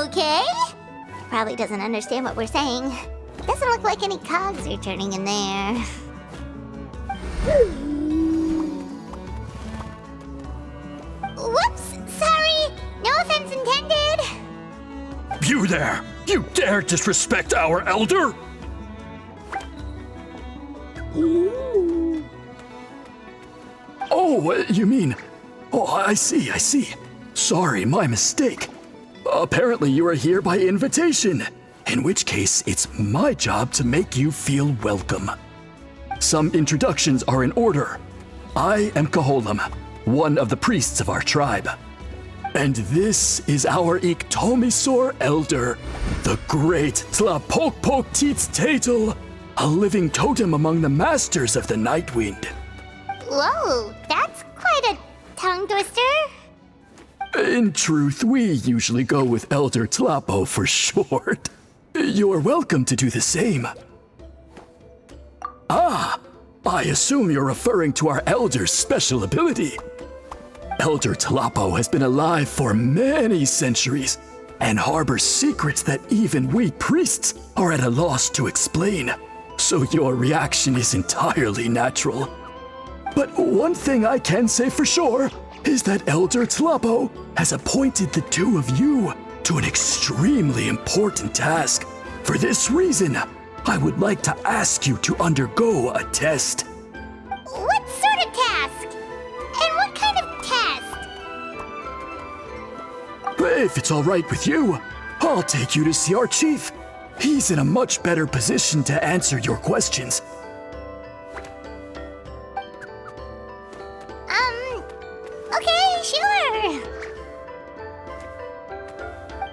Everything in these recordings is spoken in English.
Okay. Probably doesn't understand what we're saying. Doesn't look like any cogs are turning in there. Whoops! Sorry! No offense intended! You there! You dare disrespect our elder? Oh, you mean... Oh, I see. Sorry, my mistake. Apparently you are here by invitation, in which case it's my job to make you feel welcome. Some introductions are in order. I am Koholam, one of the priests of our tribe. And this is our Iktomisor elder, the great Tlapokpoktitstatel, a living totem among the masters of the Night Wind. Whoa, that's quite a tongue twister. In truth, we usually go with Elder Tlapo for short. You're welcome to do the same. Ah, I assume you're referring to our elder's special ability. Elder Tlapo has been alive for many centuries and harbors secrets that even we priests are at a loss to explain. So your reaction is entirely natural. But one thing I can say for sure is that Elder Tlapo has appointed the two of you to an extremely important task. For this reason, I would like to ask you to undergo a test. What sort of task? And what kind of test? If it's all right with you, I'll take you to see our chief. He's in a much better position to answer your questions. Okay, sure.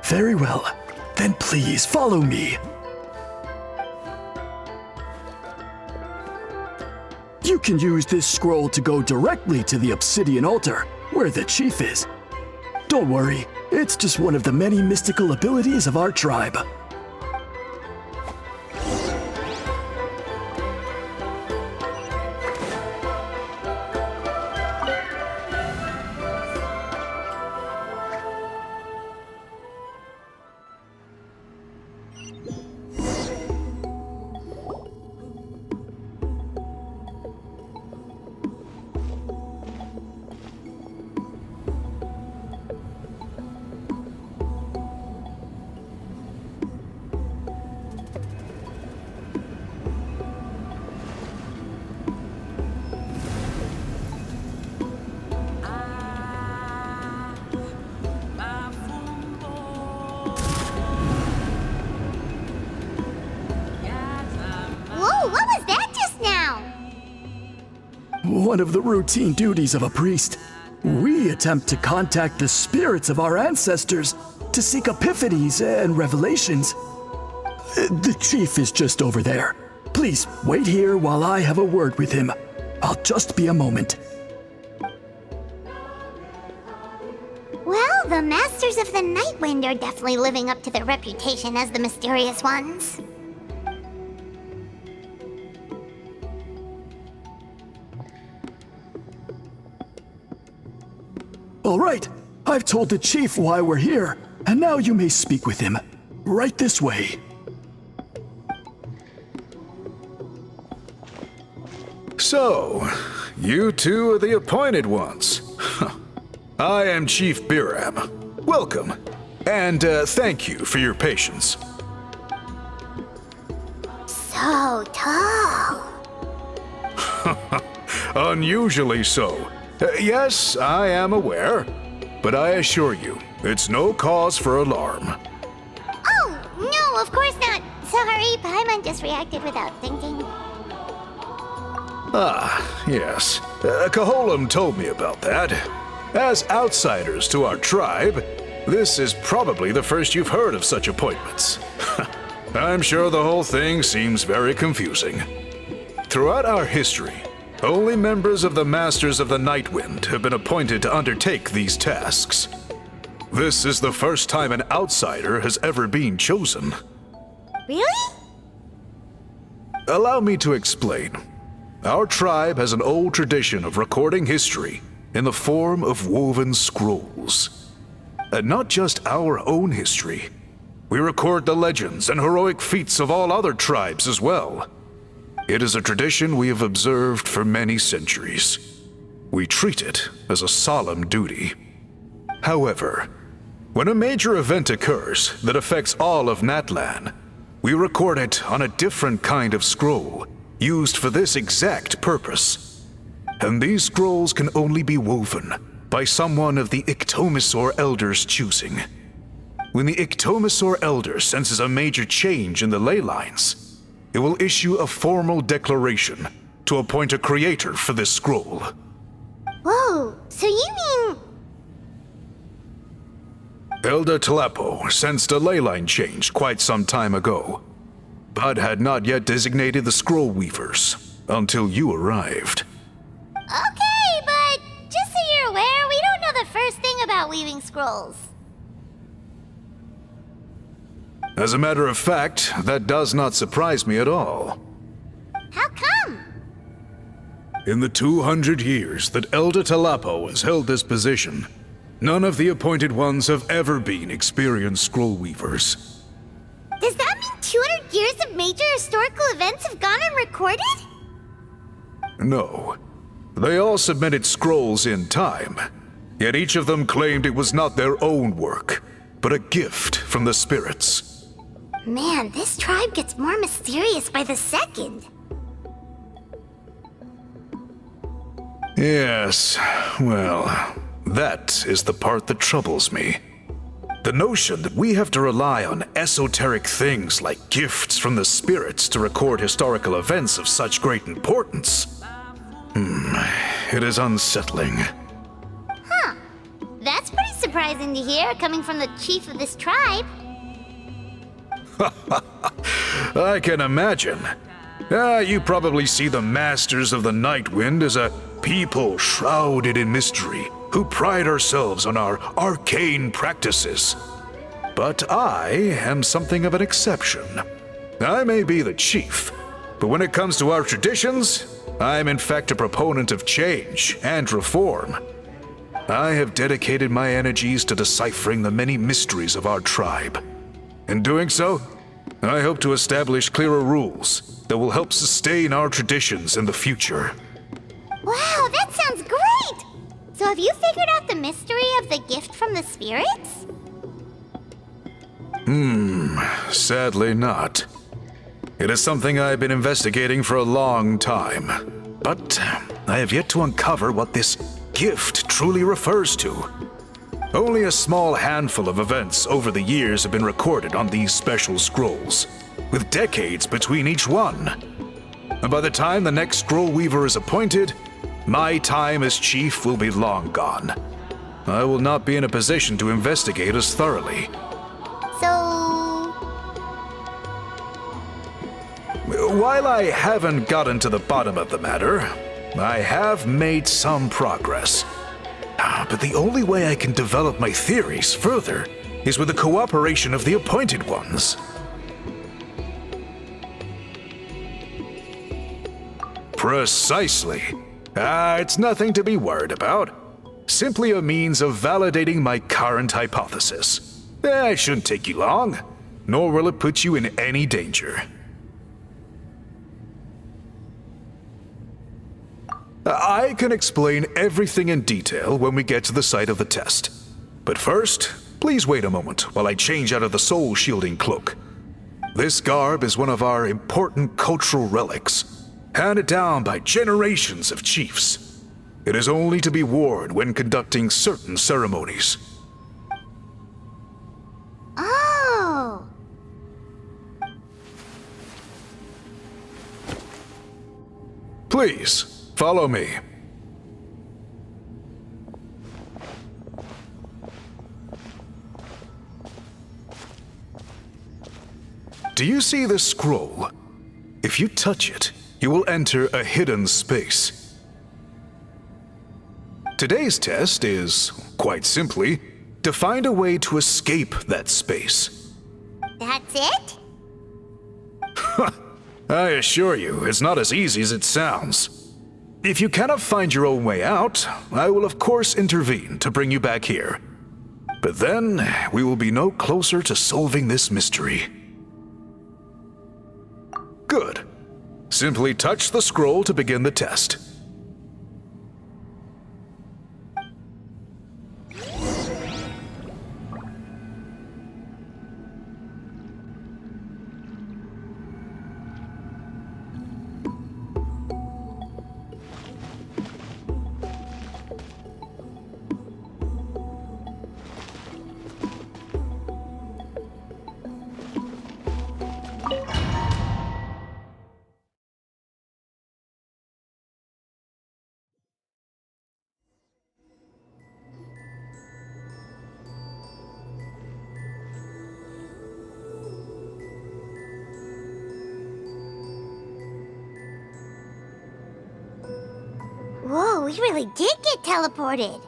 Very well. Then please follow me. You can use this scroll to go directly to the obsidian altar, where the chief is. Don't worry, it's just one of the many mystical abilities of our tribe. One of the routine duties of a priest. We attempt to contact the spirits of our ancestors to seek epiphanies and revelations. The chief is just over there. Please wait here while I have a word with him. I'll just be a moment. Well, the Masters of the Night Wind are definitely living up to their reputation as the mysterious ones. All right, I've told the chief why we're here, and now you may speak with him. Right this way. So, you two are the appointed ones. I am Chief Biram. Welcome, and thank you for your patience. So tall. Unusually so. Yes, I am aware, but I assure you, it's no cause for alarm. Oh, no, of course not. Sorry, Paimon just reacted without thinking. Ah, yes. Kaholam told me about that. As outsiders to our tribe, this is probably the first you've heard of such appointments. I'm sure the whole thing seems very confusing. Throughout our history, only members of the Masters of the Nightwind have been appointed to undertake these tasks. This is the first time an outsider has ever been chosen. Really? Allow me to explain. Our tribe has an old tradition of recording history in the form of woven scrolls. And not just our own history. We record the legends and heroic feats of all other tribes as well. It is a tradition we have observed for many centuries. We treat it as a solemn duty. However, when a major event occurs that affects all of Natlan, we record it on a different kind of scroll, used for this exact purpose. And these scrolls can only be woven by someone of the Ictomisaur Elder's choosing. When the Ictomisaur Elder senses a major change in the ley lines, it will issue a formal declaration to appoint a creator for this scroll. Whoa, so you mean... Elder Talapo sensed a ley line change quite some time ago, but had not yet designated the scroll weavers until you arrived. Okay, but just so you're aware, we don't know the first thing about weaving scrolls. As a matter of fact, that does not surprise me at all. How come? In the 200 years that Elder Talapo has held this position, none of the appointed ones have ever been experienced scroll weavers. Does that mean 200 years of major historical events have gone unrecorded? No. They all submitted scrolls in time, yet each of them claimed it was not their own work, but a gift from the spirits. Man, this tribe gets more mysterious by the second. Yes, well, that is the part that troubles me. The notion that we have to rely on esoteric things like gifts from the spirits to record historical events of such great importance. It is unsettling. Huh. That's pretty surprising to hear, coming from the chief of this tribe. I can imagine. You probably see the Masters of the Nightwind as a people shrouded in mystery, who pride ourselves on our arcane practices. But I am something of an exception. I may be the chief, but when it comes to our traditions, I am in fact a proponent of change and reform. I have dedicated my energies to deciphering the many mysteries of our tribe. In doing so, I hope to establish clearer rules that will help sustain our traditions in the future. Wow, that sounds great! So have you figured out the mystery of the gift from the spirits? Sadly not. It is something I've been investigating for a long time, but I have yet to uncover what this gift truly refers to. Only a small handful of events over the years have been recorded on these special scrolls, with decades between each one. And by the time the next scroll weaver is appointed, my time as chief will be long gone. I will not be in a position to investigate as thoroughly. So... While I haven't gotten to the bottom of the matter, I have made some progress. But the only way I can develop my theories further is with the cooperation of the appointed ones. Precisely. It's nothing to be worried about. Simply a means of validating my current hypothesis. It shouldn't take you long, nor will it put you in any danger. I can explain everything in detail when we get to the site of the test. But first, please wait a moment while I change out of the soul-shielding cloak. This garb is one of our important cultural relics, handed down by generations of chiefs. It is only to be worn when conducting certain ceremonies. Oh! Please, follow me. Do you see this scroll? If you touch it, you will enter a hidden space. Today's test is, quite simply, to find a way to escape that space. That's it? I assure you, it's not as easy as it sounds. If you cannot find your own way out, I will of course intervene to bring you back here. But then, we will be no closer to solving this mystery. Good. Simply touch the scroll to begin the test. Whoa, we really did get teleported.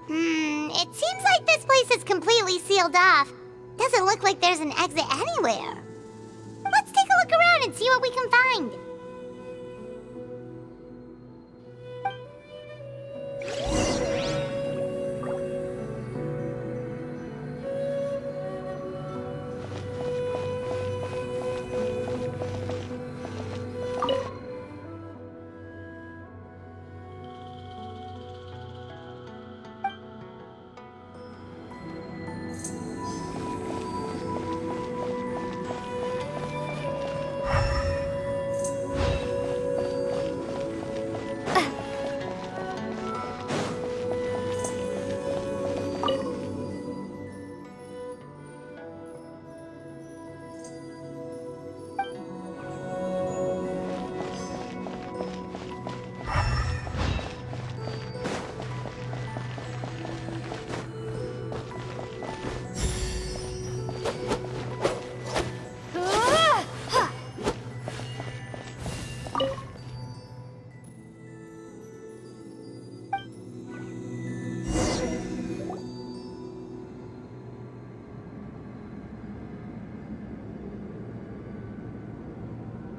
It seems like this place is completely sealed off. Doesn't look like there's an exit anywhere. Let's take a look around and see what we can find.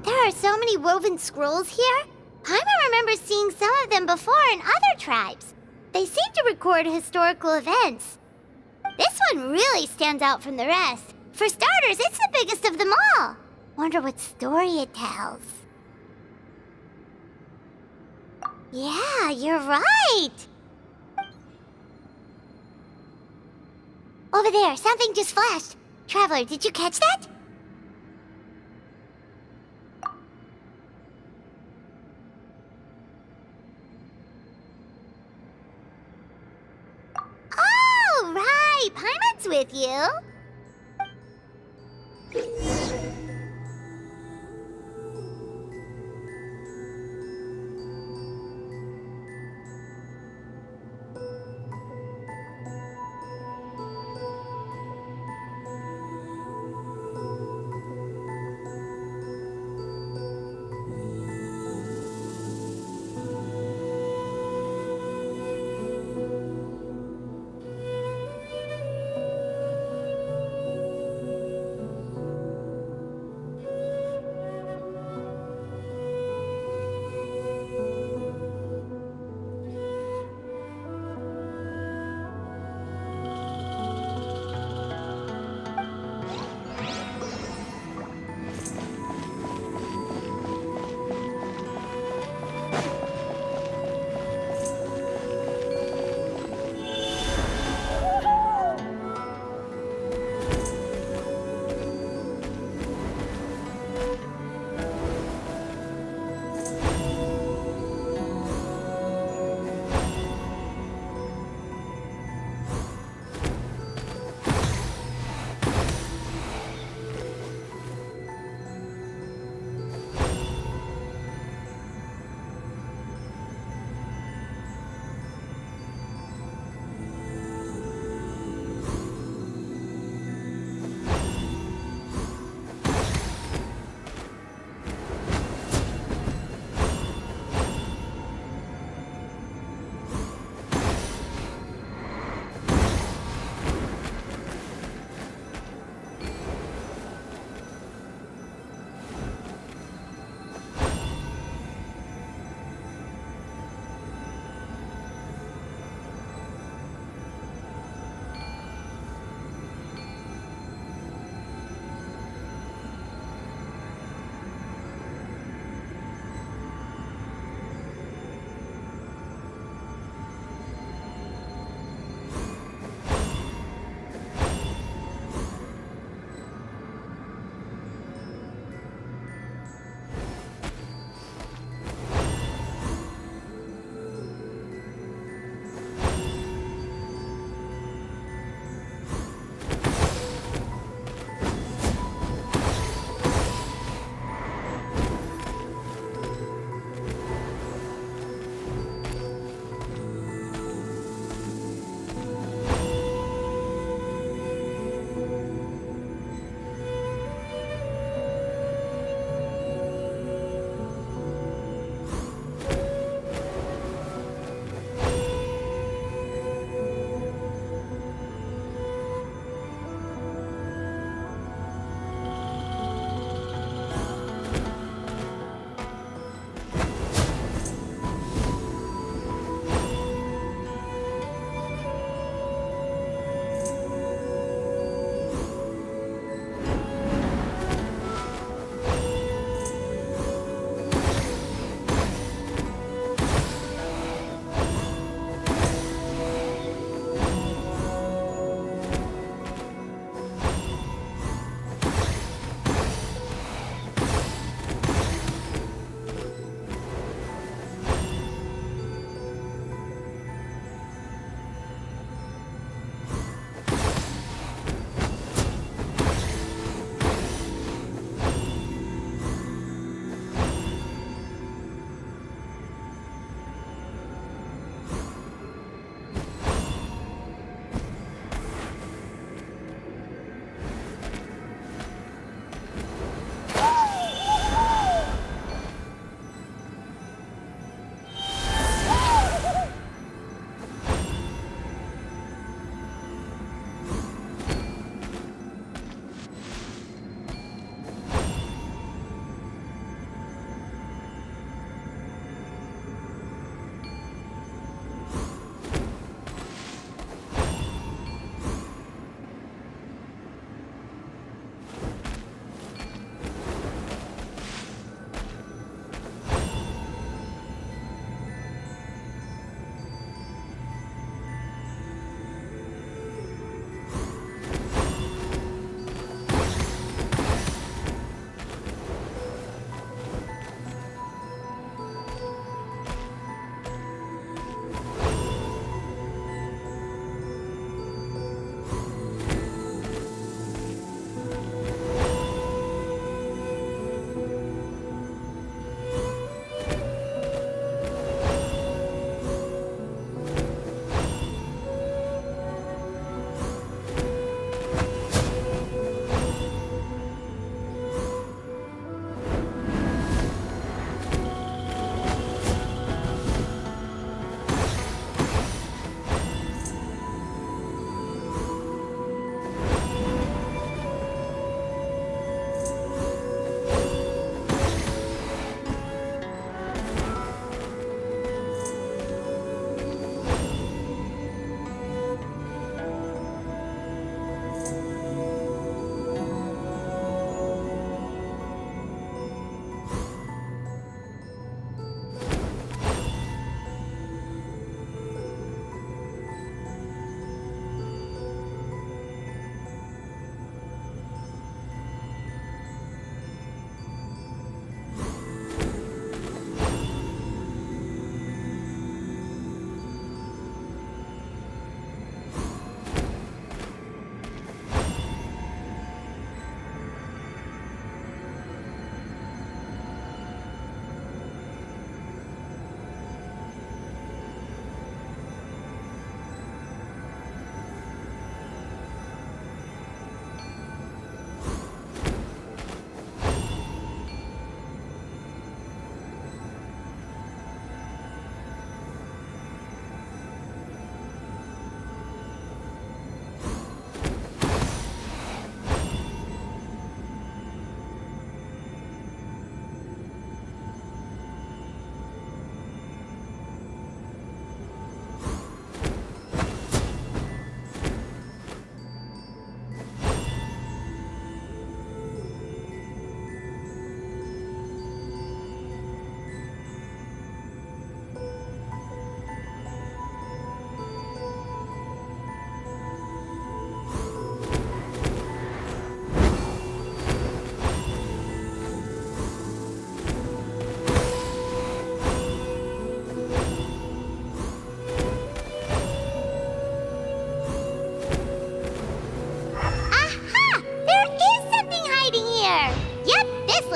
There are so many woven scrolls here. Paimon remembers seeing some of them before in other tribes. They seem to record historical events. This one really stands out from the rest. For starters, it's the biggest of them all. Wonder what story it tells. Yeah, you're right. Over there, something just flashed. Traveler, did you catch that? Oh, right. Paimon's with you.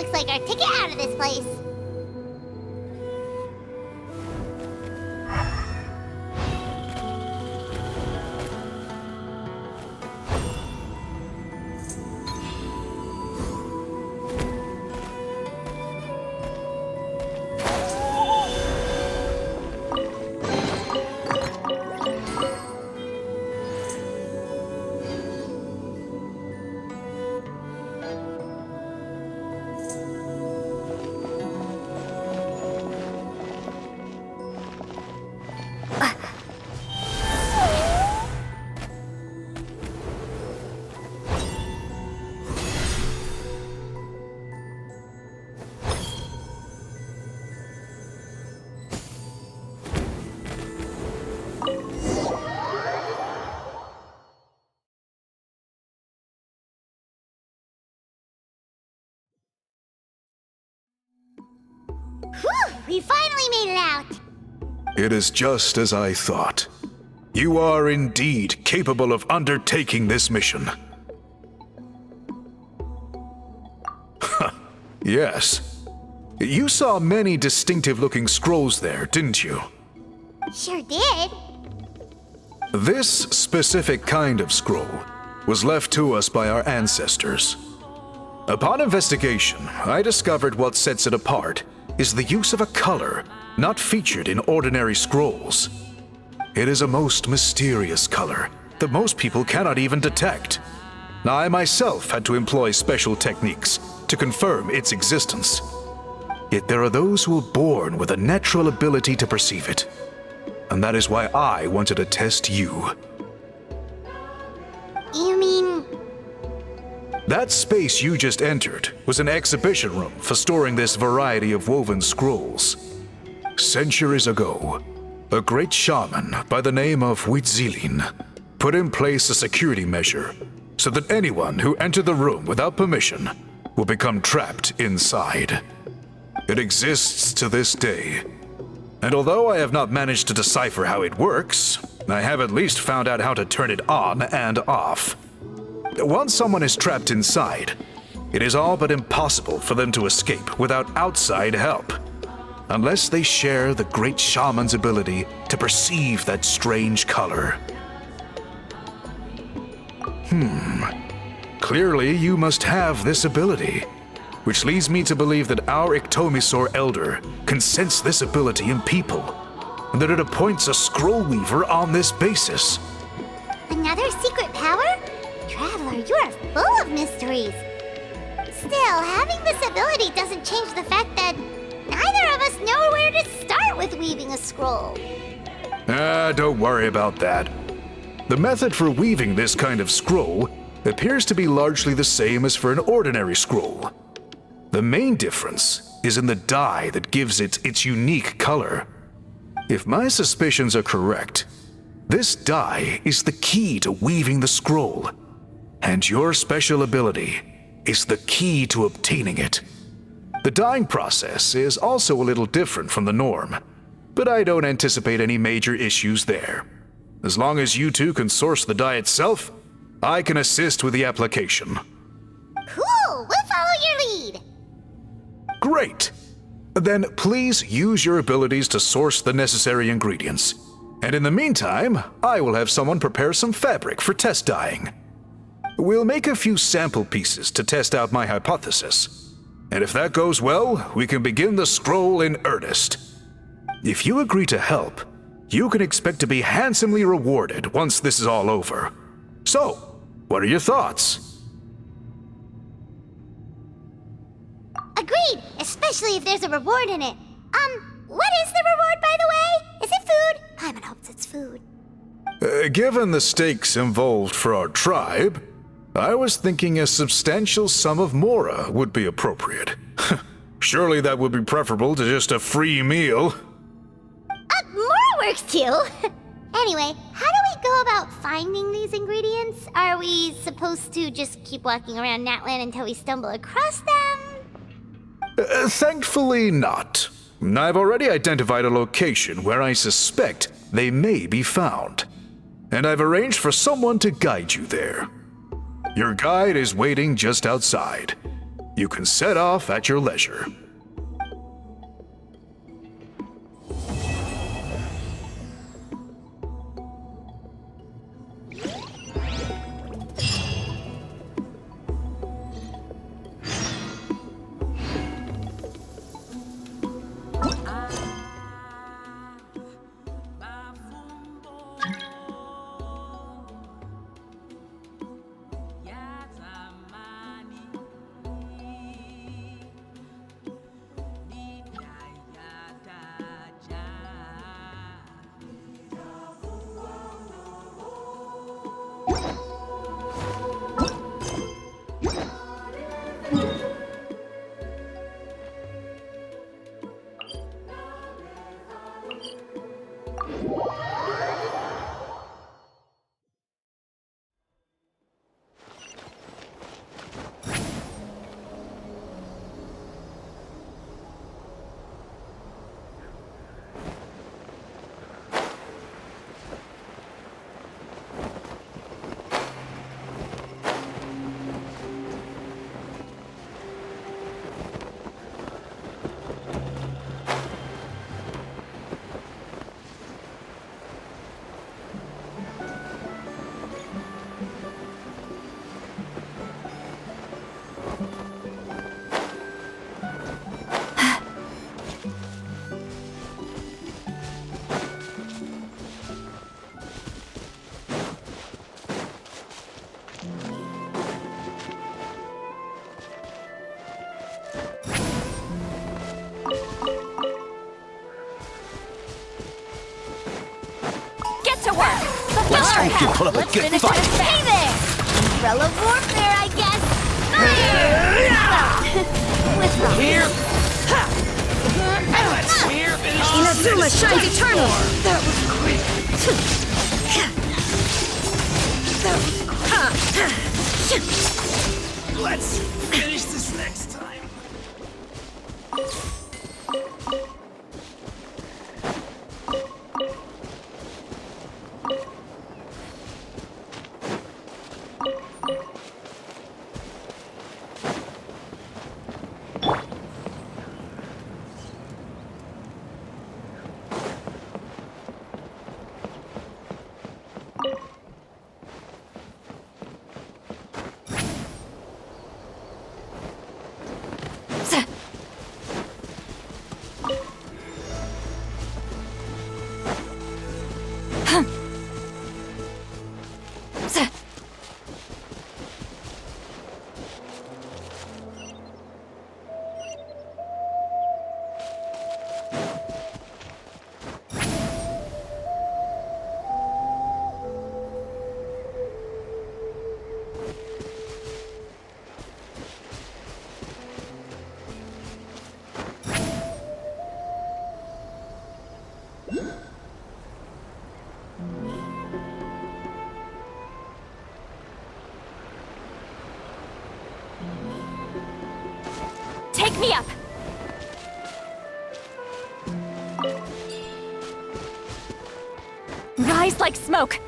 looks like our ticket out of this place. Whew! We finally made it out! It is just as I thought. You are indeed capable of undertaking this mission. Yes. You saw many distinctive-looking scrolls there, didn't you? Sure did. This specific kind of scroll was left to us by our ancestors. Upon investigation, I discovered what sets it apart is the use of a color not featured in ordinary scrolls. It is a most mysterious color that most people cannot even detect. Now, I myself had to employ special techniques to confirm its existence. Yet there are those who are born with a natural ability to perceive it. And that is why I wanted to test you. You mean... That space you just entered was an exhibition room for storing this variety of woven scrolls. Centuries ago, a great shaman by the name of Huitzilin put in place a security measure so that anyone who entered the room without permission will become trapped inside. It exists to this day. And although I have not managed to decipher how it works, I have at least found out how to turn it on and off. Once someone is trapped inside, it is all but impossible for them to escape without outside help, unless they share the great shaman's ability to perceive that strange color. Clearly you must have this ability, which leads me to believe that our Ictomisaur Elder can sense this ability in people, and that it appoints a scroll weaver on this basis. Another secret power? Traveler, you are full of mysteries. Still, having this ability doesn't change the fact that neither of us know where to start with weaving a scroll. Don't worry about that. The method for weaving this kind of scroll appears to be largely the same as for an ordinary scroll. The main difference is in the dye that gives it its unique color. If my suspicions are correct, this dye is the key to weaving the scroll, and your special ability is the key to obtaining it. The dyeing process is also a little different from the norm, but I don't anticipate any major issues there. As long as you two can source the dye itself, I can assist with the application. Cool! We'll follow your lead! Great! Then please use your abilities to source the necessary ingredients. And in the meantime, I will have someone prepare some fabric for test dyeing. We'll make a few sample pieces to test out my hypothesis. And if that goes well, we can begin the scroll in earnest. If you agree to help, you can expect to be handsomely rewarded once this is all over. So, what are your thoughts? Agreed, especially if there's a reward in it. What is the reward, by the way? Is it food? Paimon hopes it's food. Given the stakes involved for our tribe, I was thinking a substantial sum of mora would be appropriate. Surely that would be preferable to just a free meal. Mora works too! Anyway, how do we go about finding these ingredients? Are we supposed to just keep walking around Natlan until we stumble across them? Thankfully not. I've already identified a location where I suspect they may be found, and I've arranged for someone to guide you there. Your guide is waiting just outside. You can set off at your leisure. Hope you put up a good fight. Hey there! Umbrella warfare, I guess. Fire! Here. Let's finish Inazuma shines eternal! That was quick. Let's finish this next time. Take me up! Rise like smoke!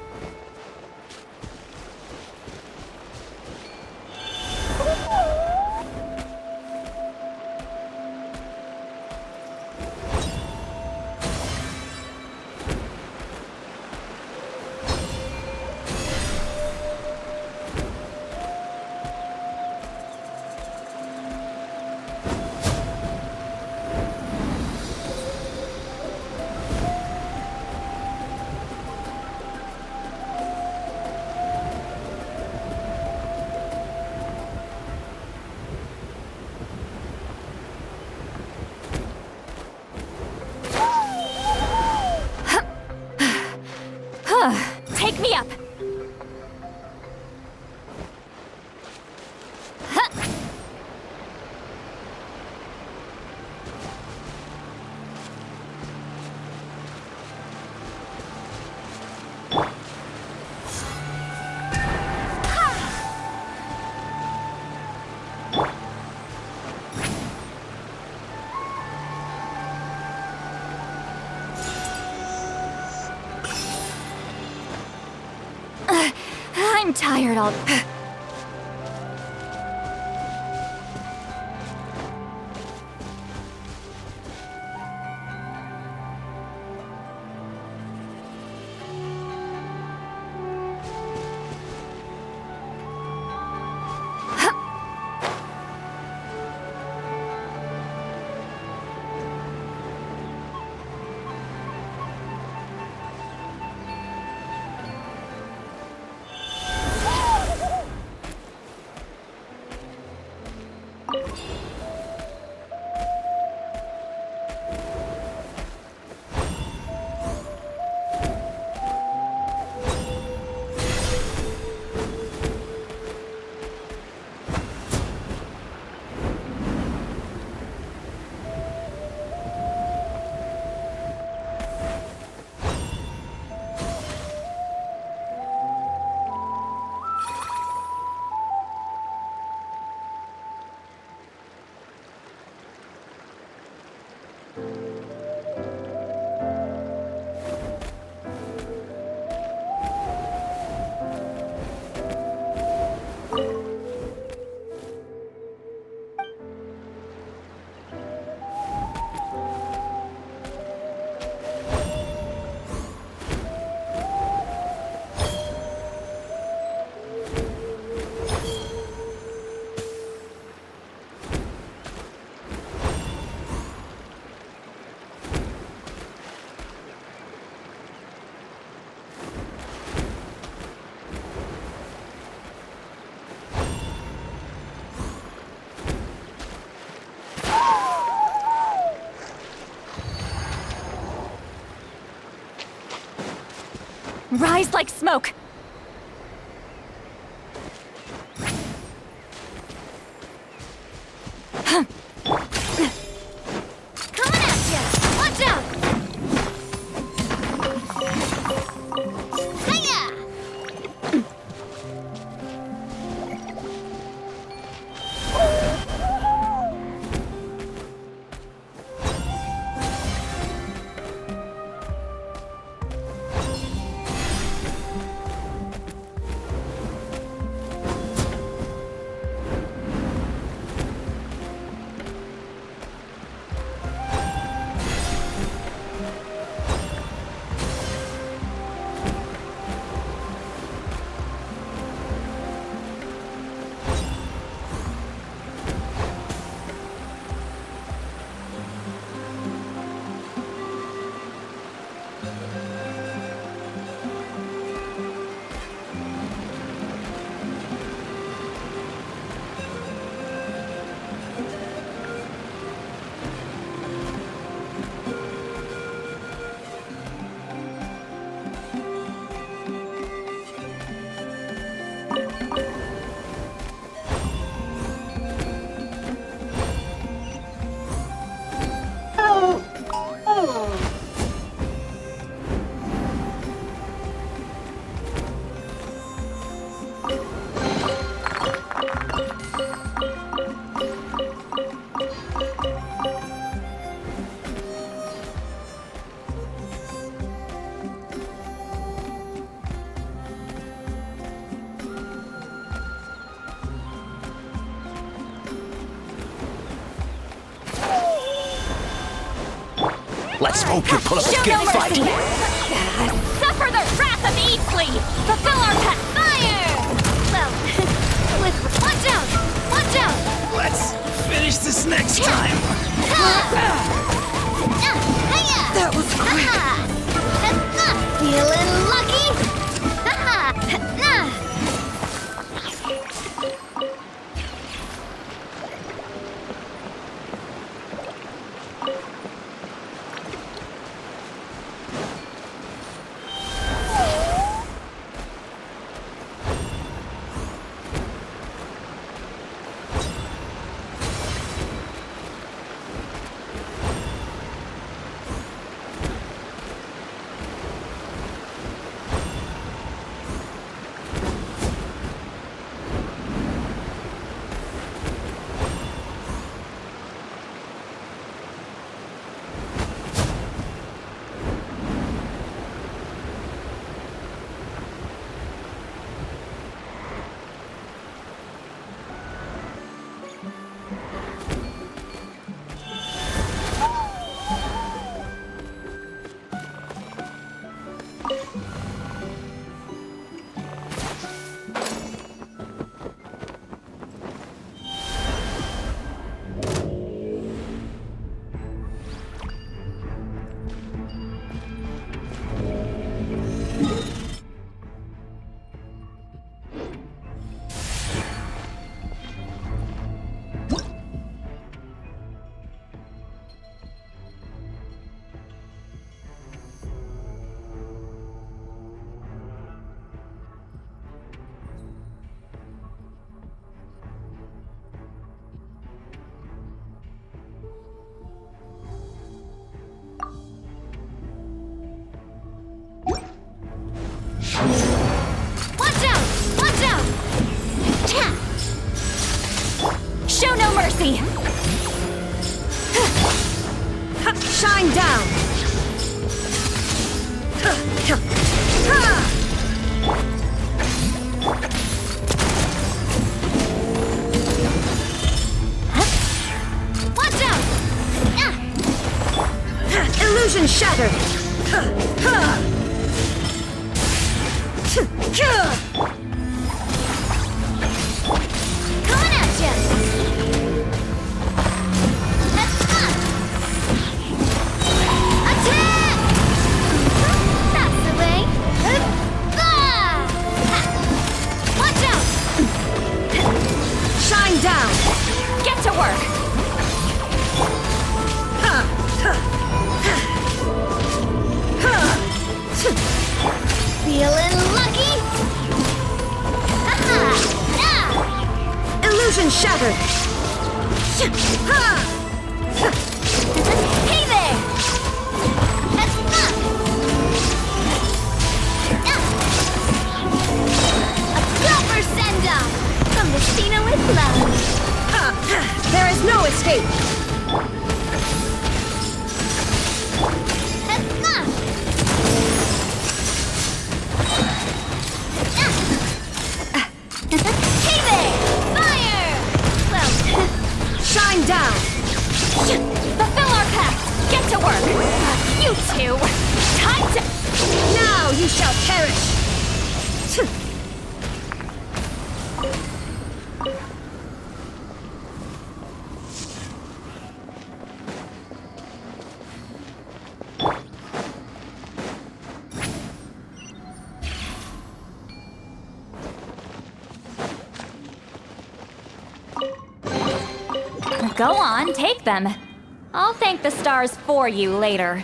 Take me up! I'm tired all... Rise like smoke! Coming at ya! Watch out! Hiya! Let's hope you put up a Show good no fight. mercy! Suffer the wrath of Eastleigh! Fulfill our path! Fire! Well, watch out! Watch out! Let's finish this next time. That was quick! Feeling lucky? Shine down! Watch out! Illusion shattered! Coming at you! Attack! That's the way. Watch out! Shine down! Get to work! Feeling lucky? Illusion shattered! Hey there! A proper send-off from the Cena with love. There is no escape! Hey there! Fire! Well, Shine down! Fulfill our pact! Get to work! You two! Time to... Now you shall perish! Go on, take them. I'll thank the stars for you later.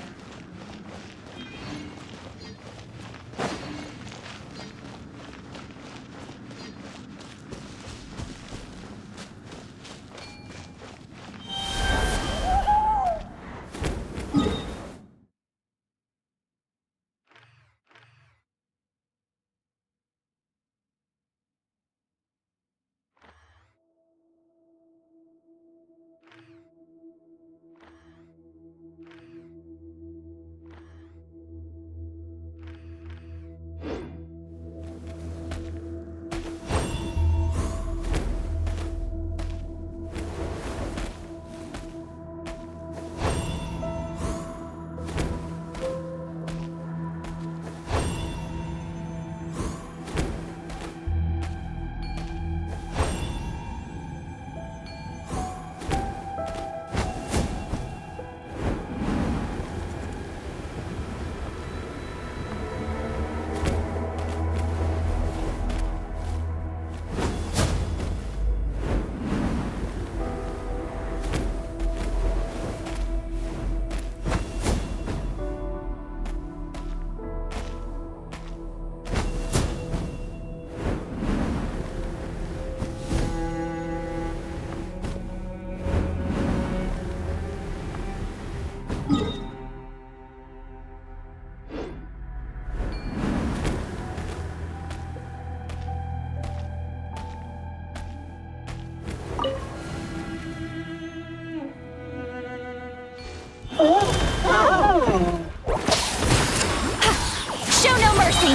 Show no mercy!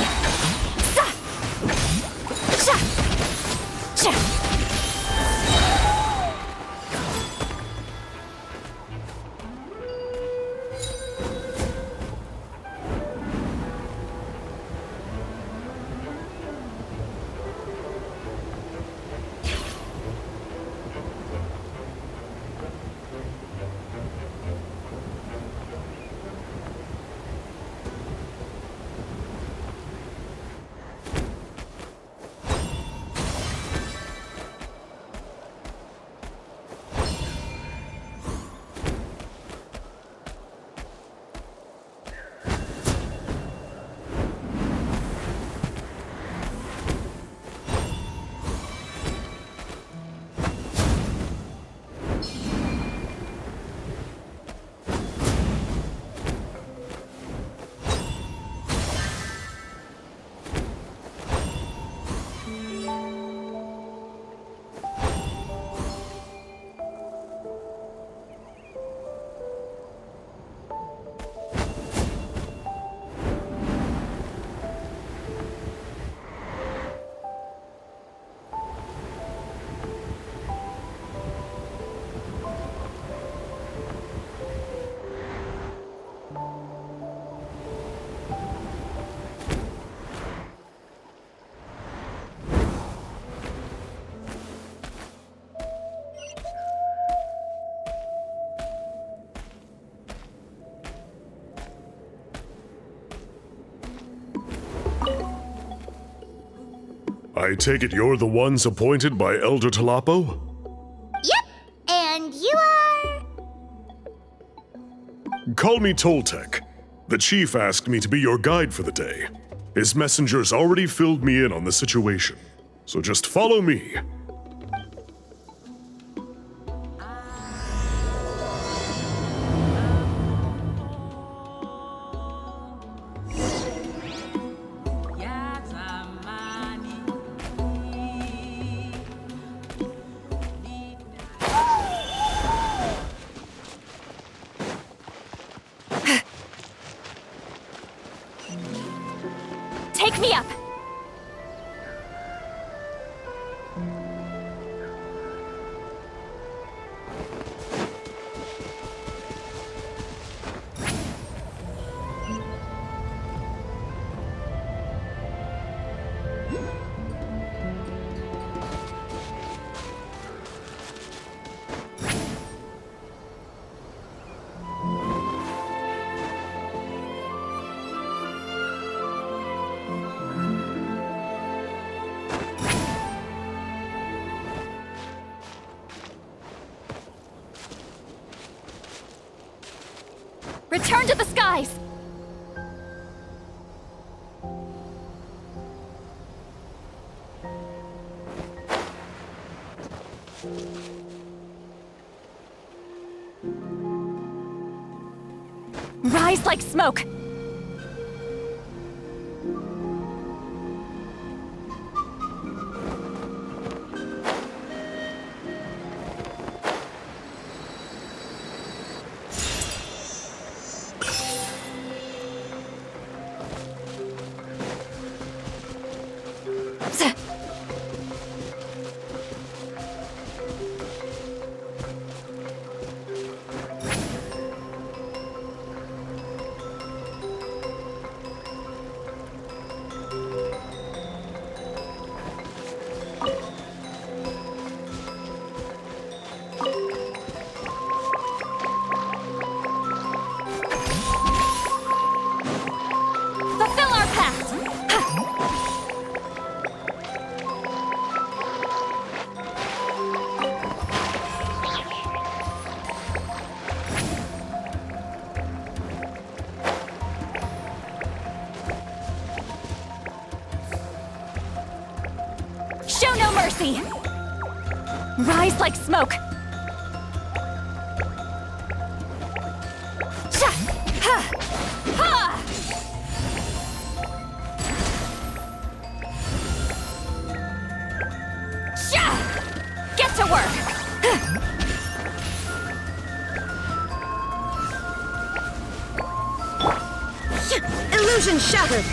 I take it you're the ones appointed by Elder Talapo? Yep, and you are... Call me Toltec. The chief asked me to be your guide for the day. His messengers already filled me in on the situation, so just follow me. Take me up! Return to the skies! Rise like smoke! Fulfill our pact! Show no mercy! Rise like smoke! Sha! Ha! Ha! Sha! Get to work! Illusion shattered!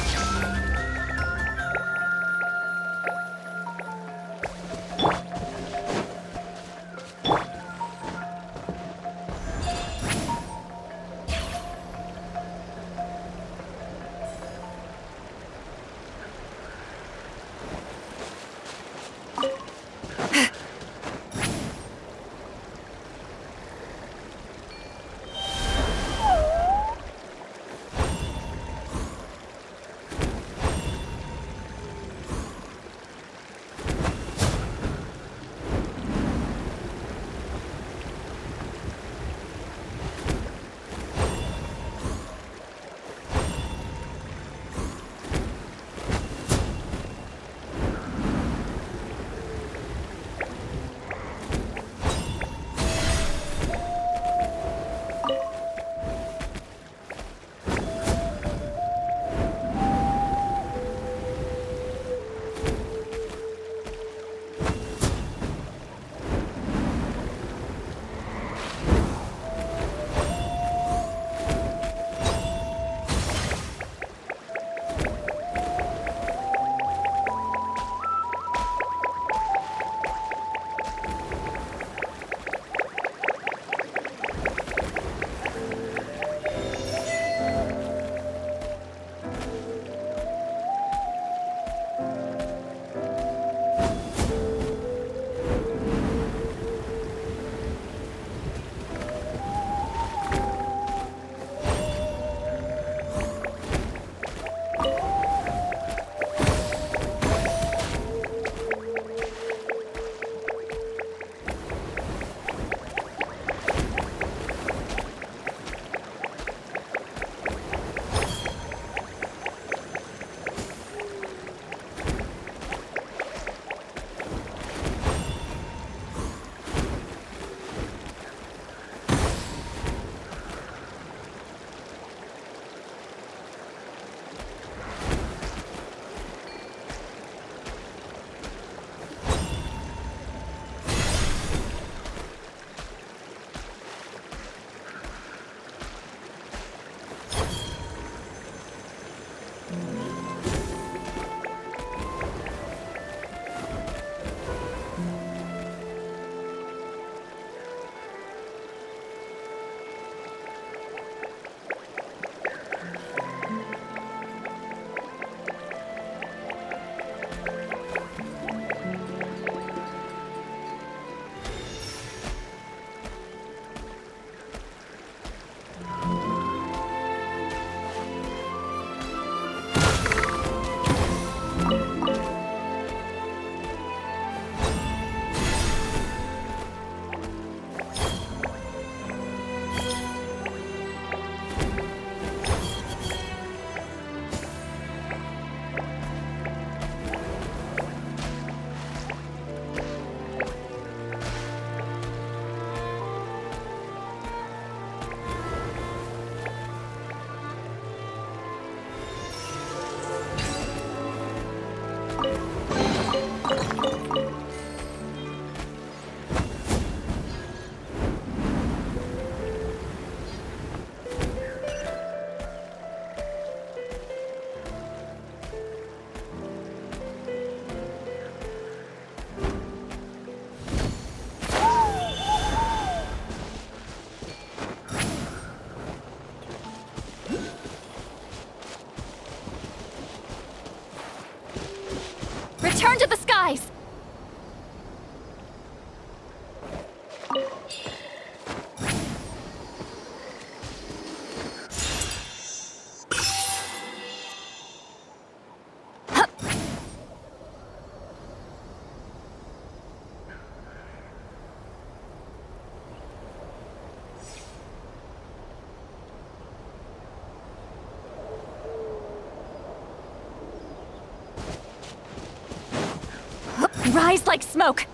rise like smoke.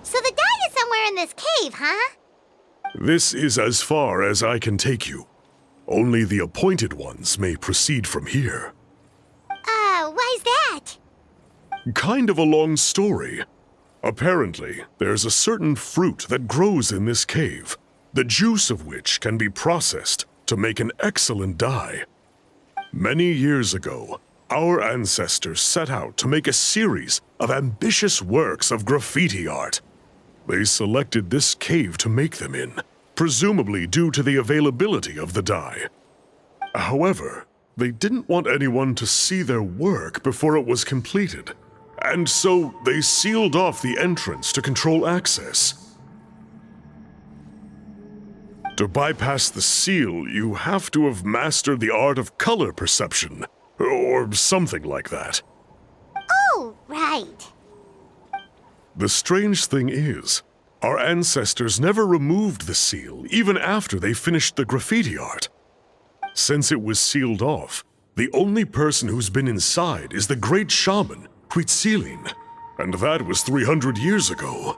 So the dye is somewhere in this cave, huh? This is as far as I can take you. Only the appointed ones may proceed from here. Why's that? Kind of a long story. Apparently, there's a certain fruit that grows in this cave, the juice of which can be processed to make an excellent dye. Many years ago, our ancestors set out to make a series of ambitious works of graffiti art. They selected this cave to make them in, presumably due to the availability of the dye. However, they didn't want anyone to see their work before it was completed, and so they sealed off the entrance to control access. To bypass the seal, you have to have mastered the art of color perception, or something like that. Oh, right. The strange thing is, our ancestors never removed the seal even after they finished the graffiti art. Since it was sealed off, the only person who's been inside is the great shaman, Citlali, and that was 300 years ago.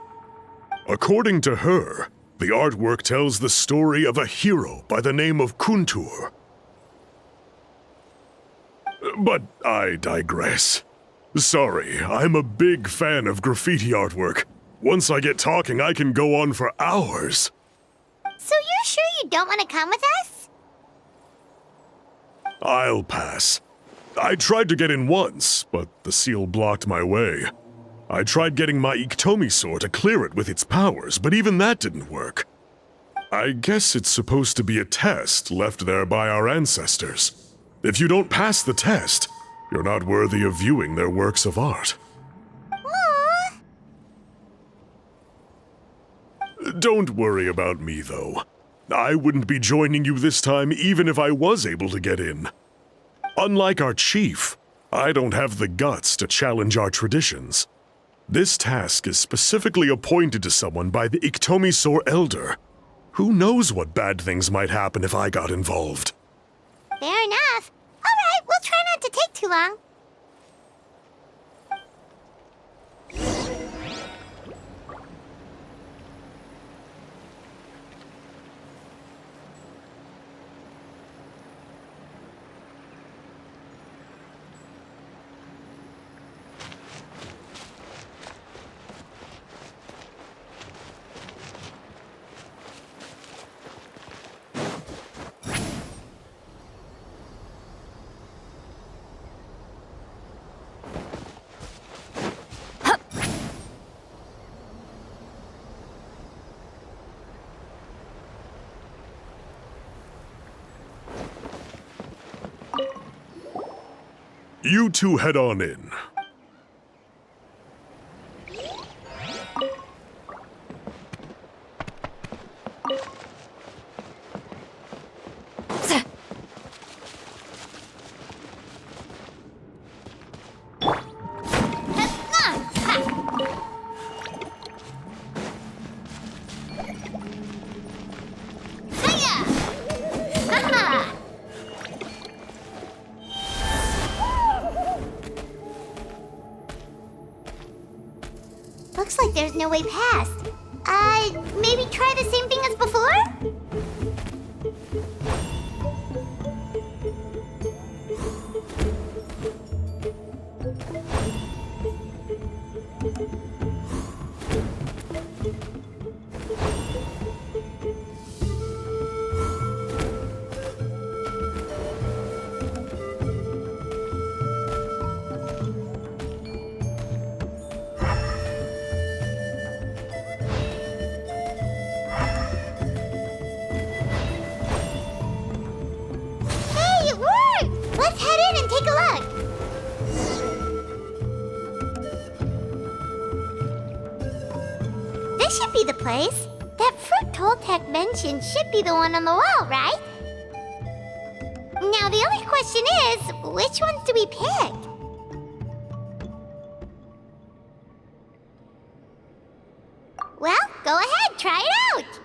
According to her, the artwork tells the story of a hero by the name of Kuntur. But I digress. Sorry, I'm a big fan of graffiti artwork. Once I get talking, I can go on for hours. So you're sure you don't want to come with us? I'll pass. I tried to get in once, but the seal blocked my way. I tried getting my Iktomi to clear it with its powers, but even that didn't work. I guess it's supposed to be a test left there by our ancestors. If you don't pass the test, you're not worthy of viewing their works of art. Aww. Don't worry about me, though. I wouldn't be joining you this time even if I was able to get in. Unlike our chief, I don't have the guts to challenge our traditions. This task is specifically appointed to someone by the Iktomi Elder. Who knows what bad things might happen if I got involved? Fair enough. All right, we'll try not to take too long. You two head on in. Looks like there's no way past. Maybe try the same thing as before? place. That fruit Toltec mentioned should be the one on the wall, right? Now the only question is, which ones do we pick? Well, go ahead, try it out!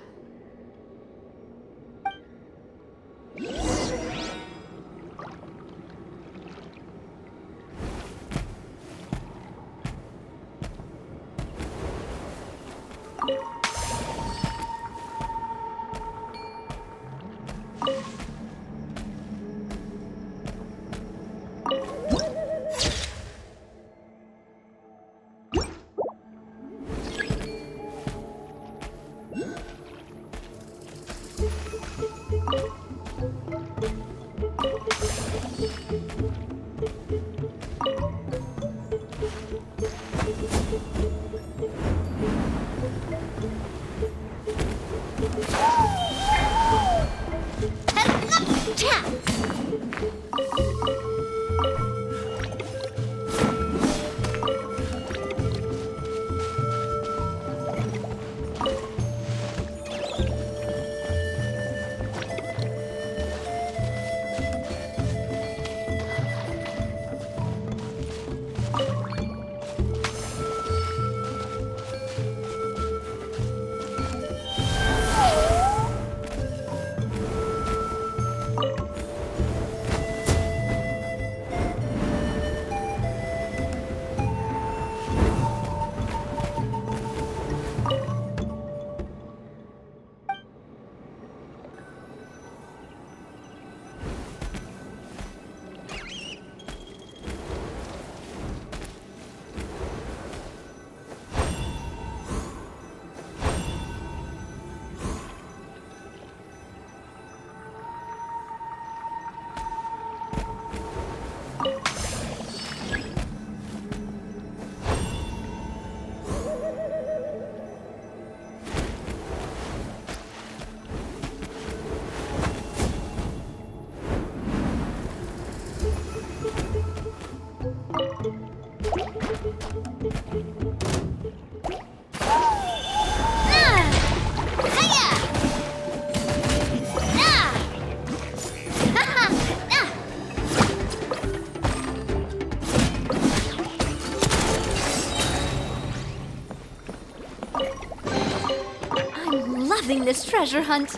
Loving this treasure hunt.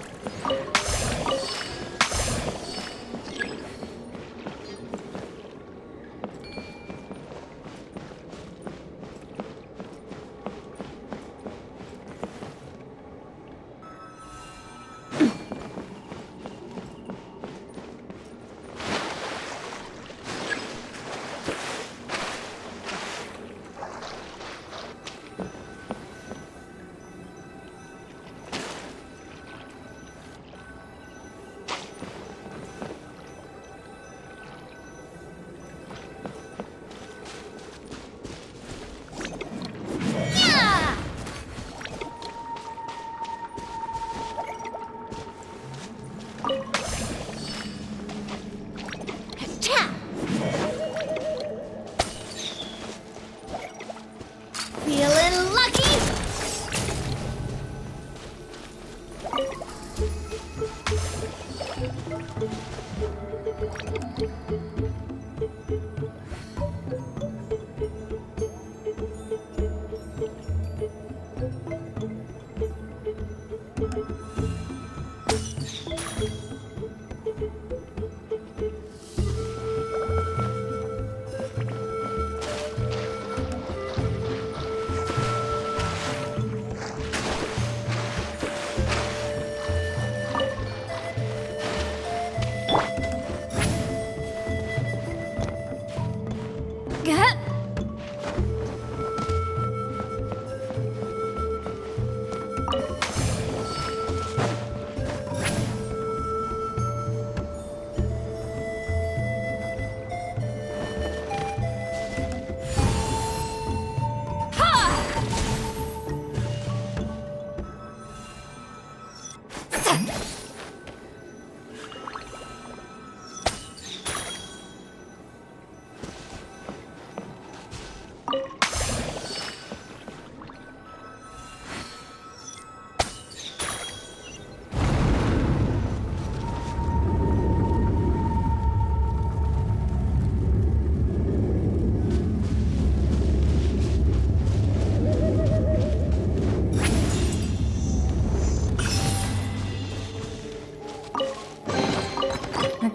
Feeling lucky?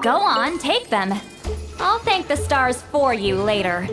Go on, take them. I'll thank the stars for you later.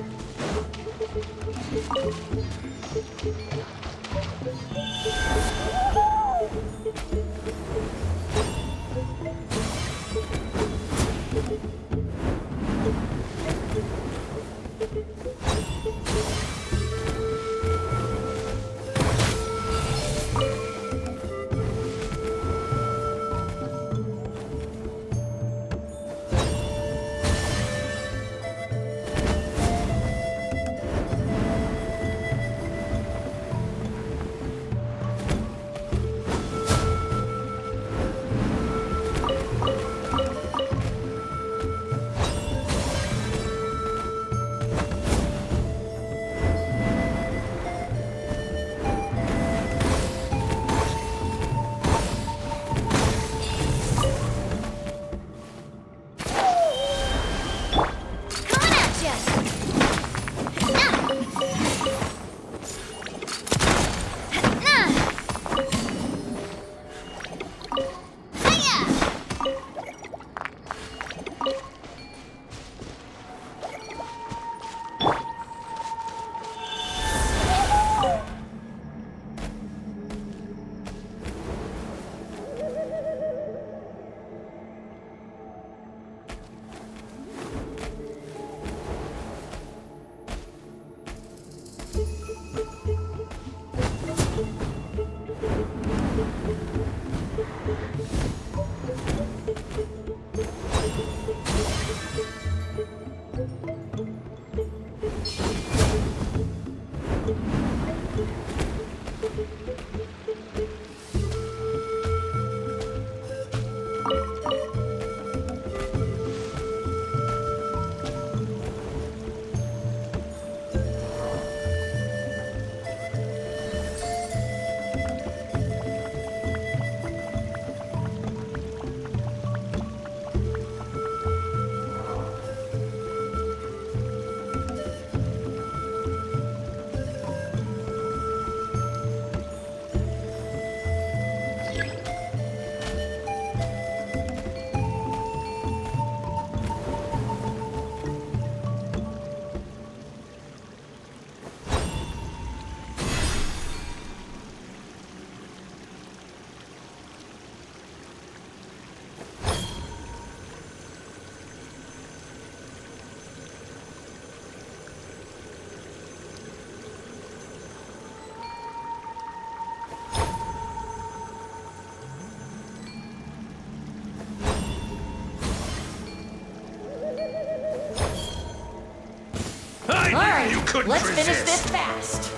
Let's finish this fast.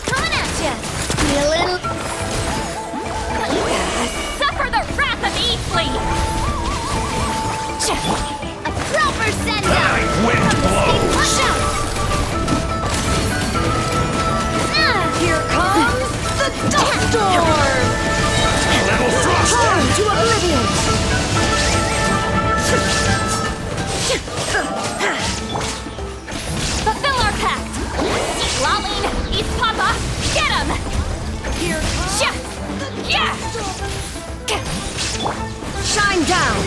Coming at ya! Feeling... Suffer the wrath of Eastly! A proper send-out! Wind blows! Push out! Here comes the Dust Storm! Level frost! Torn to oblivion! Fulfill our pact! Citlali, East Papa, get him! Here comes Yeah! Shine down!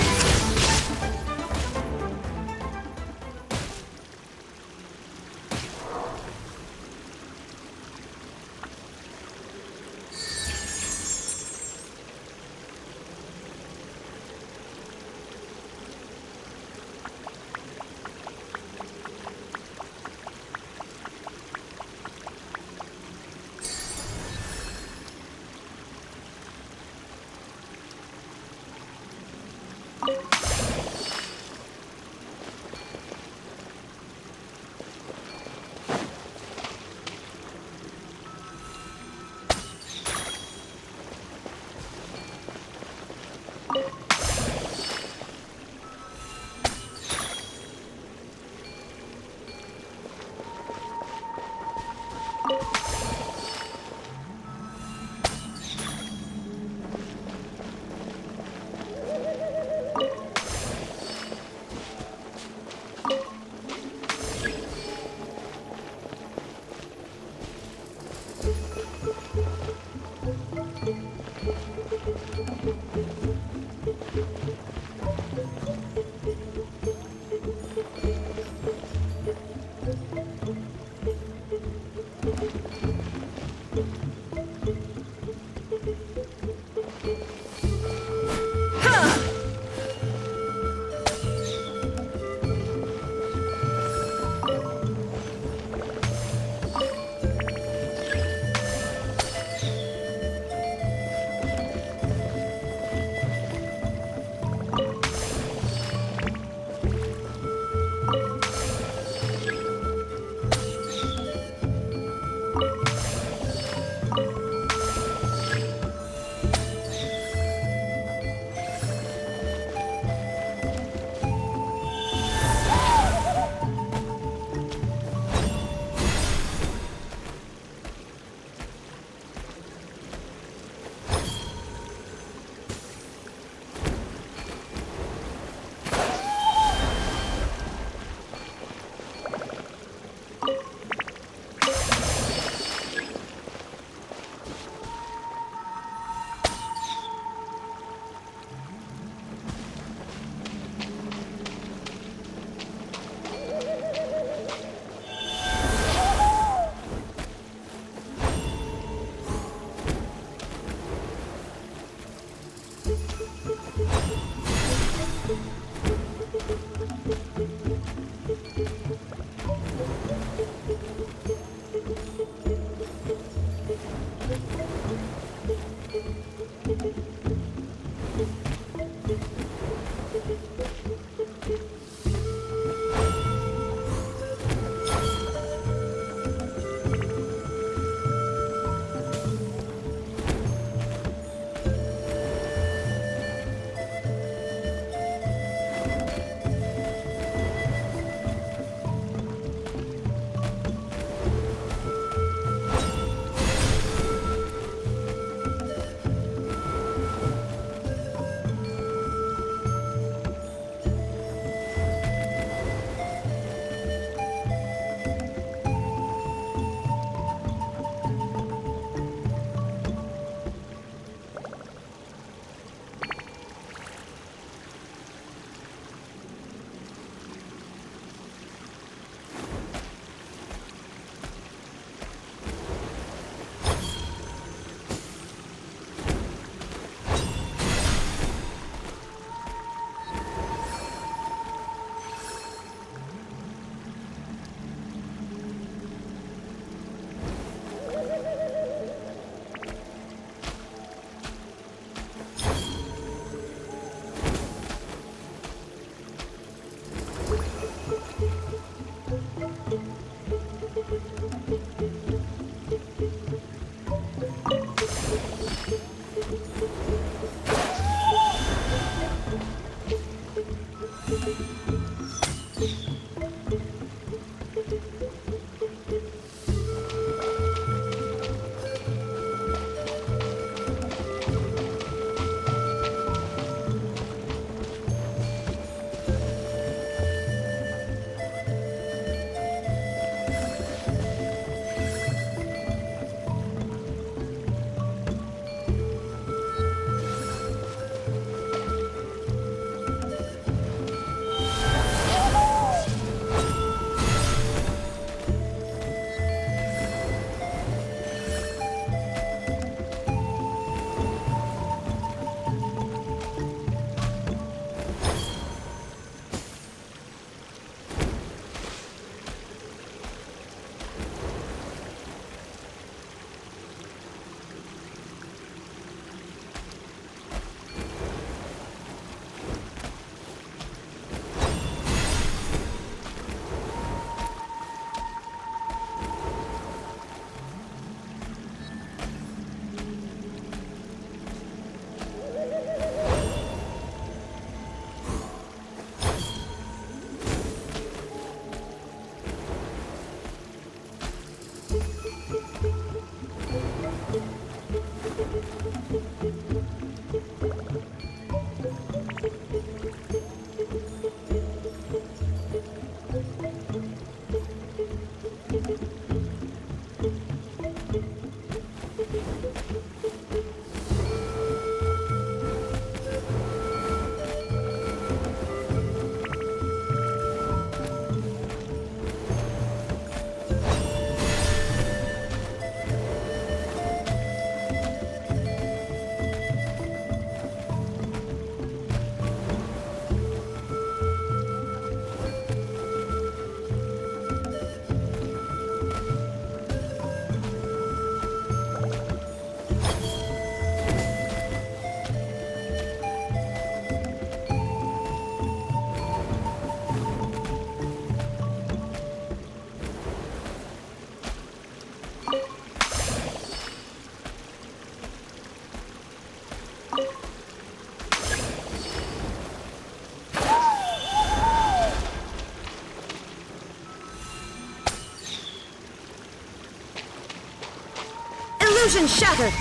Illusion shattered!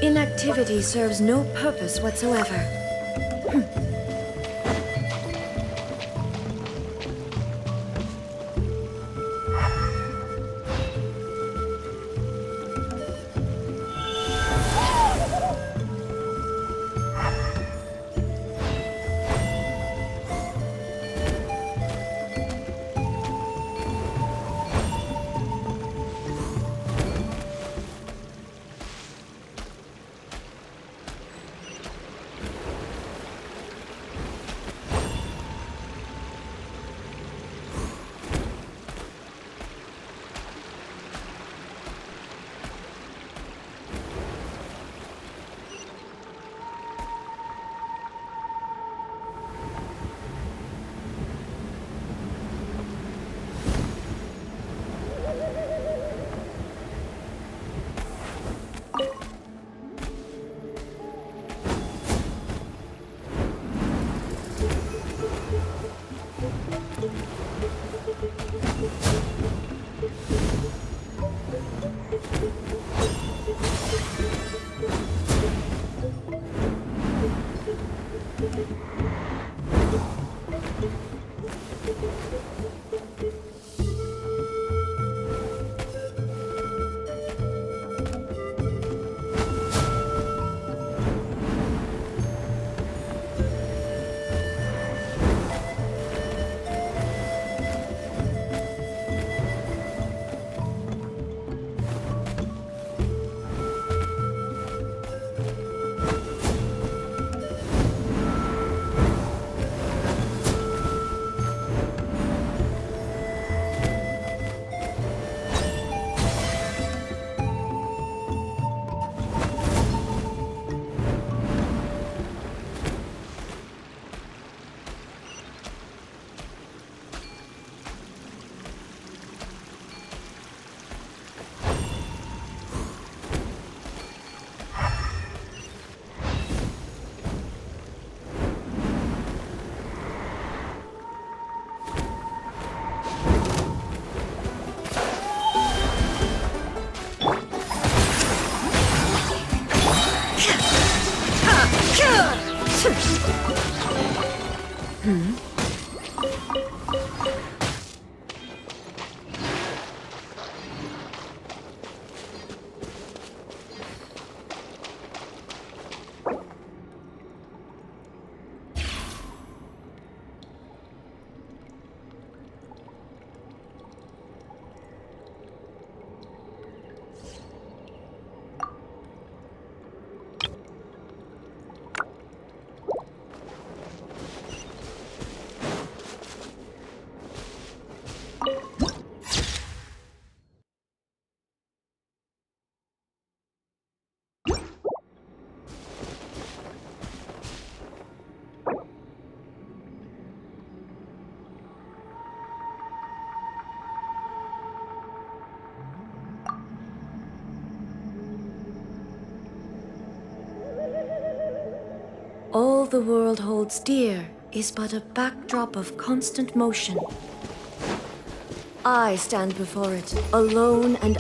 Inactivity serves no purpose whatsoever. All the world holds dear is but a backdrop of constant motion. I stand before it, alone and...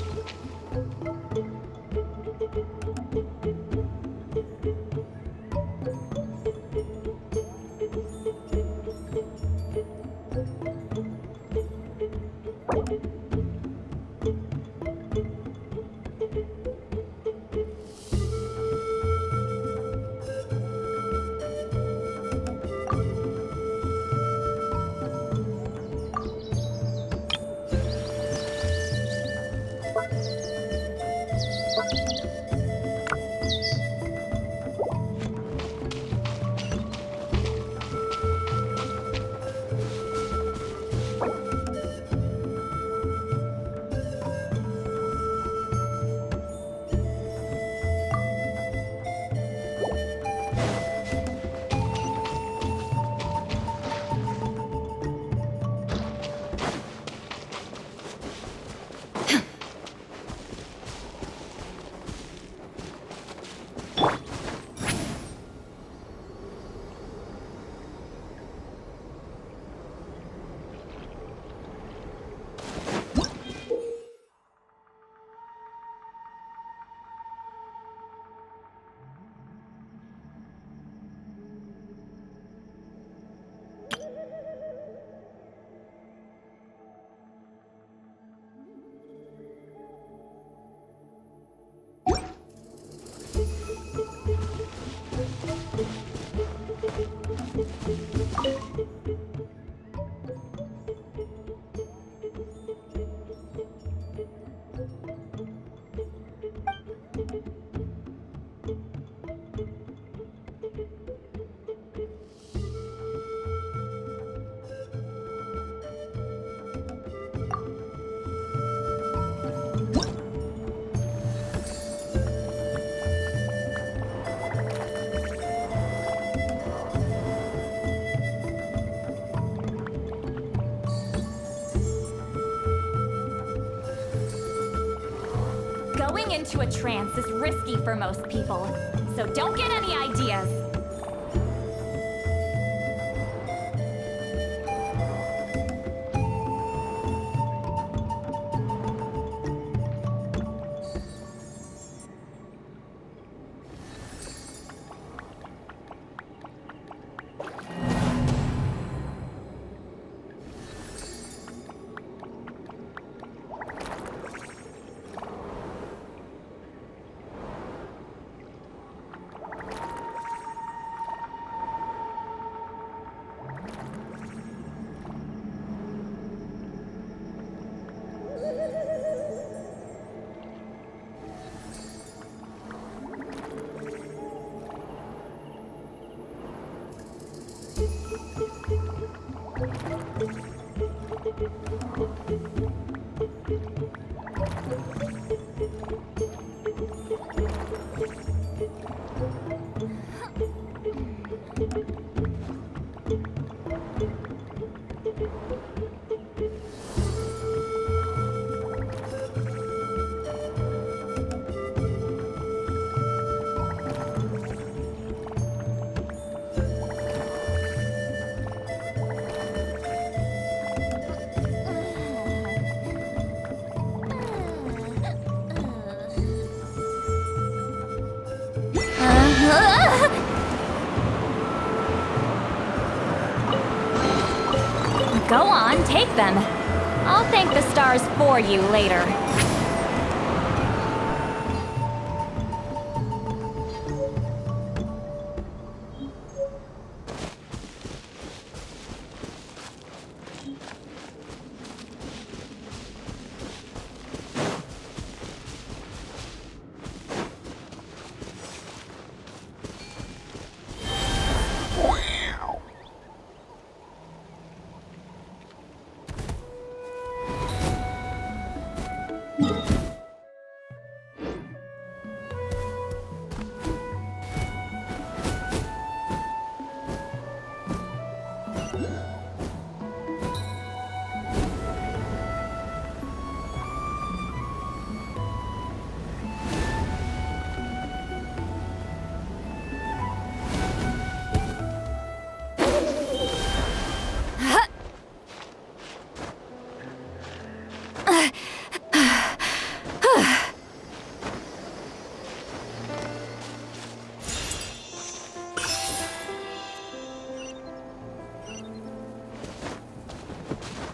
Going into a trance is risky for most people, so don't get any ideas. Go on, take them. I'll thank the stars for you later.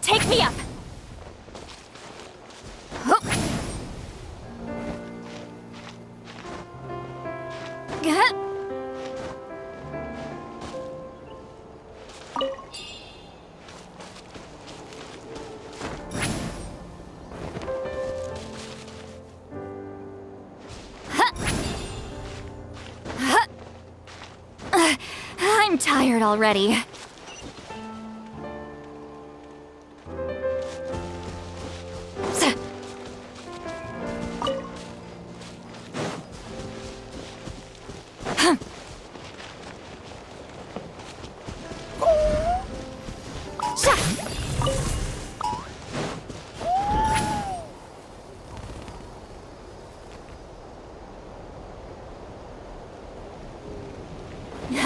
Take me up! I'm tired already.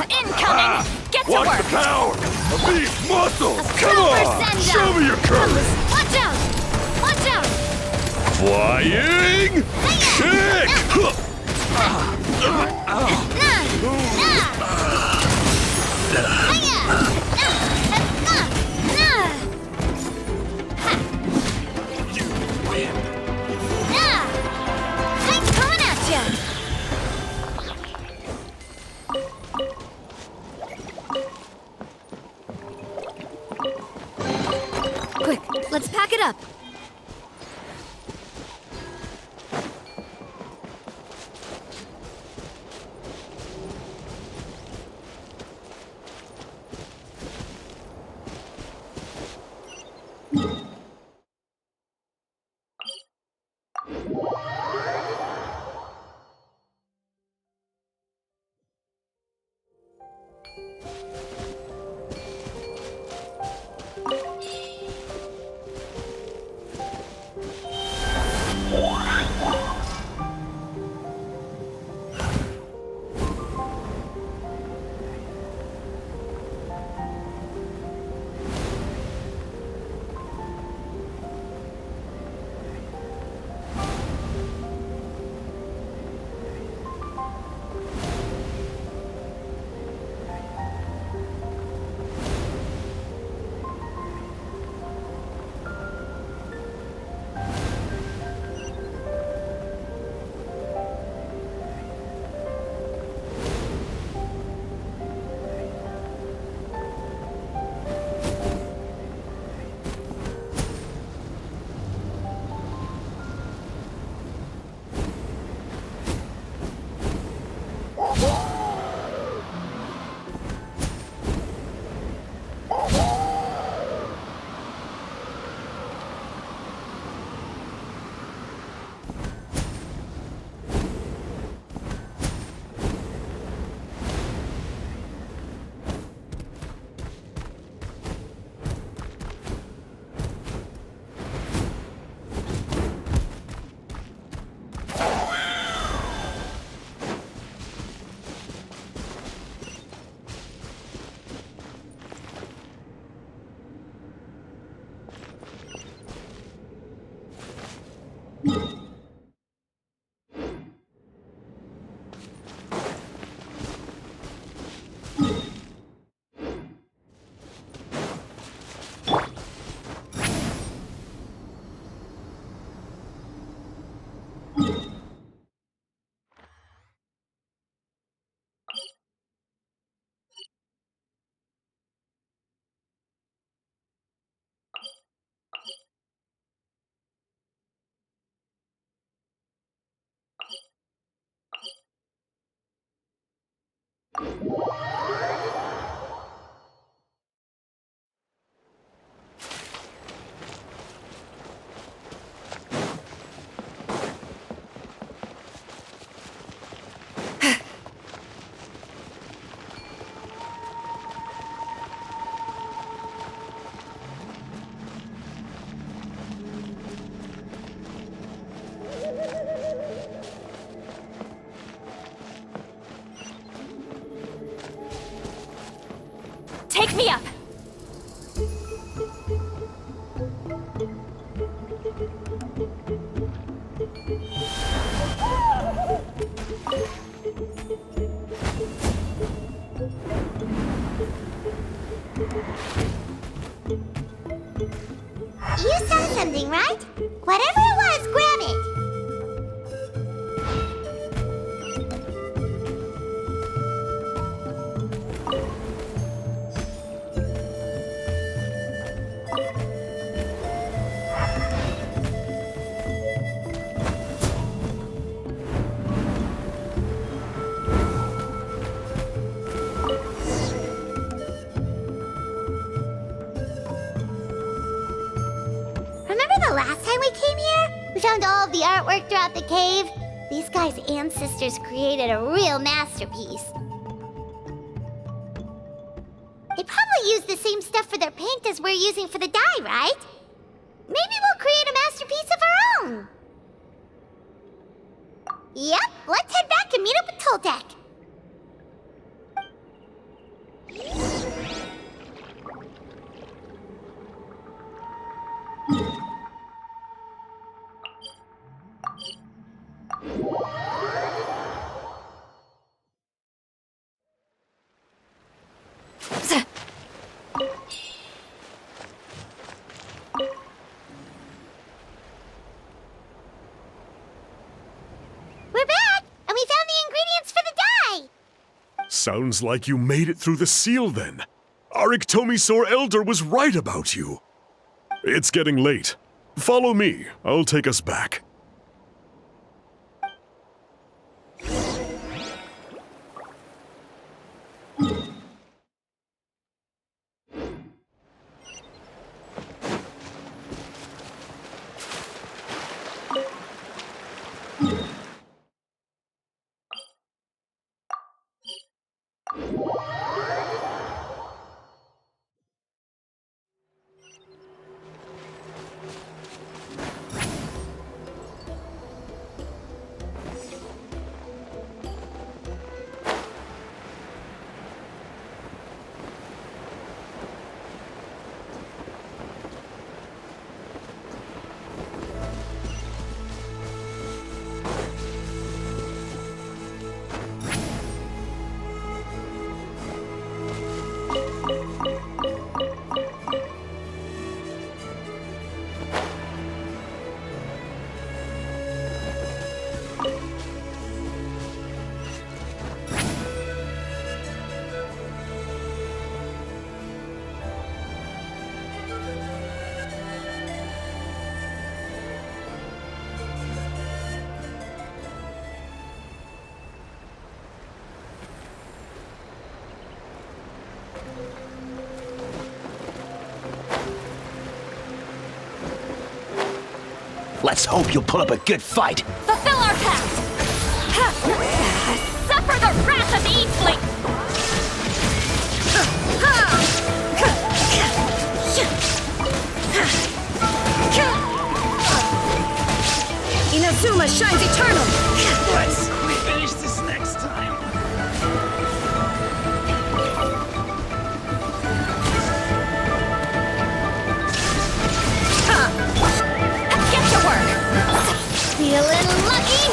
Incoming! Get to Watch work! the power of these muscles! Come on! Show me your courage! Watch out! Watch out! Flying kick! I'm coming at ya! Let's pack it up. Take me up! You saw something, right? Whatever it was, grab it! Remember the last time we came here? We found all of the artwork throughout the cave. These guys' ancestors created a real masterpiece. They probably use the same stuff for their paint as we're using for the dye, right? Maybe we'll create a masterpiece of our own. Yep, let's head back and meet up with Toltec. We're back, and we found the ingredients for the dye! Sounds like you made it through the seal then. Our Iktomisaur Elder was right about you. It's getting late. Follow me. I'll take us back. Let's hope you'll put up a good fight. Fulfill our pact! Suffer the wrath of Eastling! Inazuma shines eternal! Let's finish this next time. Get to work! Feeling lucky?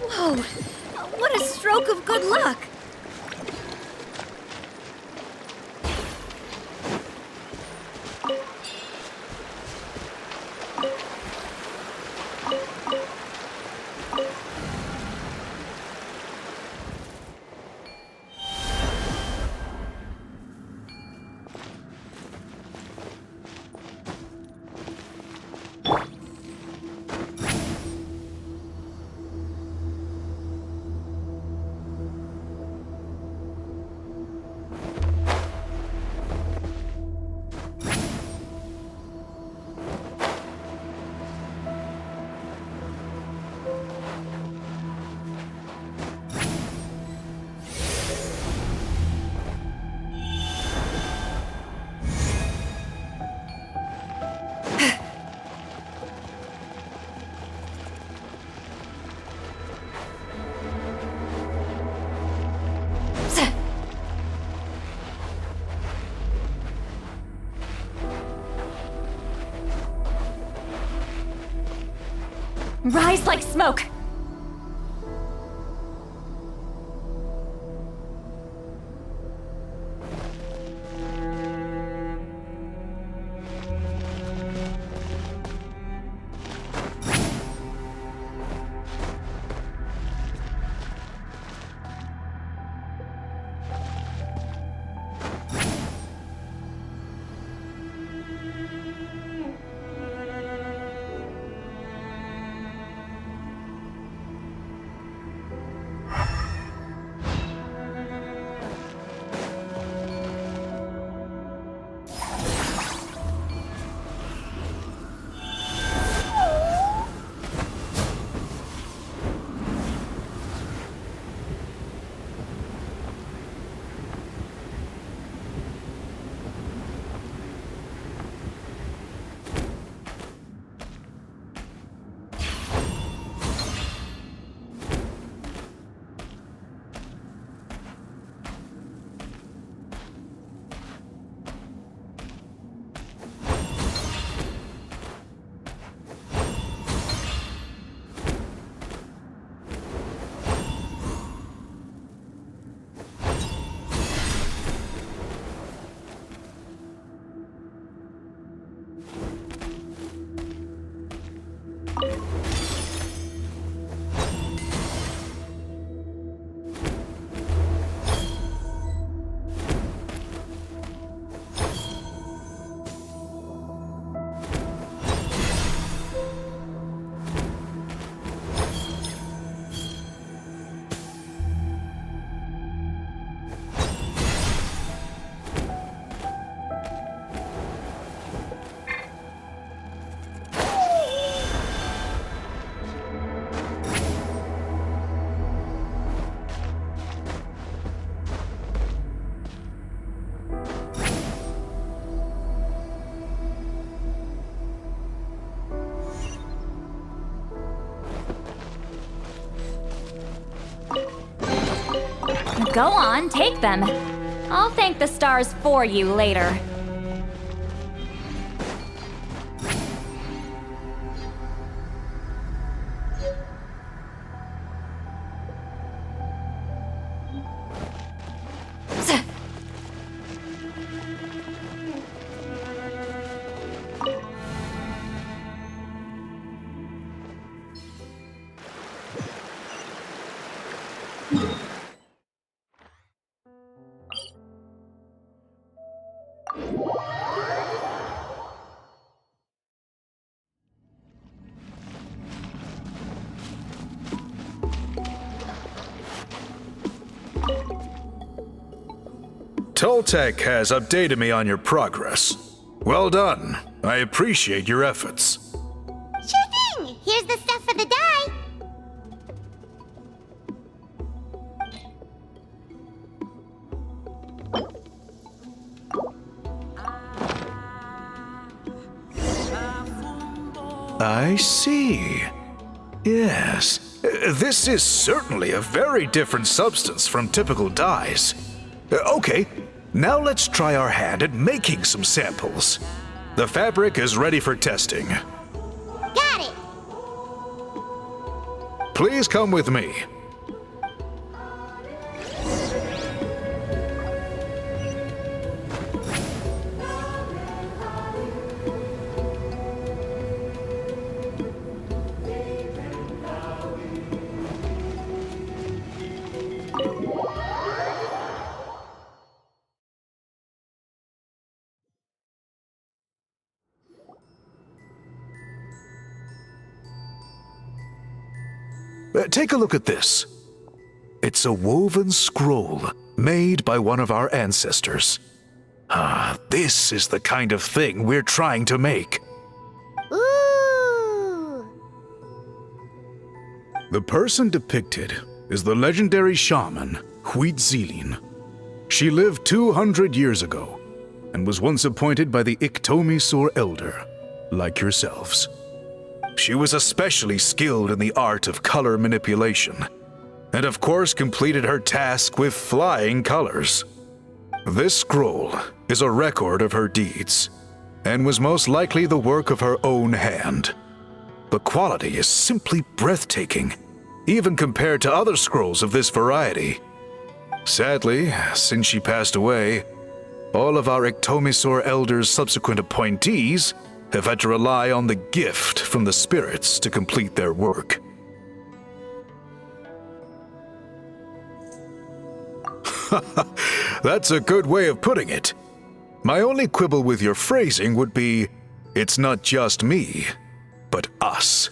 Whoa! What a stroke of good luck! Rise like smoke! Go on, take them. I'll thank the stars for you later. Toltec has updated me on your progress. Well done. I appreciate your efforts. Sure thing! Here's the stuff for the dye. I see. Yes. This is certainly a very different substance from typical dyes. Okay, now let's try our hand at making some samples. The fabric is ready for testing. Got it! Please come with me. Take a look at this. It's a woven scroll made by one of our ancestors. This is the kind of thing we're trying to make. Ooh! The person depicted is the legendary shaman Huitzilin. She lived 200 years ago and was once appointed by the Iktomisor Elder, like yourselves. She was especially skilled in the art of color manipulation, and of course completed her task with flying colors. This scroll is a record of her deeds, and was most likely the work of her own hand. The quality is simply breathtaking, even compared to other scrolls of this variety. Sadly, since she passed away, all of our Iktomisor Elder's subsequent appointees have had to rely on the gift from the spirits to complete their work. That's a good way of putting it. My only quibble with your phrasing would be, it's not just me, but us.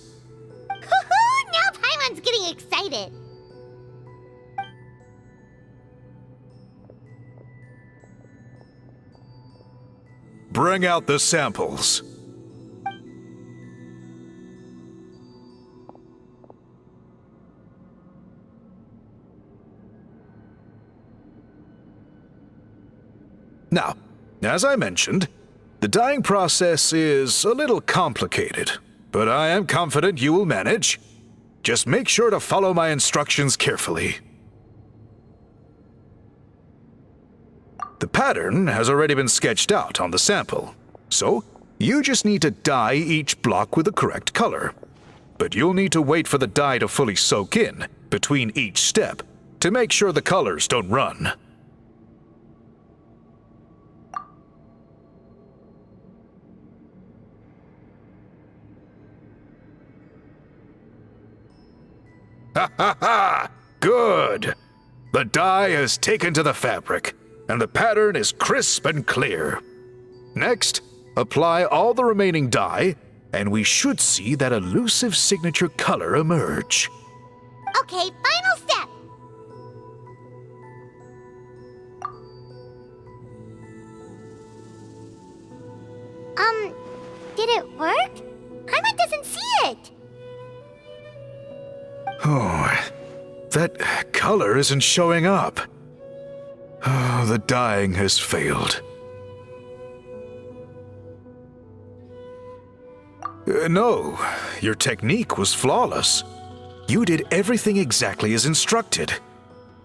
Hoo-hoo! Now Paimon's getting excited. Bring out the samples. Now, as I mentioned, the dyeing process is a little complicated, but I am confident you will manage. Just make sure to follow my instructions carefully. The pattern has already been sketched out on the sample, so you just need to dye each block with the correct color. But you'll need to wait for the dye to fully soak in between each step to make sure the colors don't run. Ha ha ha! Good! The dye has taken to the fabric, and the pattern is crisp and clear. Next, apply all the remaining dye, and we should see that elusive signature color emerge. Okay, final step. Did it work? Paimon doesn't see it. Oh, that color isn't showing up. Oh, the dyeing has failed. No, your technique was flawless. You did everything exactly as instructed.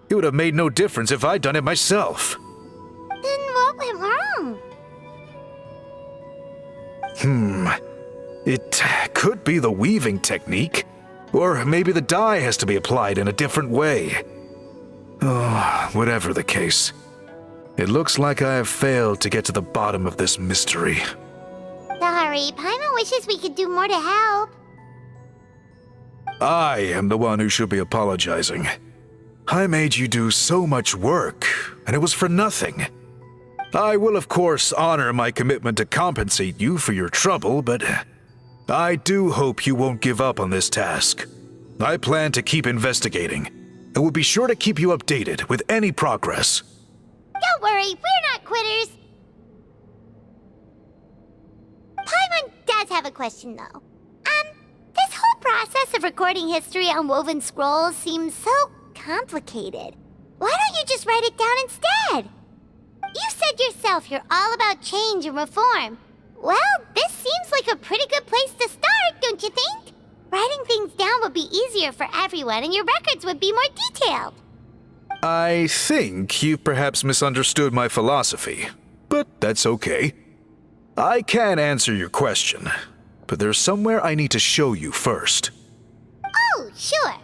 It would have made no difference if I'd done it myself. Then what went wrong? It could be the weaving technique, or maybe the dye has to be applied in a different way. Oh, whatever the case, it looks like I have failed to get to the bottom of this mystery. Sorry, Paimon wishes we could do more to help. I am the one who should be apologizing. I made you do so much work, and it was for nothing. I will, of course, honor my commitment to compensate you for your trouble, but I do hope you won't give up on this task. I plan to keep investigating, and will be sure to keep you updated with any progress. Don't worry, we're not quitters. Paimon does have a question, though. This whole process of recording history on woven scrolls seems so complicated. Why don't you just write it down instead? You said yourself you're all about change and reform. Well, this seems like a pretty good place to start, don't you think? Writing things down would be easier for everyone, and your records would be more detailed. I think you perhaps misunderstood my philosophy, but that's okay. I can answer your question, but there's somewhere I need to show you first. Oh, sure.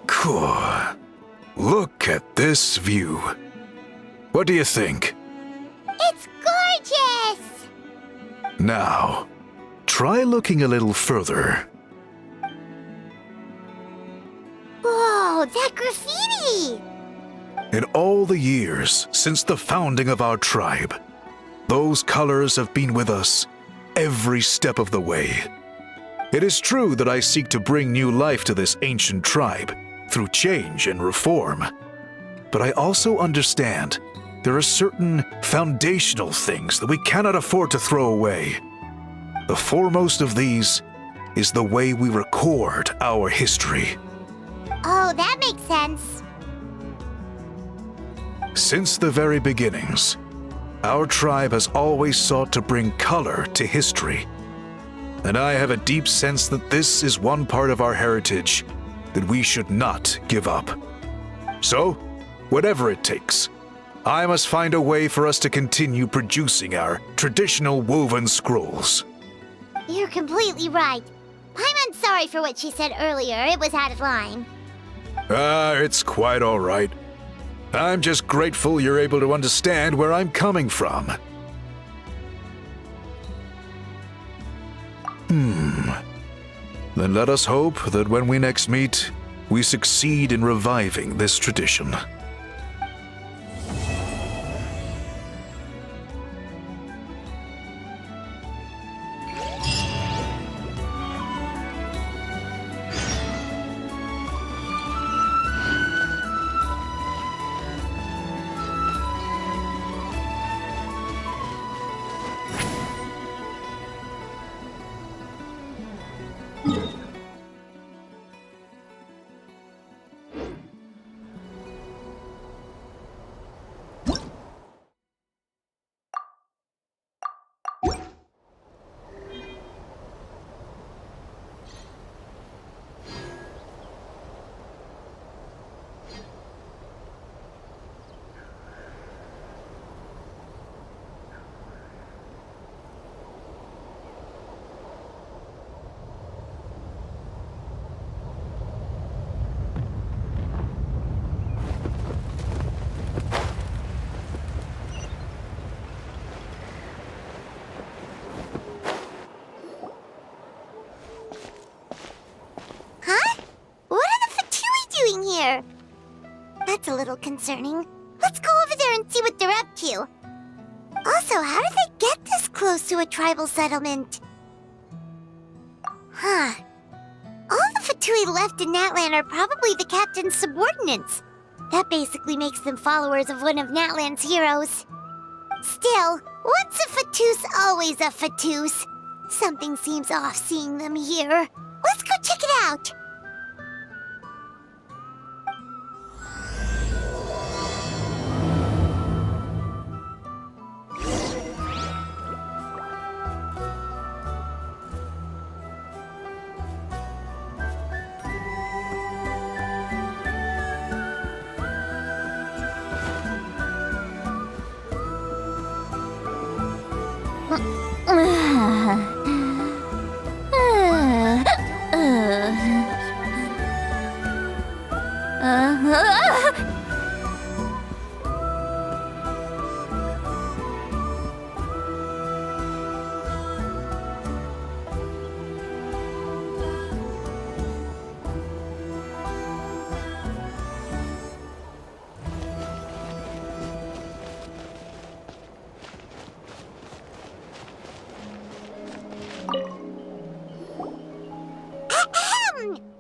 Cool. Look at this view. What do you think? It's gorgeous! Now, try looking a little further. Whoa, that graffiti! In all the years since the founding of our tribe, those colors have been with us every step of the way. It is true that I seek to bring new life to this ancient tribe through change and reform, but I also understand there are certain foundational things that we cannot afford to throw away. The foremost of these is the way we record our history. Oh, that makes sense. Since the very beginnings, our tribe has always sought to bring color to history. And I have a deep sense that this is one part of our heritage that we should not give up. So, whatever it takes, I must find a way for us to continue producing our traditional woven scrolls. You're completely right. Paimon's sorry for what she said earlier. It was out of line. It's quite all right. I'm just grateful you're able to understand where I'm coming from. Then let us hope that when we next meet, we succeed in reviving this tradition. little concerning. Let's go over there and see what they're up to. Also, how did they get this close to a tribal settlement? Huh. All the Fatui left in Natlan are probably the captain's subordinates. That basically makes them followers of one of Natlan's heroes. Still, once a Fatuse, always a Fatuse. Something seems off seeing them here. Let's go check it out!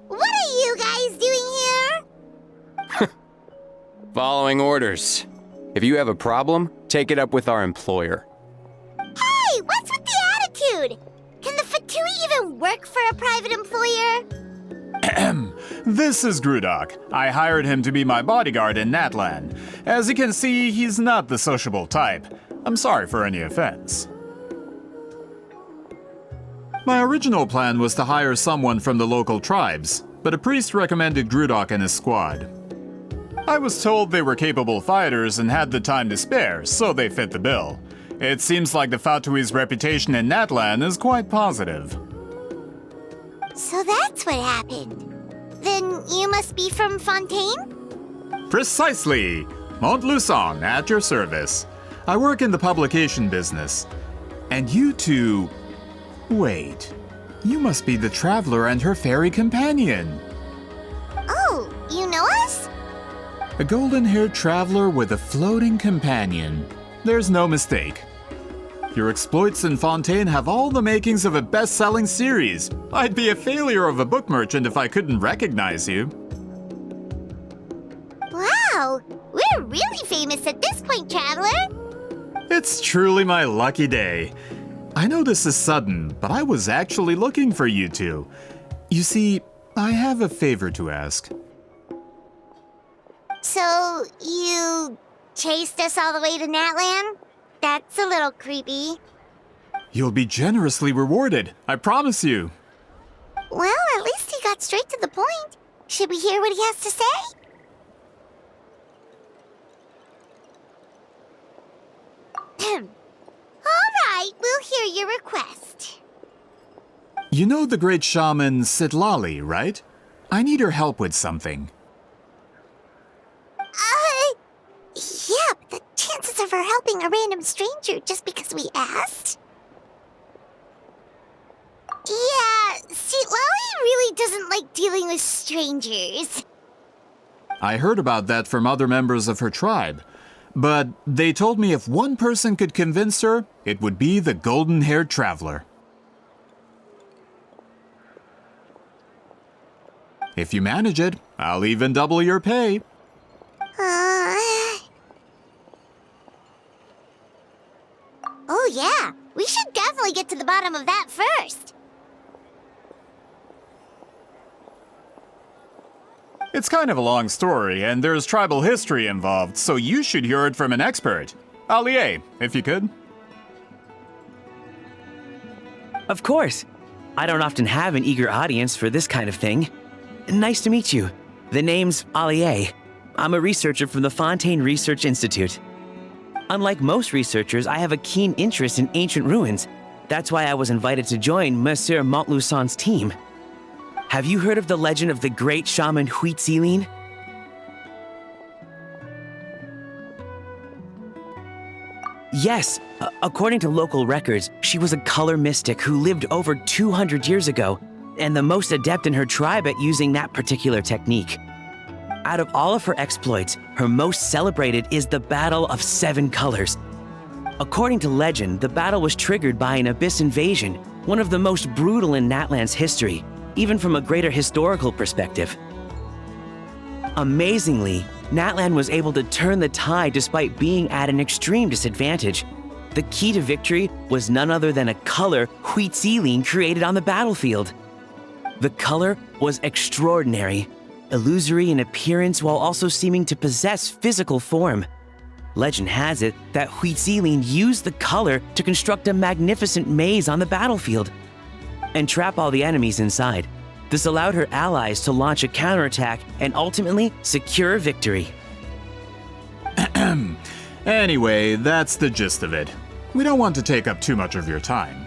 What are you guys doing here? Following orders. If you have a problem, take it up with our employer. Hey, what's with the attitude? Can the Fatui even work for a private employer? This is Grudok. I hired him to be my bodyguard in Natlan. As you can see, he's not the sociable type. I'm sorry for any offense. My original plan was to hire someone from the local tribes, but a priest recommended Grudok and his squad. I was told they were capable fighters and had the time to spare, so they fit the bill. It seems like the Fatui's reputation in Natlan is quite positive. So that's what happened. Then you must be from Fontaine? Precisely! Montluçon, at your service. I work in the publication business. And you two... Wait. You must be the traveler and her fairy companion. Oh, you know us? A golden-haired traveler with a floating companion. There's no mistake. Your exploits in Fontaine have all the makings of a best-selling series. I'd be a failure of a book merchant if I couldn't recognize you. Wow, we're really famous at this point, traveler. It's truly my lucky day. I know this is sudden, but I was actually looking for you two. You see, I have a favor to ask. So, you chased us all the way to Natlan? That's a little creepy. You'll be generously rewarded, I promise you. Well, at least he got straight to the point. Should we hear what he has to say? All right, we'll hear your request. You know the great shaman Citlali, right? I need her help with something. Yeah, but the chances of her helping a random stranger just because we asked? Yeah, Citlali really doesn't like dealing with strangers. I heard about that from other members of her tribe. But they told me if one person could convince her, it would be the golden-haired traveler. If you manage it, I'll even double your pay. Oh yeah, we should definitely get to the bottom of that first. It's kind of a long story, and there's tribal history involved, so you should hear it from an expert. Allier, if you could. Of course. I don't often have an eager audience for this kind of thing. Nice to meet you. The name's Allier. I'm a researcher from the Fontaine Research Institute. Unlike most researchers, I have a keen interest in ancient ruins. That's why I was invited to join Monsieur Montluçon's team. Have you heard of the legend of the great shaman Huitzilin? Yes, according to local records, she was a color mystic who lived over 200 years ago, and the most adept in her tribe at using that particular technique. Out of all of her exploits, her most celebrated is the Battle of Seven Colors. According to legend, the battle was triggered by an abyss invasion, one of the most brutal in Natlan's history, even from a greater historical perspective. Amazingly, Natlan was able to turn the tide despite being at an extreme disadvantage. The key to victory was none other than a color Citlali created on the battlefield. The color was extraordinary, illusory in appearance while also seeming to possess physical form. Legend has it that Citlali used the color to construct a magnificent maze on the battlefield and trap all the enemies inside. This allowed her allies to launch a counterattack and ultimately secure victory. Anyway, that's the gist of it. We don't want to take up too much of your time.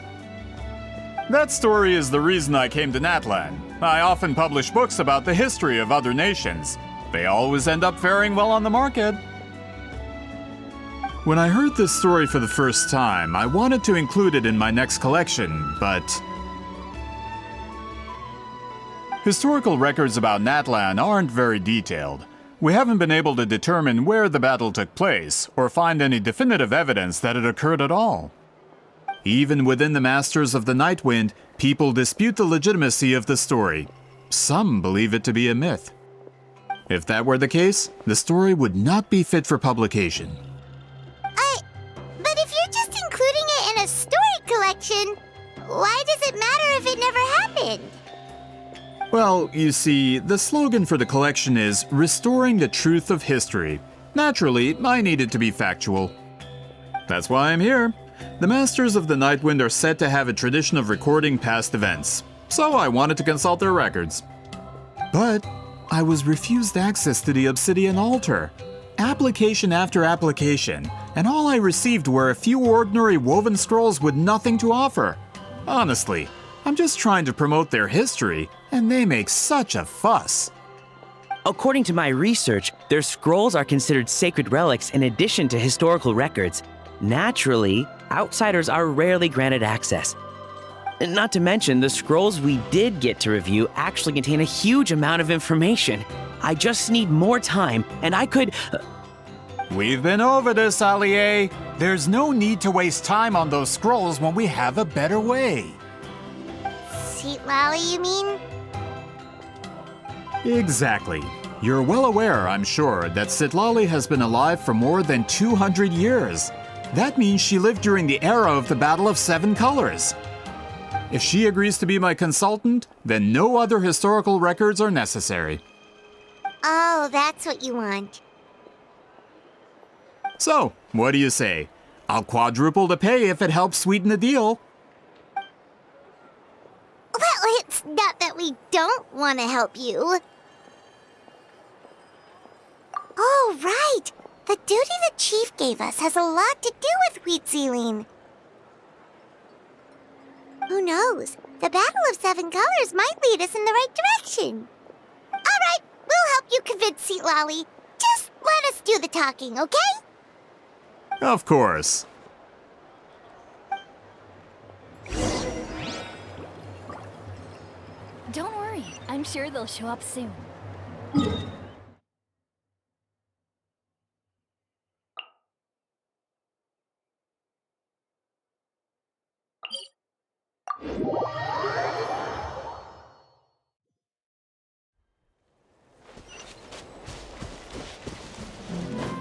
That story is the reason I came to Natlan. I often publish books about the history of other nations. They always end up faring well on the market. When I heard this story for the first time, I wanted to include it in my next collection, but historical records about Natlan aren't very detailed. We haven't been able to determine where the battle took place, or find any definitive evidence that it occurred at all. Even within the Masters of the Nightwind, people dispute the legitimacy of the story. Some believe it to be a myth. If that were the case, the story would not be fit for publication. But if you're just including it in a story collection, why does it matter if it never happened? Well, you see, the slogan for the collection is Restoring the Truth of History. Naturally, I need it to be factual. That's why I'm here. The Masters of the Nightwind are said to have a tradition of recording past events, so I wanted to consult their records. But I was refused access to the Obsidian Altar. Application after application, and all I received were a few ordinary woven scrolls with nothing to offer. Honestly, I'm just trying to promote their history, and they make such a fuss. According to my research, their scrolls are considered sacred relics in addition to historical records. Naturally, outsiders are rarely granted access. Not to mention, the scrolls we did get to review actually contain a huge amount of information. I just need more time, and I could... We've been over this, Allier. There's no need to waste time on those scrolls when we have a better way. Citlali, you mean? Exactly. You're well aware, I'm sure, that Citlali has been alive for more than 200 years. That means she lived during the era of the Battle of Seven Colors. If she agrees to be my consultant, then no other historical records are necessary. Oh, that's what you want. So, what do you say? I'll quadruple the pay if it helps sweeten the deal. Well, it's not that we don't want to help you. Oh, right. The duty the chief gave us has a lot to do with Citlali. Who knows? The Battle of Seven Colors might lead us in the right direction. All right, we'll help you convince Citlali. Just let us do the talking, okay? Of course. Don't worry, I'm sure they'll show up soon.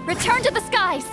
Return to the skies!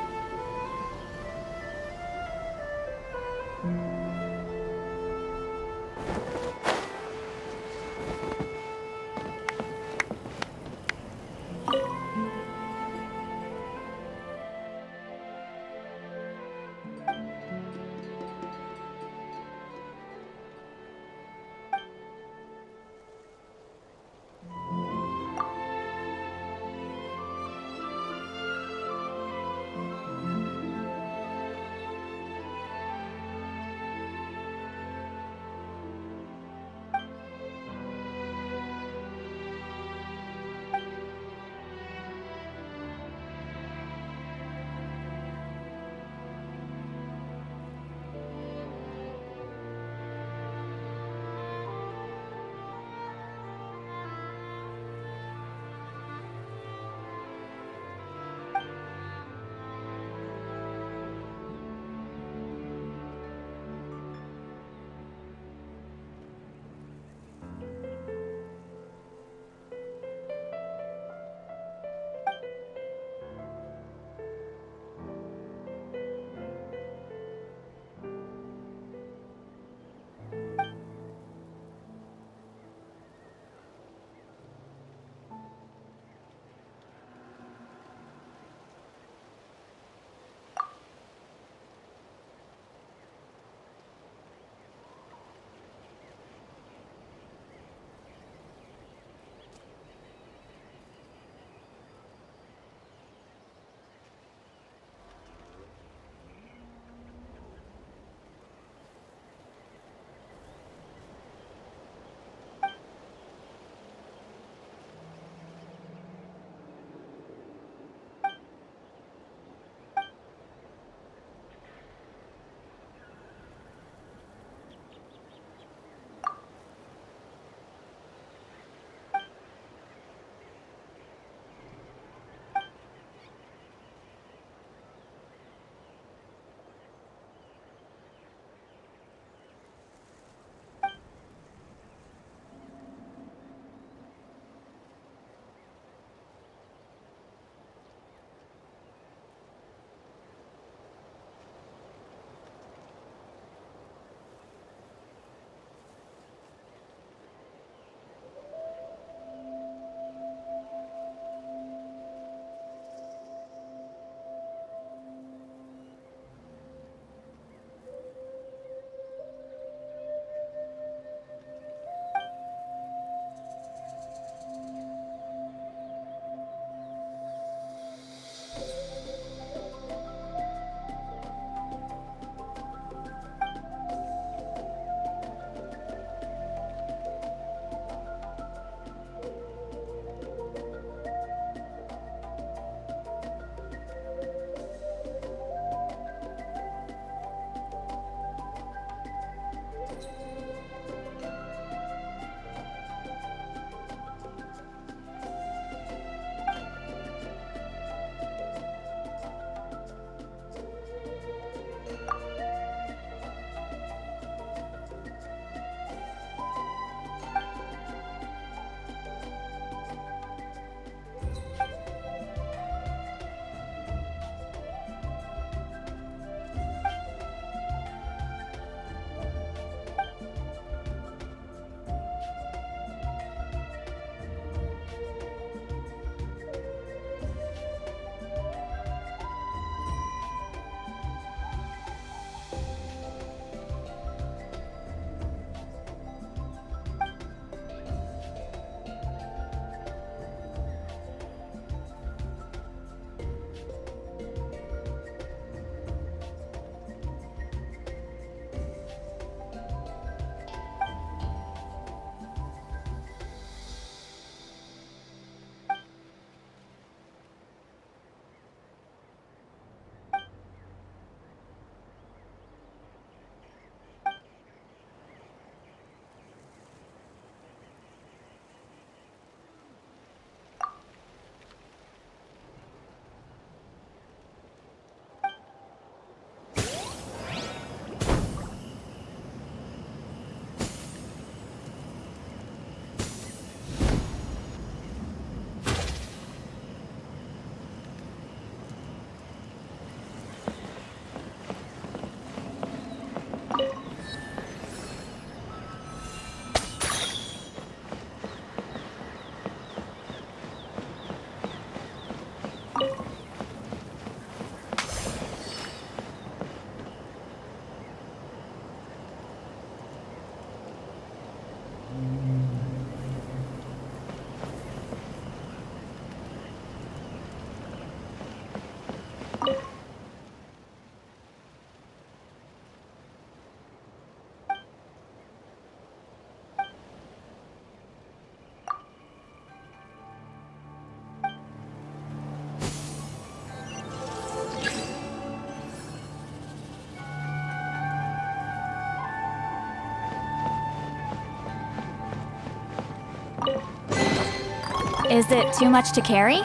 Is it too much to carry?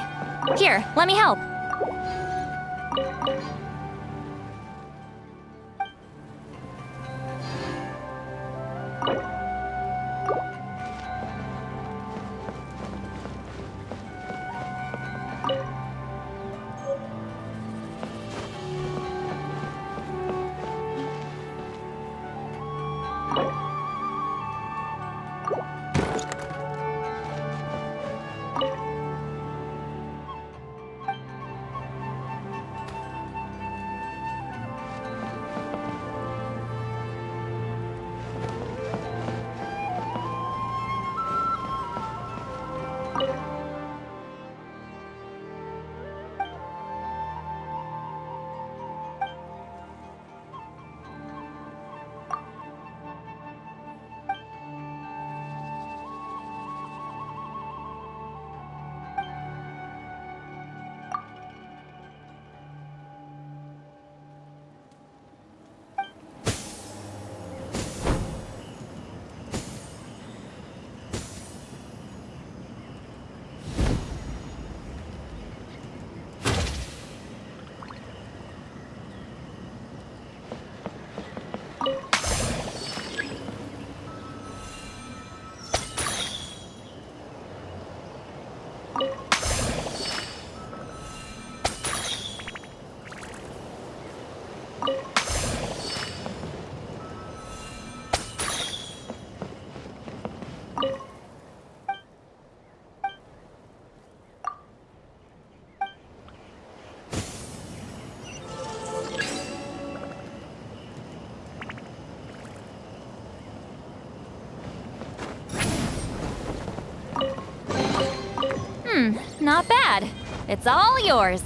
Here, let me help. Not bad. It's all yours.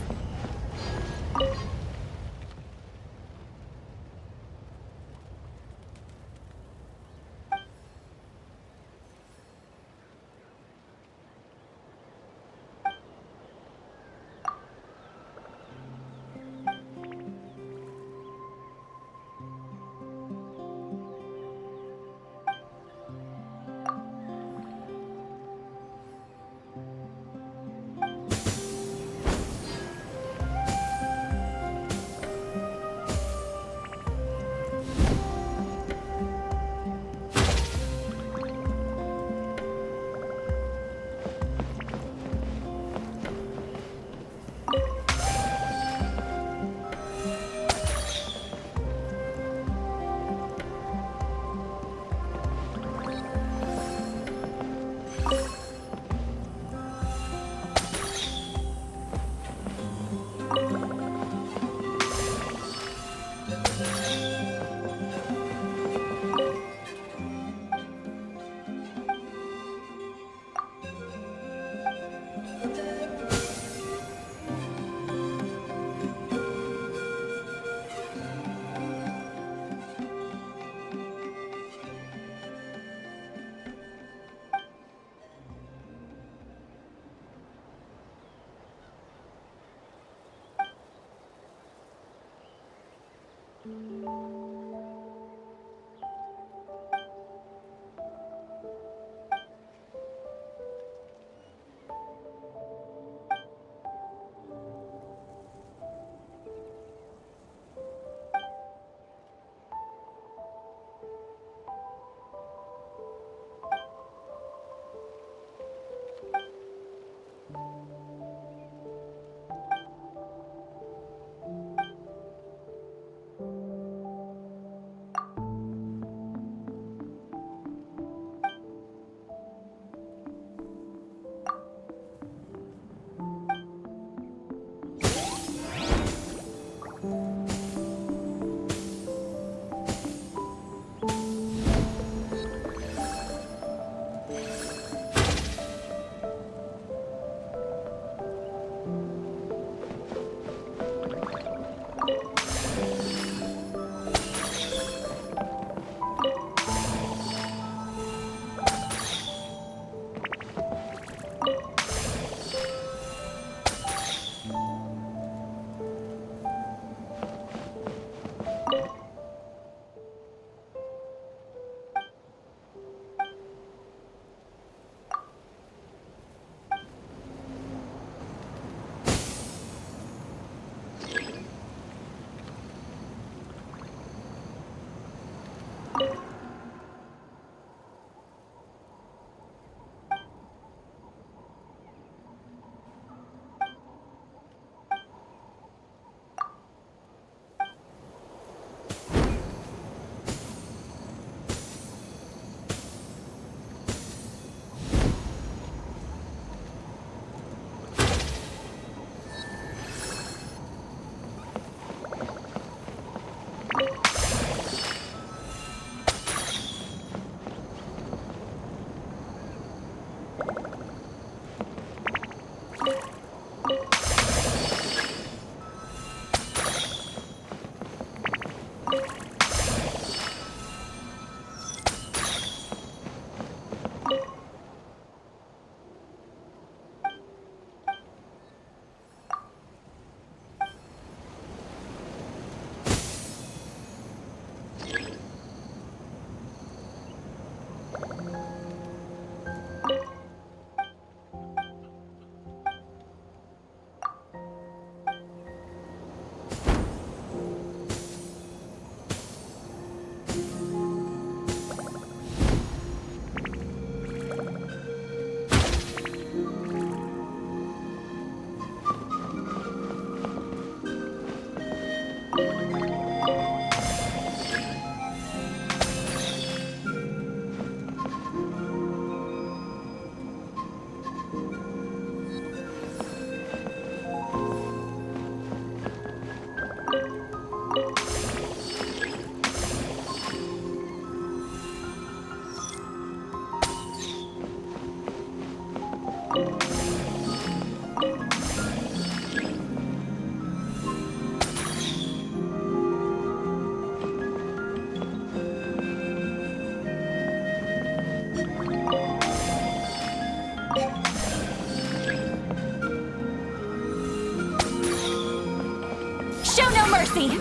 Show no mercy!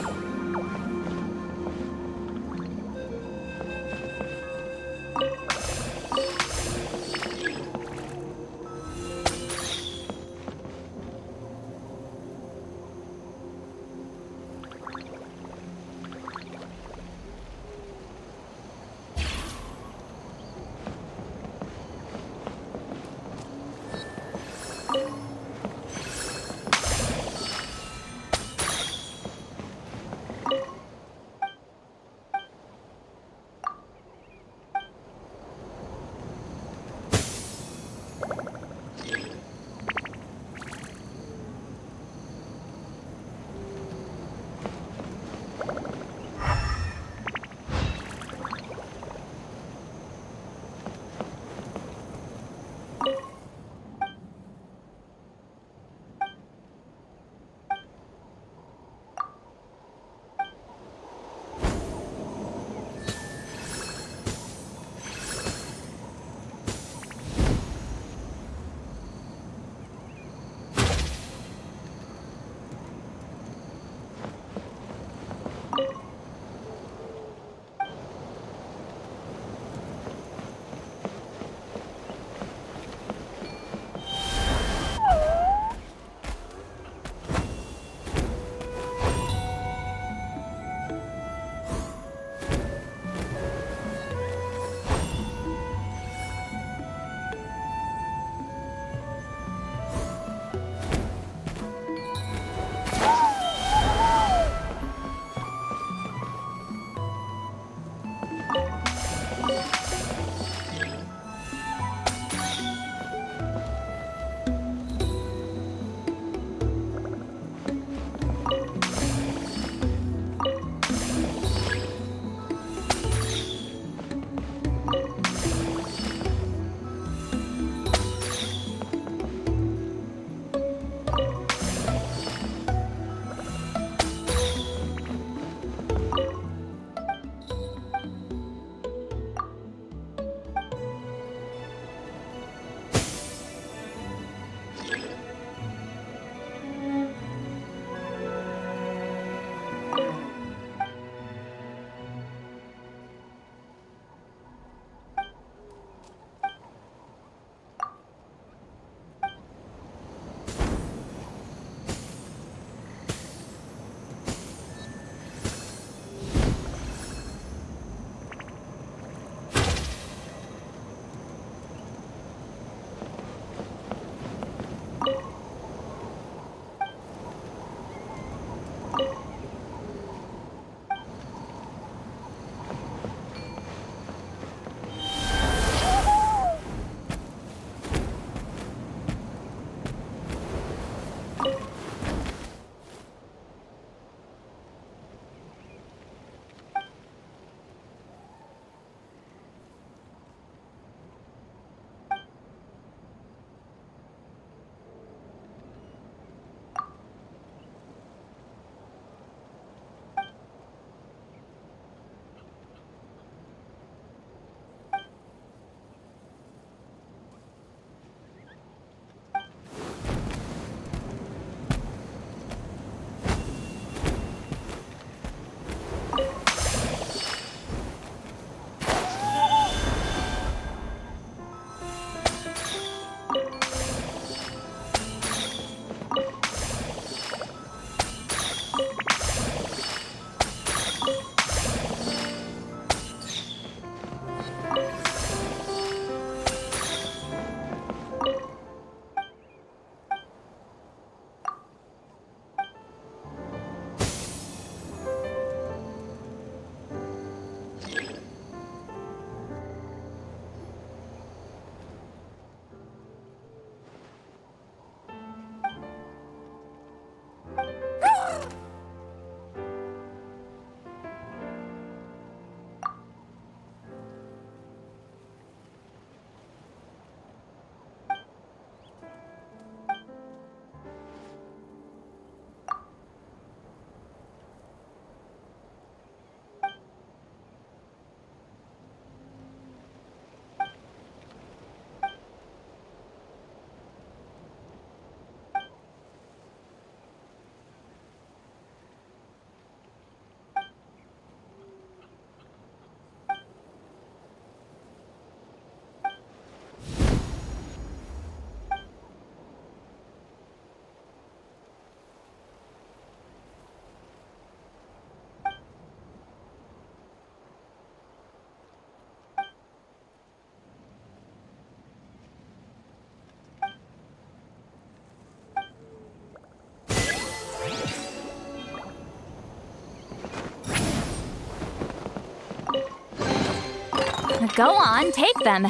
Go on, take them.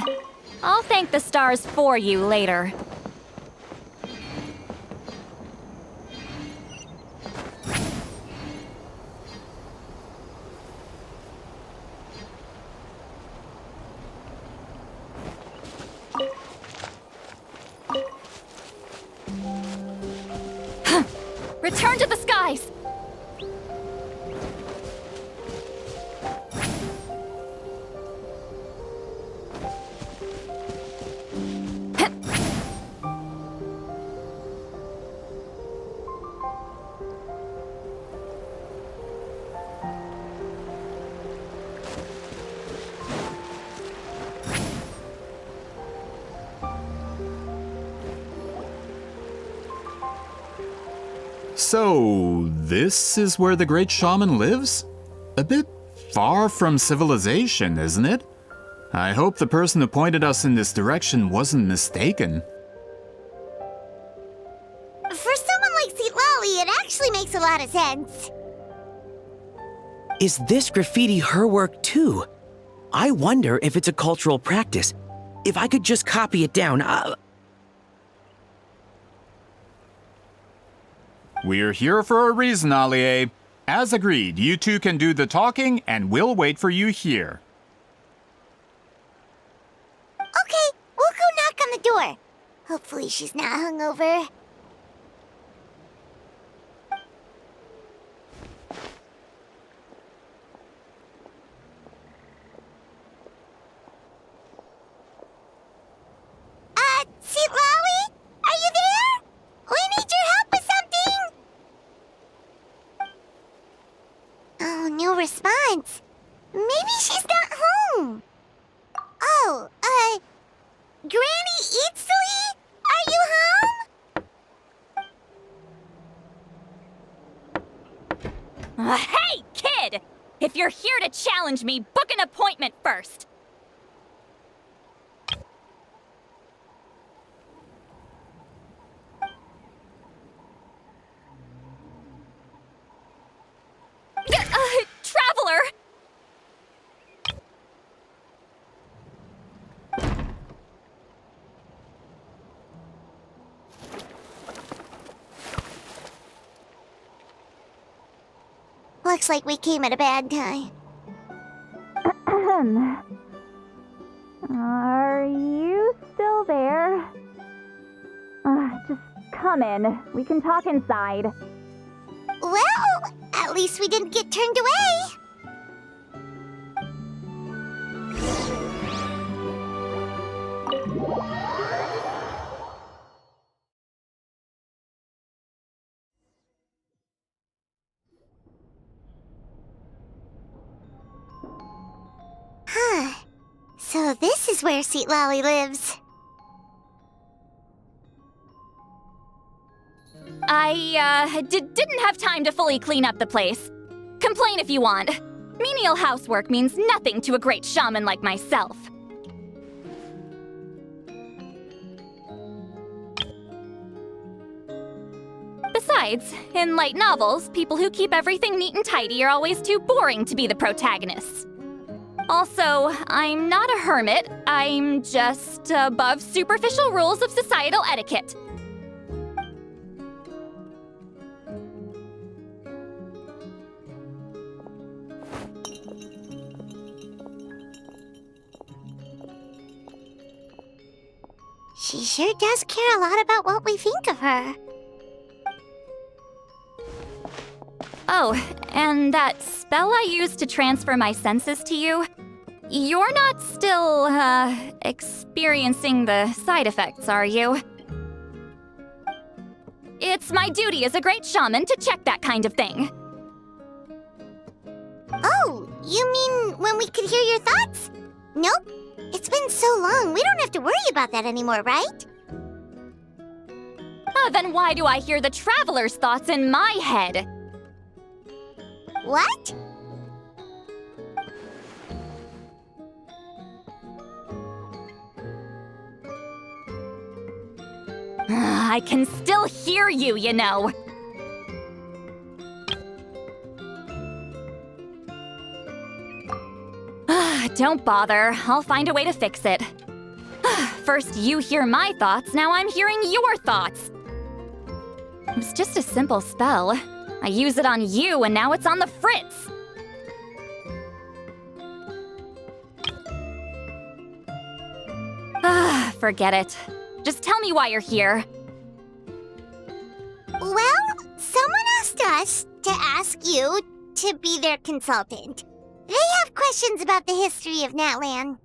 I'll thank the stars for you later. Return to the skies! So, this is where the great shaman lives? A bit far from civilization, isn't it? I hope the person who pointed us in this direction wasn't mistaken. For someone like Citlali, it actually makes a lot of sense. Is this graffiti her work too? I wonder if it's a cultural practice. If I could just copy it down, We're here for a reason, Allie. As agreed, you two can do the talking, and we'll wait for you here. Okay, we'll go knock on the door. Hopefully she's not hungover. Citlali? Are you there? We need your help with something! Oh, no response. Maybe she's not home. Oh, Granny Italy? Are you home? Hey, kid! If you're here to challenge me, book an appointment first. Traveler! Looks like we came at a bad time. Are you still there? Just come in. We can talk inside. Well, at least we didn't get turned away. Huh. So this is where Citlali lives. I didn't have time to fully clean up the place. Complain if you want. Menial housework means nothing to a great shaman like myself. Besides, in light novels, people who keep everything neat and tidy are always too boring to be the protagonists. Also, I'm not a hermit. I'm just above superficial rules of societal etiquette. She sure does care a lot about what we think of her. Oh, and that spell I used to transfer my senses to you, you're not still, experiencing the side effects, are you? It's my duty as a great shaman to check that kind of thing. Oh, you mean when we could hear your thoughts? Nope. It's been so long, we don't have to worry about that anymore, right? Then why do I hear the traveler's thoughts in my head? What? I can still hear you, you know. Don't bother. I'll find a way to fix it. First you hear my thoughts, now I'm hearing your thoughts. It was just a simple spell. I use it on you, and now it's on the fritz. Forget it. Just tell me why you're here. Well, someone asked us to ask you to be their consultant. They have questions about the history of Natlan.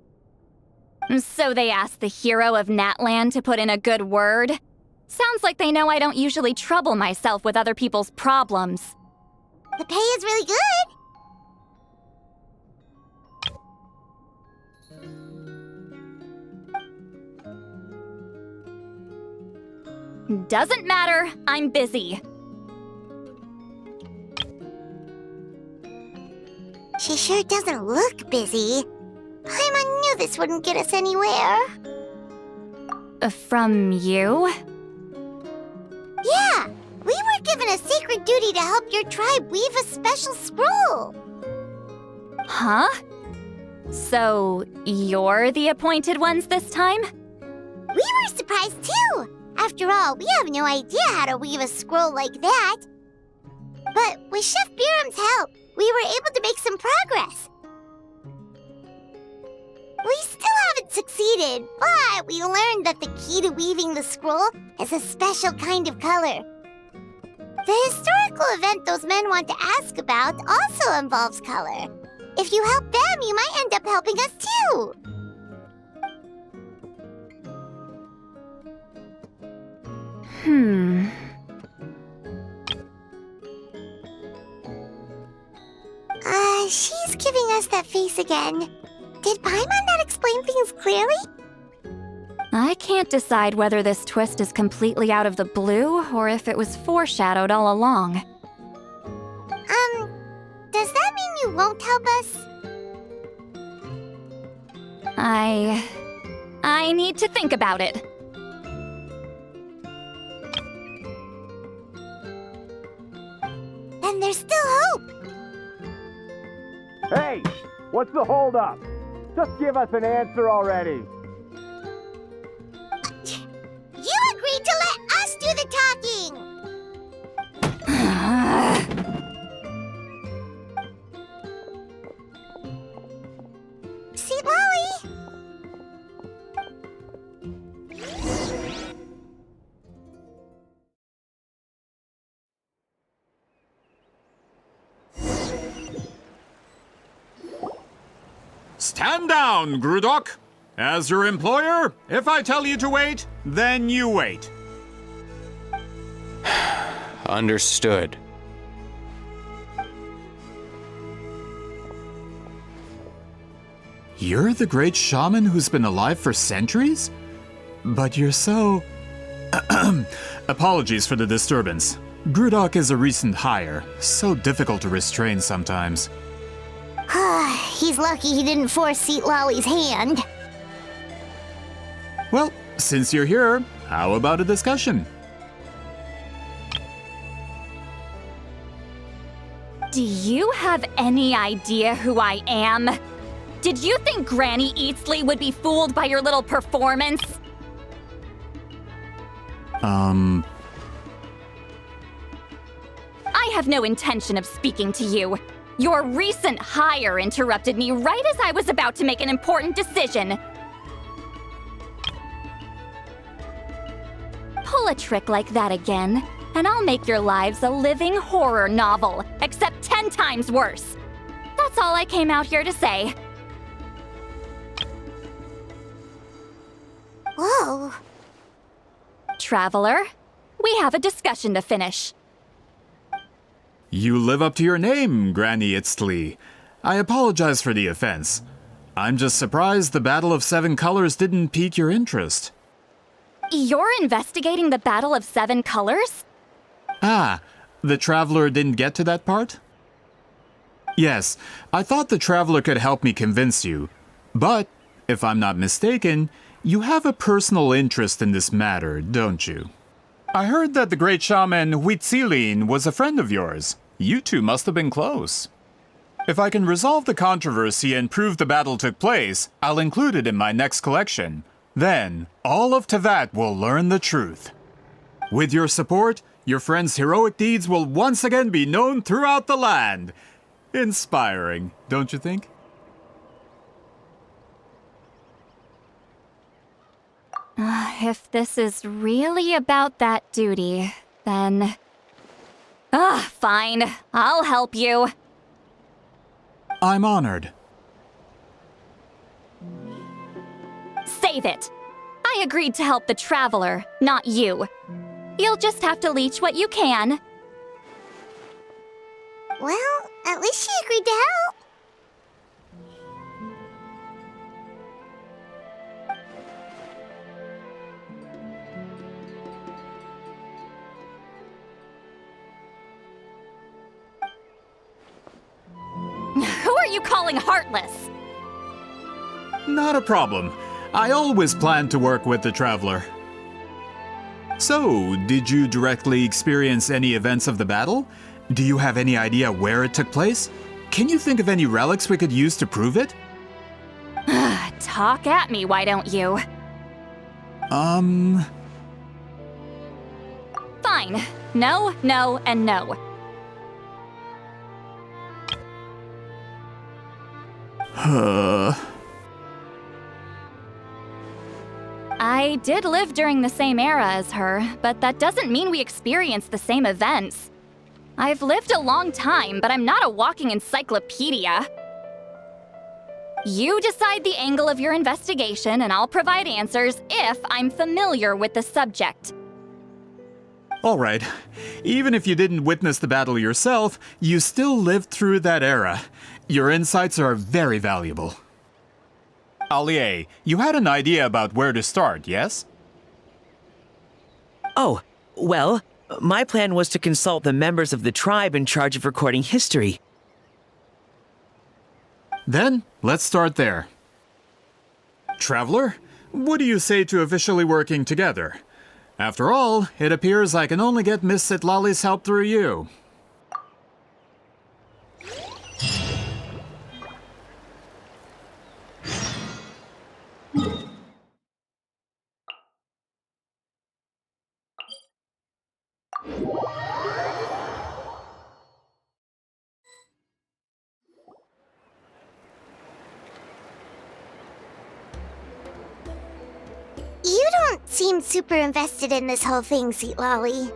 So they asked the hero of Natlan to put in a good word? Sounds like they know I don't usually trouble myself with other people's problems. The pay is really good. Doesn't matter, I'm busy. She sure doesn't look busy. Paimon knew this wouldn't get us anywhere. From you? Yeah, we were given a sacred duty to help your tribe weave a special scroll. Huh? So, you're the appointed ones this time? We were surprised too. After all, we have no idea how to weave a scroll like that. But with Chef Biram's help, we were able to make some progress. We still haven't succeeded, but we learned that the key to weaving the scroll is a special kind of color. The historical event those men want to ask about also involves color. If you help them, you might end up helping us too. She's giving us that face again. Did Paimon not explain things clearly? I can't decide whether this twist is completely out of the blue or if it was foreshadowed all along. Does that mean you won't help us? I need to think about it. Then there's still hope. Hey, what's the holdup? Just give us an answer already. You agreed to let us do the talking! Citlali! Stand down, Grudok. As your employer, if I tell you to wait, then you wait. Understood. You're the great shaman who's been alive for centuries? But you're so... Apologies for the disturbance. Grudok is a recent hire, so difficult to restrain sometimes. He's lucky he didn't force Citlali's hand. Well, since you're here, how about a discussion? Do you have any idea who I am? Did you think Granny Eatsley would be fooled by your little performance? I have no intention of speaking to you. Your recent hire interrupted me right as I was about to make an important decision. Pull a trick like that again, and I'll make your lives a living horror novel, except 10 times worse. That's all I came out here to say. Whoa. Traveler, we have a discussion to finish. You live up to your name, Granny Eatsley. I apologize for the offense. I'm just surprised the Battle of Seven Colors didn't pique your interest. You're investigating the Battle of Seven Colors? Ah, the Traveler didn't get to that part? Yes, I thought the Traveler could help me convince you. But, if I'm not mistaken, you have a personal interest in this matter, don't you? I heard that the great shaman Huitzilin was a friend of yours. You two must have been close. If I can resolve the controversy and prove the battle took place, I'll include it in my next collection. Then, all of Tevat will learn the truth. With your support, your friend's heroic deeds will once again be known throughout the land. Inspiring, don't you think? If this is really about that duty, then... fine. I'll help you. I'm honored. Save it! I agreed to help the Traveler, not you. You'll just have to leech what you can. Well, at least she agreed to help. Who are you calling heartless? Not a problem. I always planned to work with the Traveler. So, did you directly experience any events of the battle? Do you have any idea where it took place? Can you think of any relics we could use to prove it? Talk at me, why don't you? Fine. No, no, and no. I did live during the same era as her, but that doesn't mean we experienced the same events. I've lived a long time, but I'm not a walking encyclopedia. You decide the angle of your investigation, and I'll provide answers if I'm familiar with the subject. All right. Even if you didn't witness the battle yourself, you still lived through that era. Your insights are very valuable. Allie, you had an idea about where to start, yes? Oh, well, my plan was to consult the members of the tribe in charge of recording history. Then, let's start there. Traveler, what do you say to officially working together? After all, it appears I can only get Miss Citlali's help through you. You don't seem super invested in this whole thing, Citlali.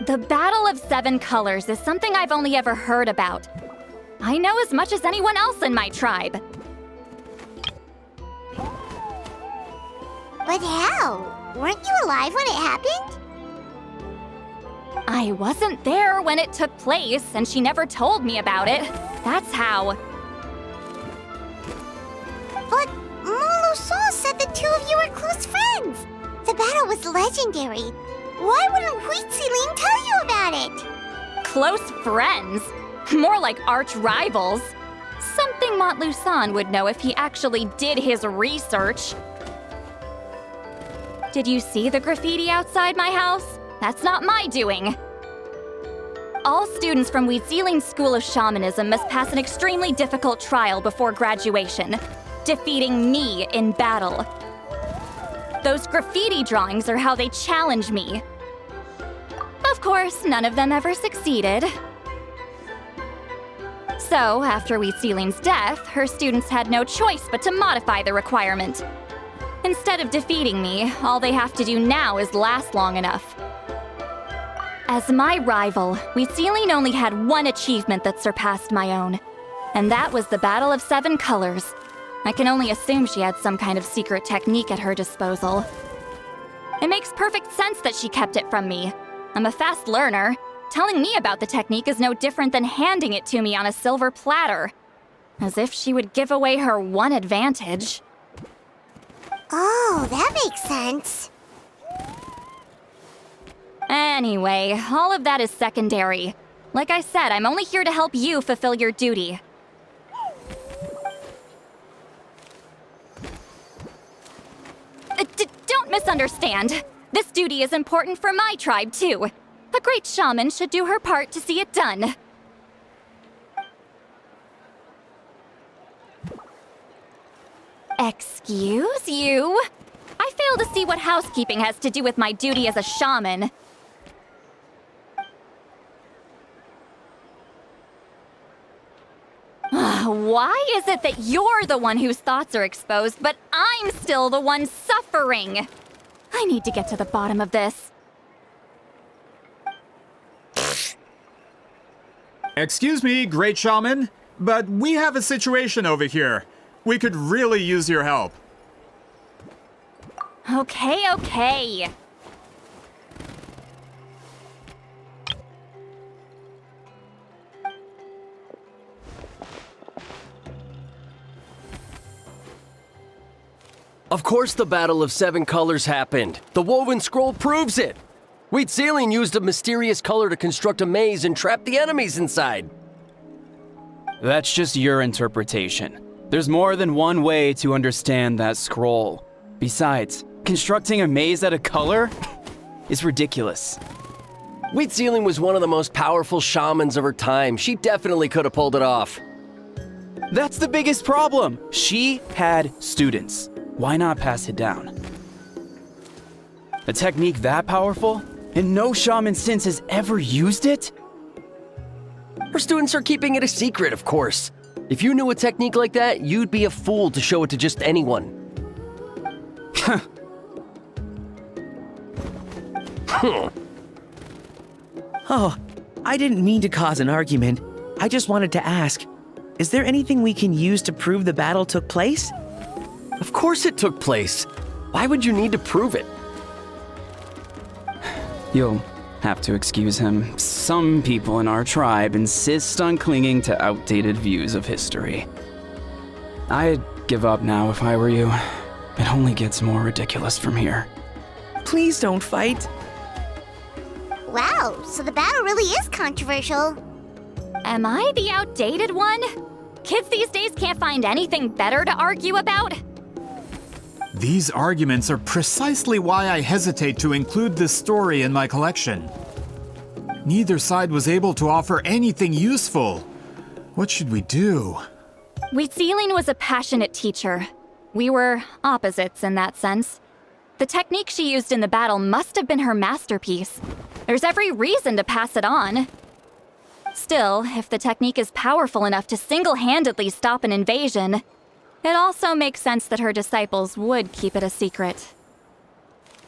The Battle of Seven Colors is something I've only ever heard about. I know as much as anyone else in my tribe. But how? Weren't you alive when it happened? I wasn't there when it took place, and she never told me about it. That's how. But Molusaw said the two of you were close friends. The battle was legendary. Why wouldn't Huitziling tell you about it? Close friends? More like arch rivals. Something Montluçon would know if he actually did his research. Did you see the graffiti outside my house? That's not my doing. All students from Huitziling's School of Shamanism must pass an extremely difficult trial before graduation, defeating me in battle. Those graffiti drawings are how they challenge me. Of course, none of them ever succeeded. So, after Huitziling's death, her students had no choice but to modify the requirement. Instead of defeating me, all they have to do now is last long enough. As my rival, Huitziling only had one achievement that surpassed my own, and that was the Battle of Seven Colors. I can only assume she had some kind of secret technique at her disposal. It makes perfect sense that she kept it from me. I'm a fast learner. Telling me about the technique is no different than handing it to me on a silver platter. As if she would give away her one advantage. Oh, that makes sense. Anyway, all of that is secondary. Like I said, I'm only here to help you fulfill your duty. Don't misunderstand. This duty is important for my tribe, too. A great shaman should do her part to see it done. Excuse you? I fail to see what housekeeping has to do with my duty as a shaman. Why is it that you're the one whose thoughts are exposed, but I'm still the one suffering? I need to get to the bottom of this. Excuse me, great shaman, but we have a situation over here. We could really use your help. Okay. Of course the Battle of Seven Colors happened. The woven scroll proves it. Citlali used a mysterious color to construct a maze and trap the enemies inside. That's just your interpretation. There's more than one way to understand that scroll. Besides, constructing a maze out of color is ridiculous. Citlali was one of the most powerful shamans of her time. She definitely could have pulled it off. That's the biggest problem. She had students. Why not pass it down? A technique that powerful? And no shaman since has ever used it? Her students are keeping it a secret, of course. If you knew a technique like that, you'd be a fool to show it to just anyone. Oh, I didn't mean to cause an argument. I just wanted to ask, is there anything we can use to prove the battle took place? Of course it took place. Why would you need to prove it? You'll have to excuse him. Some people in our tribe insist on clinging to outdated views of history. I'd give up now if I were you. It only gets more ridiculous from here. Please don't fight. Wow, so the battle really is controversial. Am I the outdated one? Kids these days can't find anything better to argue about? These arguments are precisely why I hesitate to include this story in my collection. Neither side was able to offer anything useful. What should we do? Citlali was a passionate teacher. We were opposites in that sense. The technique she used in the battle must have been her masterpiece. There's every reason to pass it on. Still, if the technique is powerful enough to single-handedly stop an invasion, it also makes sense that her disciples would keep it a secret.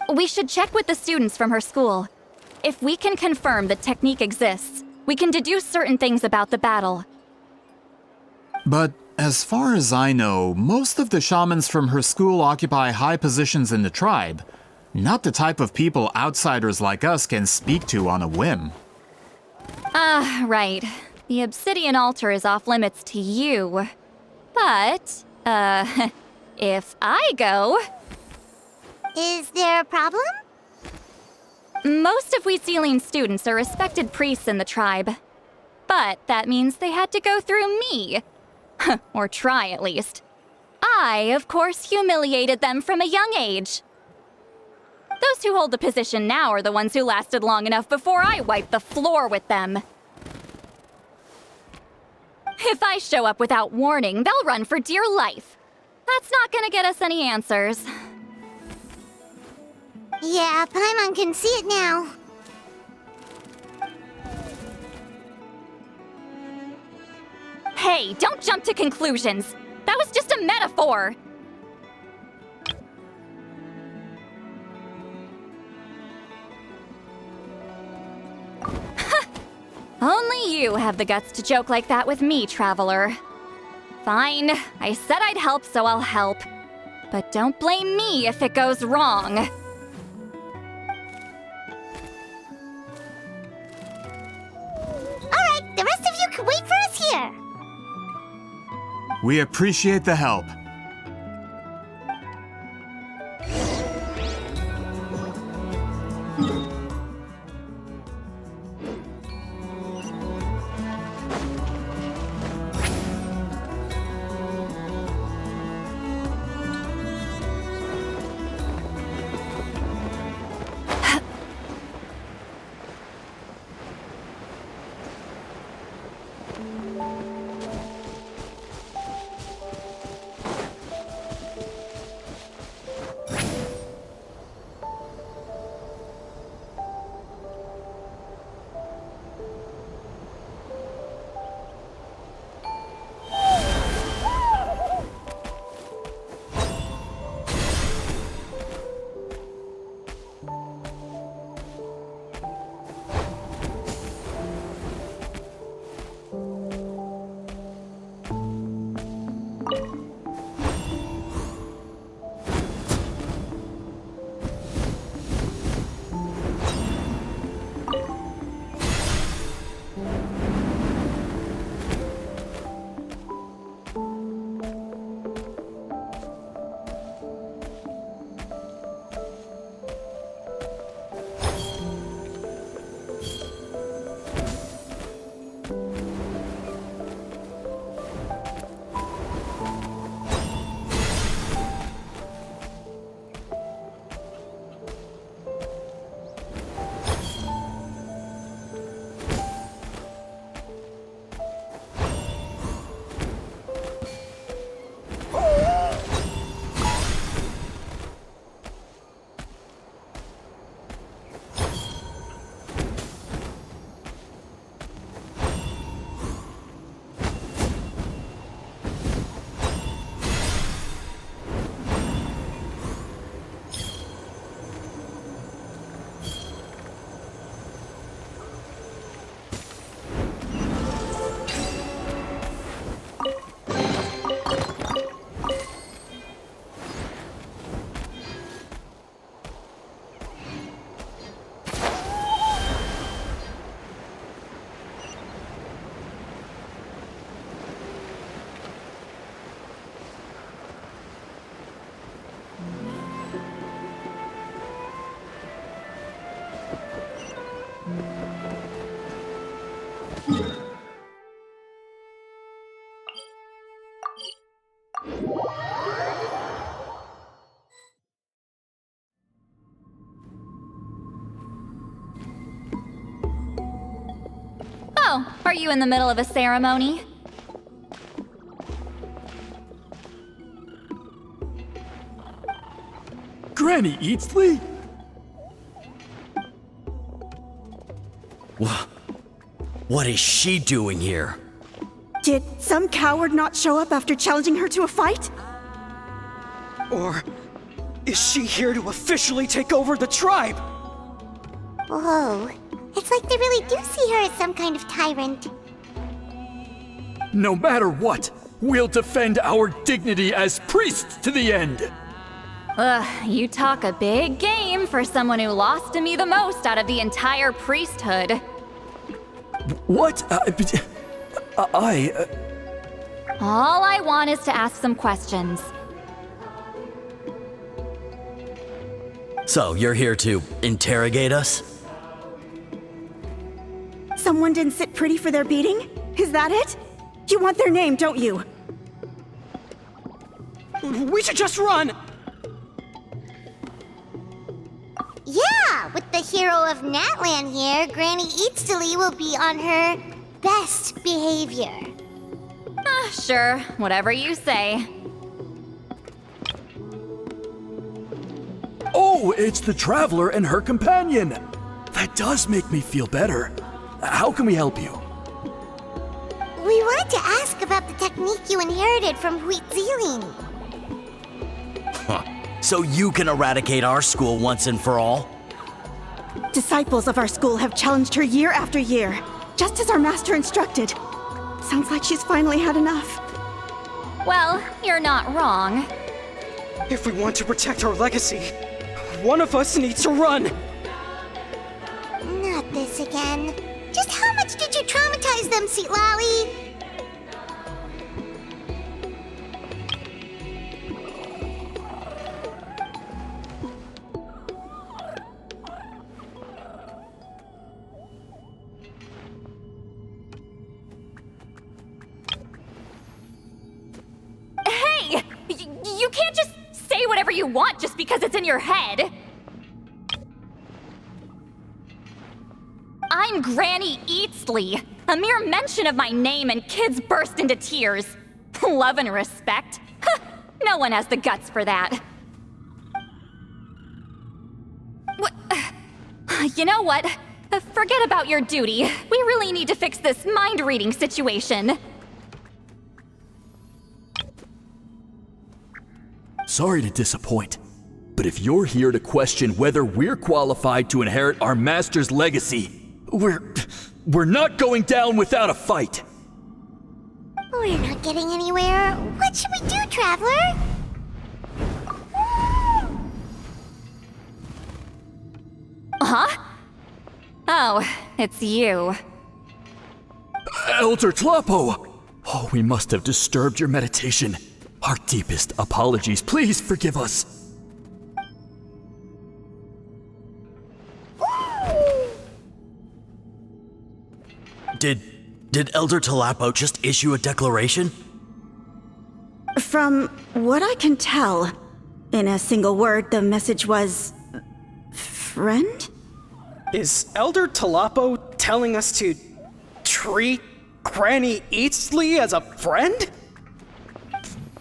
We should check with the students from her school. If we can confirm the technique exists, we can deduce certain things about the battle. But as far as I know, most of the shamans from her school occupy high positions in the tribe. Not the type of people outsiders like us can speak to on a whim. Right. The obsidian altar is off limits to you. But, if I go... Is there a problem? Most of Citlali's students are respected priests in the tribe. But that means they had to go through me. Or try, at least. I, of course, humiliated them from a young age. Those who hold the position now are the ones who lasted long enough before I wiped the floor with them. If I show up without warning, they'll run for dear life. That's not gonna get us any answers. Yeah, Paimon can see it now. Hey, don't jump to conclusions. That was just a metaphor. Only you have the guts to joke like that with me, traveler. Fine, I said I'd help, so I'll help. But don't blame me if it goes wrong. Alright, the rest of you can wait for us here. We appreciate the help. Oh, are you in the middle of a ceremony? Granny Eatsley? What is she doing here? Did some coward not show up after challenging her to a fight? Or is she here to officially take over the tribe? Whoa. It's like they really do see her as some kind of tyrant. No matter what, we'll defend our dignity as priests to the end! Ugh, you talk a big game for someone who lost to me the most out of the entire priesthood. What? All I want is to ask some questions. So, you're here to interrogate us? Someone didn't sit pretty for their beating? Is that it? You want their name, don't you? We should just run! Yeah, with the hero of Natlan here, Granny Eatsley will be on her best behavior. Sure, whatever you say. Oh, it's the Traveler and her companion! That does make me feel better. How can we help you? We wanted to ask about the technique you inherited from Huitziling. Huh. So you can eradicate our school once and for all? Disciples of our school have challenged her year after year, just as our master instructed. Sounds like she's finally had enough. Well, you're not wrong. If we want to protect our legacy, one of us needs to run! Not this again. Just how much did you traumatize them, Citlali? Hey! You can't just say whatever you want just because it's in your head! I'm Granny Eatsley. A mere mention of my name and kids burst into tears. Love and respect? No one has the guts for that. You know what? Forget about your duty. We really need to fix this mind-reading situation. Sorry to disappoint, but if you're here to question whether we're qualified to inherit our master's legacy, we're not going down without a fight. We're not getting anywhere. What should we do, Traveler? Huh? Oh, it's you. Elder Tlapo! Oh, we must have disturbed your meditation. Our deepest apologies. Please forgive us. Did Elder Tlapo just issue a declaration? From what I can tell, in a single word, the message was... friend? Is Elder Tlapo telling us to treat Granny Eatsley as a friend?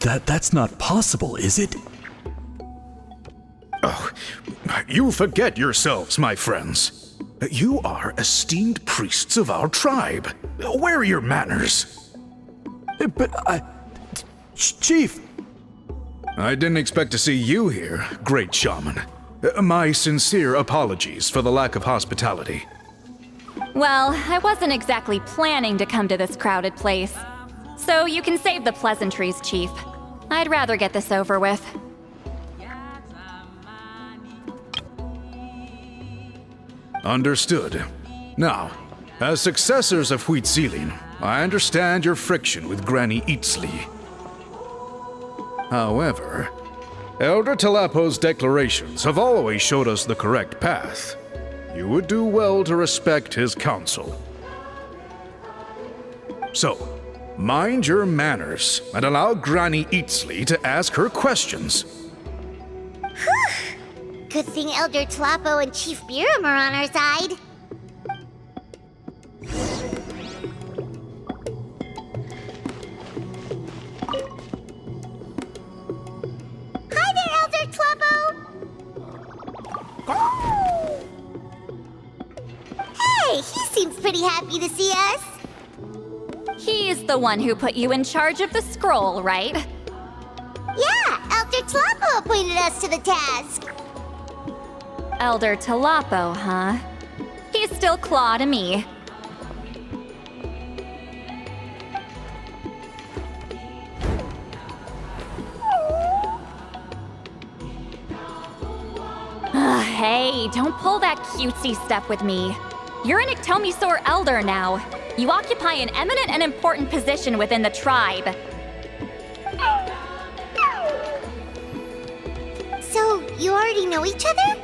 That's not possible, is it? Oh, you forget yourselves, my friends. You are esteemed priests of our tribe. Where are your manners? But Chief! I didn't expect to see you here, great shaman. My sincere apologies for the lack of hospitality. Well, I wasn't exactly planning to come to this crowded place. So you can save the pleasantries, Chief. I'd rather get this over with. Understood. Now, as successors of Huitziling, I understand your friction with Granny Eatsley. However, Elder Tlapo's declarations have always showed us the correct path. you would do well to respect his counsel. So, mind your manners and allow Granny Eatsley to ask her questions. Good thing Elder Tlapo and Chief Biram are on our side. Hi there, Elder Tlapo! Hey, he seems pretty happy to see us. He's the one who put you in charge of the scroll, right? Yeah, Elder Tlapo appointed us to the task. Elder Tlapo, huh? He's still Claw to me. Hey, don't pull that cutesy stuff with me. You're an Iktomisaur Elder now. You occupy an eminent and important position within the tribe. So, you already know each other?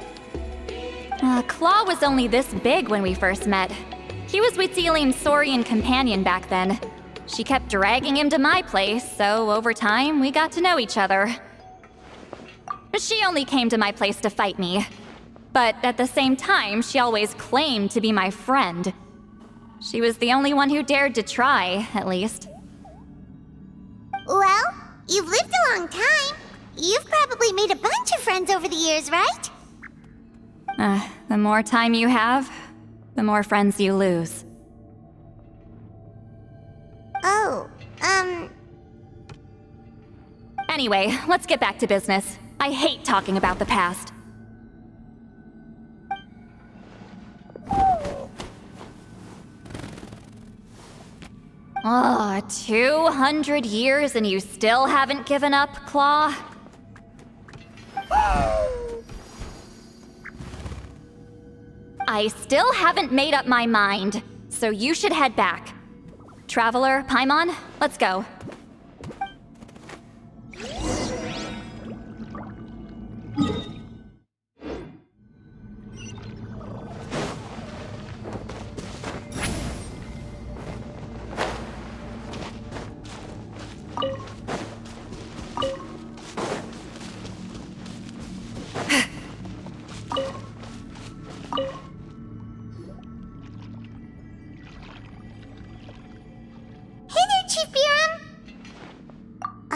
Claw was only this big when we first met. He was Witzilin's Saurian companion back then. She kept dragging him to my place, so over time, we got to know each other. She only came to my place to fight me. But at the same time, she always claimed to be my friend. She was the only one who dared to try, at least. Well, you've lived a long time. You've probably made a bunch of friends over the years, right? The more time you have, the more friends you lose. Oh, Anyway, let's get back to business. I hate talking about the past. 200 years and you still haven't given up, Claw? I still haven't made up my mind, so you should head back. Traveler, Paimon, let's go.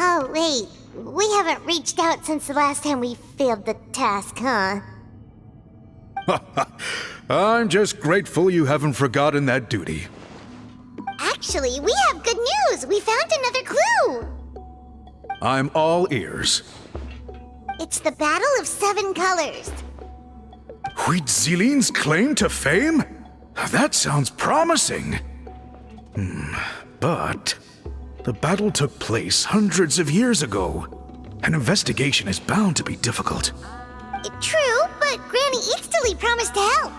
Oh, wait. We haven't reached out since the last time we failed the task, huh? I'm just grateful you haven't forgotten that duty. Actually, we have good news! We found another clue! I'm all ears. It's the Battle of Seven Colors. Wheatzilin's claim to fame? That sounds promising. But the battle took place hundreds of years ago. An investigation is bound to be difficult. True, but Granny Eatsley promised to help.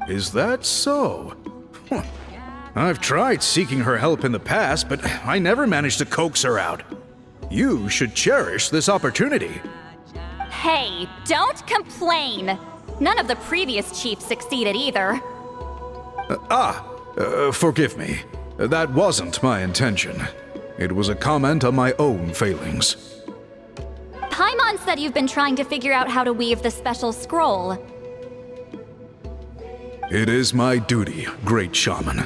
Is that so? I've tried seeking her help in the past, but I never managed to coax her out. You should cherish this opportunity. Hey, don't complain! None of the previous chiefs succeeded either. Forgive me. That wasn't my intention. It was a comment on my own failings. Paimon said you've been trying to figure out how to weave the special scroll. It is my duty, Great Shaman.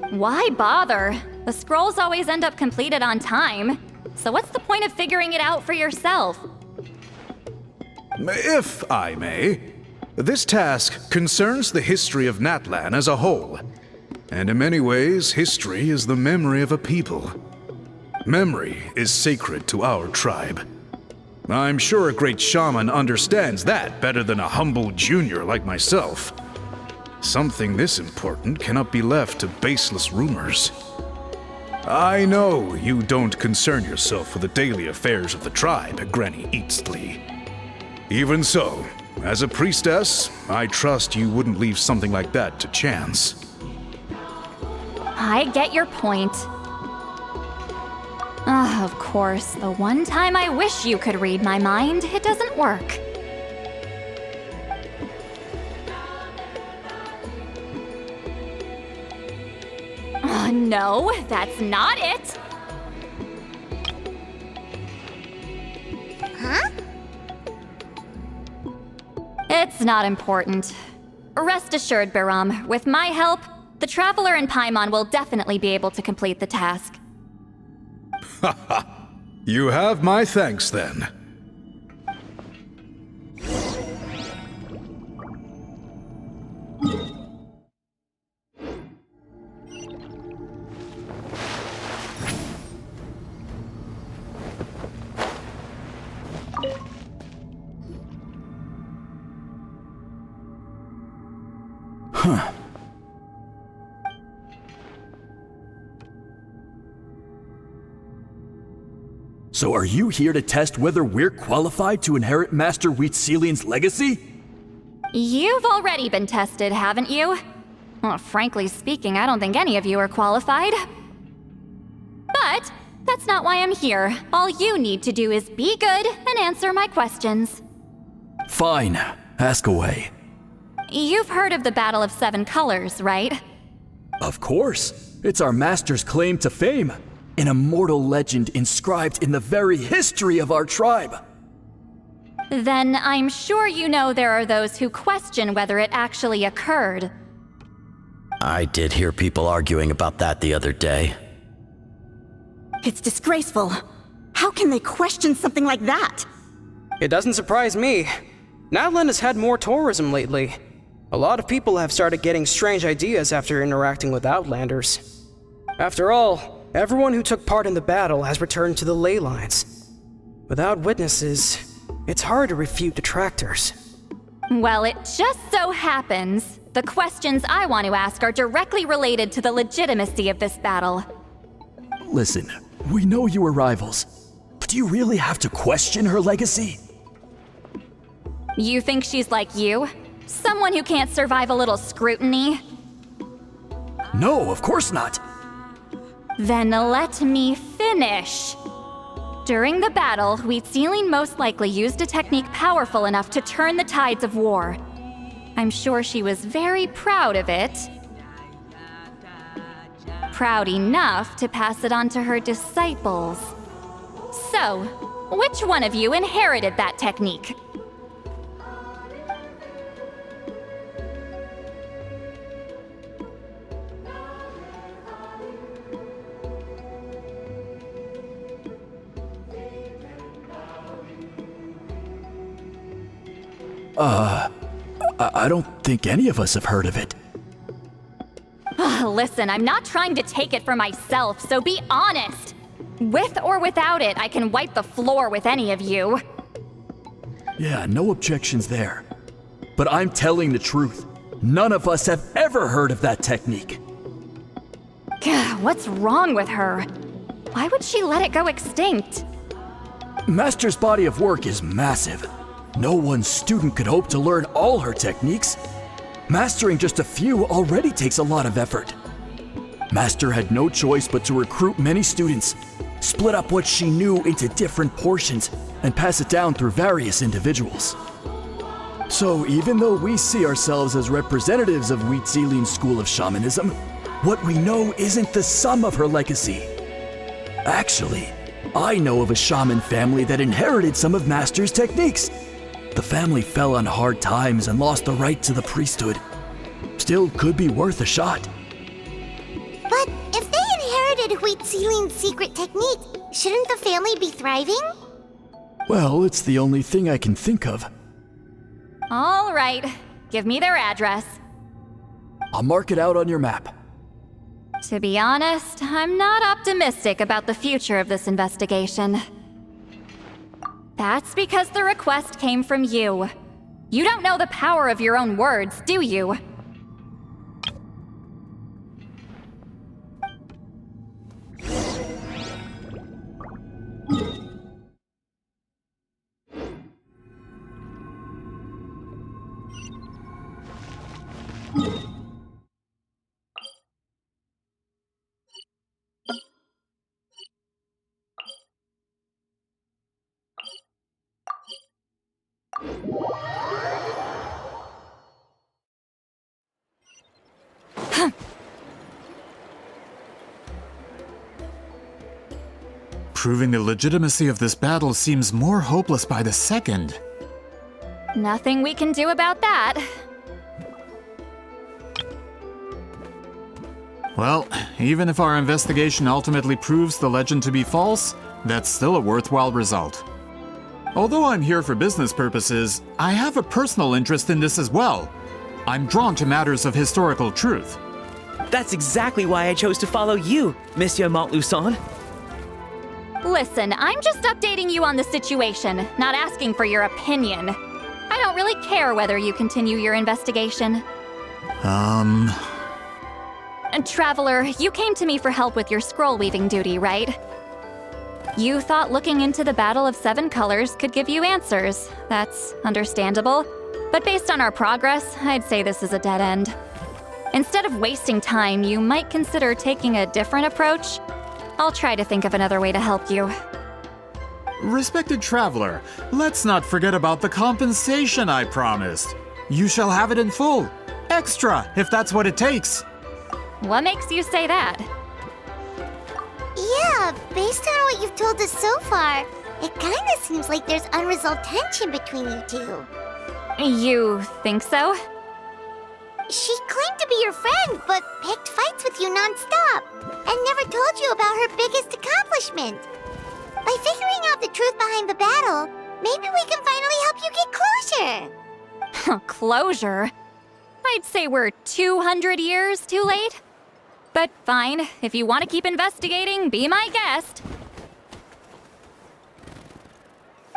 Why bother? The scrolls always end up completed on time. So what's the point of figuring it out for yourself? If I may, this task concerns the history of Natlan as a whole. And in many ways, history is the memory of a people. Memory is sacred to our tribe. I'm sure a great shaman understands that better than a humble junior like myself. Something this important cannot be left to baseless rumors. I know you don't concern yourself with the daily affairs of the tribe, Granny Eatsley. Even so, as a priestess, I trust you wouldn't leave something like that to chance. I get your point. Of course, the one time I wish you could read my mind, it doesn't work. No, that's not it. Huh? It's not important. Rest assured, Baram, with my help, the Traveler and Paimon will definitely be able to complete the task. You have my thanks then. Huh. So are you here to test whether we're qualified to inherit Master Wheatselian's legacy? You've already been tested, haven't you? Well, frankly speaking, I don't think any of you are qualified. But that's not why I'm here. All you need to do is be good and answer my questions. Fine. Ask away. You've heard of the Battle of Seven Colors, right? Of course. It's our master's claim to fame. An immortal legend inscribed in the very history of our tribe. Then I'm sure you know there are those who question whether it actually occurred. I did hear people arguing about that the other day. It's disgraceful. How can they question something like that? It doesn't surprise me. Natlan has had more tourism lately. A lot of people have started getting strange ideas after interacting with Outlanders. After all, everyone who took part in the battle has returned to the ley lines. Without witnesses, it's hard to refute detractors. Well, it just so happens the questions I want to ask are directly related to the legitimacy of this battle. Listen, we know you were rivals, but do you really have to question her legacy? You think she's like you? Someone who can't survive a little scrutiny? No, of course not. Then let me finish. During the battle, Wheatselian most likely used a technique powerful enough to turn the tides of war. I'm sure she was very proud of it. Proud enough to pass it on to her disciples. So, which one of you inherited that technique? I don't think any of us have heard of it. Listen, I'm not trying to take it for myself, so be honest. With or without it, I can wipe the floor with any of you. Yeah, no objections there. But I'm telling the truth. None of us have ever heard of that technique. Gah, what's wrong with her? Why would she let it go extinct? Master's body of work is massive. No one student could hope to learn all her techniques. Mastering just a few already takes a lot of effort. Master had no choice but to recruit many students, split up what she knew into different portions, and pass it down through various individuals. So even though we see ourselves as representatives of Wheatselian's school of shamanism, what we know isn't the sum of her legacy. Actually, I know of a shaman family that inherited some of Master's techniques. The family fell on hard times and lost the right to the priesthood. Still could be worth a shot. But if they inherited Wheatselian's secret technique, shouldn't the family be thriving? Well, it's the only thing I can think of. All right, give me their address. I'll mark it out on your map. To be honest, I'm not optimistic about the future of this investigation. That's because the request came from you. You don't know the power of your own words, do you? Proving the legitimacy of this battle seems more hopeless by the second. Nothing we can do about that. Well, even if our investigation ultimately proves the legend to be false, that's still a worthwhile result. Although I'm here for business purposes, I have a personal interest in this as well. I'm drawn to matters of historical truth. That's exactly why I chose to follow you, Monsieur Montluçon. Listen, I'm just updating you on the situation, not asking for your opinion. I don't really care whether you continue your investigation. Traveler, you came to me for help with your scroll weaving duty, right? You thought looking into the Battle of Seven Colors could give you answers. That's understandable. But based on our progress, I'd say this is a dead end. Instead of wasting time, you might consider taking a different approach. I'll try to think of another way to help you. Respected traveler, let's not forget about the compensation I promised. You shall have it in full. Extra, if that's what it takes. What makes you say that? Yeah, based on what you've told us so far, it kinda seems like there's unresolved tension between you two. You think so? She claimed to be your friend, but picked fights with you non-stop, and never told you about her biggest accomplishment. By figuring out the truth behind the battle, maybe we can finally help you get closure. Closure? I'd say we're 200 years too late. But fine, if you want to keep investigating, be my guest.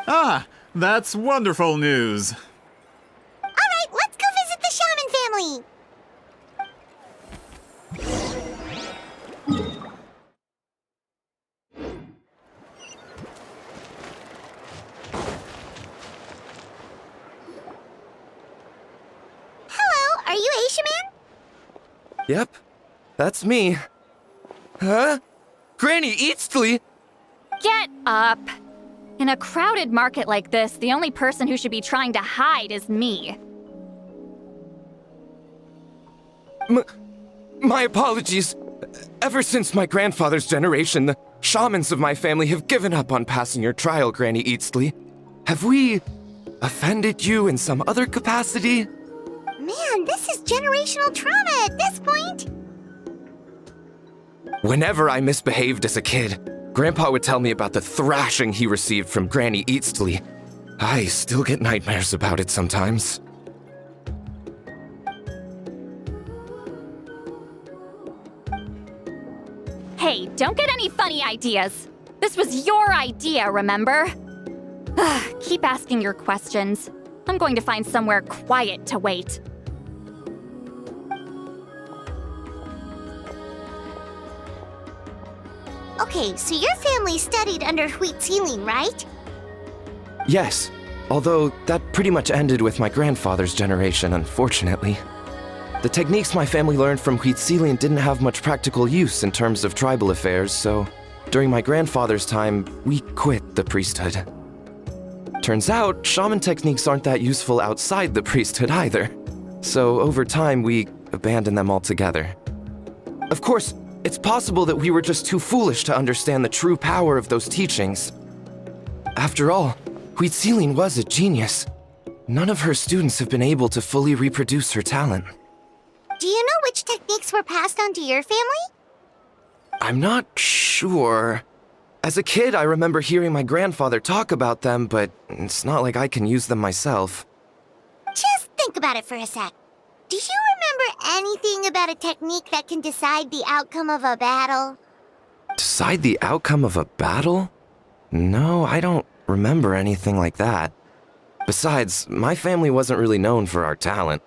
Ah, that's wonderful news. Alright, let's go visit the shaman family. Hello, are you Asia Man? Yep, that's me. Huh? Granny Eastly? Get up! In a crowded market like this, the only person who should be trying to hide is me. My apologies. Ever since my grandfather's generation, the shamans of my family have given up on passing your trial, Granny Eastly. Have we offended you in some other capacity? Man, this is generational trauma at this point. Whenever I misbehaved as a kid, Grandpa would tell me about the thrashing he received from Granny Eastly. I still get nightmares about it sometimes. Hey, don't get any funny ideas. This was your idea, remember? Keep asking your questions. I'm going to find somewhere quiet to wait. Okay, so your family studied under Citlali, right? Yes, although that pretty much ended with my grandfather's generation, unfortunately. The techniques my family learned from Citlali didn't have much practical use in terms of tribal affairs, so during my grandfather's time, we quit the priesthood. Turns out, shaman techniques aren't that useful outside the priesthood either, so over time we abandoned them altogether. Of course, it's possible that we were just too foolish to understand the true power of those teachings. After all, Citlali was a genius. None of her students have been able to fully reproduce her talent. Do you know which techniques were passed on to your family? I'm not sure. As a kid, I remember hearing my grandfather talk about them, but it's not like I can use them myself. Just think about it for a sec. Do you remember anything about a technique that can decide the outcome of a battle? Decide the outcome of a battle? No, I don't remember anything like that. Besides, my family wasn't really known for our talent.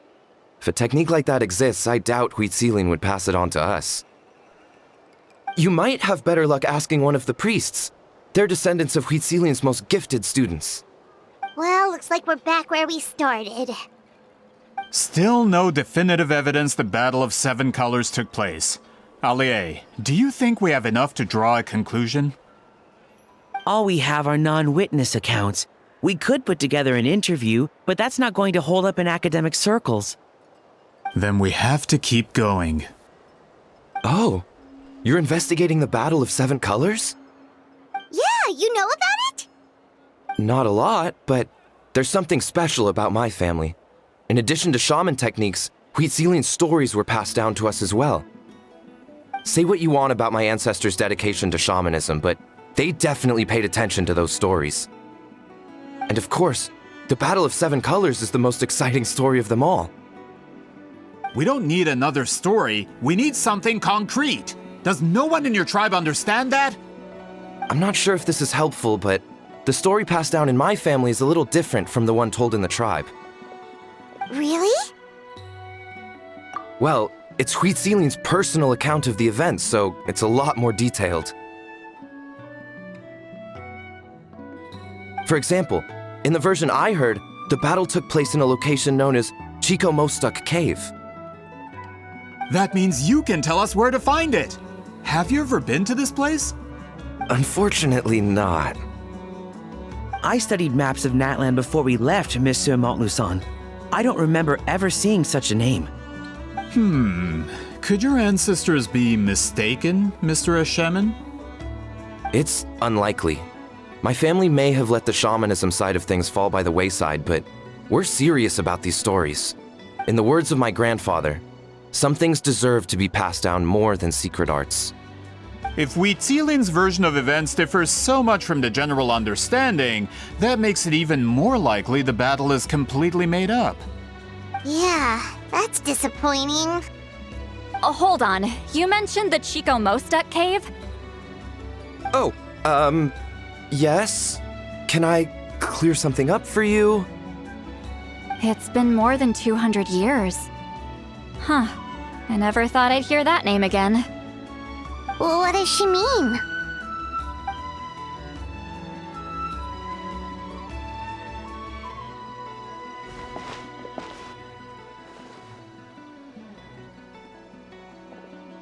If a technique like that exists, I doubt Citlali would pass it on to us. You might have better luck asking one of the priests. They're descendants of Citlali's most gifted students. Well, looks like we're back where we started. Still no definitive evidence the Battle of Seven Colors took place. Allie, do you think we have enough to draw a conclusion? All we have are non-witness accounts. We could put together an interview, but that's not going to hold up in academic circles. Then we have to keep going. Oh, you're investigating the Battle of Seven Colors? Yeah, you know about it? Not a lot, but there's something special about my family. In addition to shaman techniques, Huitzilian stories were passed down to us as well. Say what you want about my ancestors' dedication to shamanism, but they definitely paid attention to those stories. And of course, the Battle of Seven Colors is the most exciting story of them all. We don't need another story. We need something concrete. Does no one in your tribe understand that? I'm not sure if this is helpful, but the story passed down in my family is a little different from the one told in the tribe. Really? Well, it's Huitzilian's personal account of the event, so it's a lot more detailed. For example, in the version I heard, the battle took place in a location known as Chico Mostuk Cave. That means you can tell us where to find it. Have you ever been to this place? Unfortunately not. I studied maps of Natland before we left, Monsieur Montluçon. I don't remember ever seeing such a name. Could your ancestors be mistaken, Mr. Shaman? It's unlikely. My family may have let the shamanism side of things fall by the wayside, but we're serious about these stories. In the words of my grandfather, some things deserve to be passed down more than secret arts. If Huitzilian's version of events differs so much from the general understanding, that makes it even more likely the battle is completely made up. Yeah, that's disappointing. Hold on. You mentioned the Chico Mostuk cave? Oh, yes? Can I clear something up for you? It's been more than 200 years. Huh. I never thought I'd hear that name again. Well, what does she mean?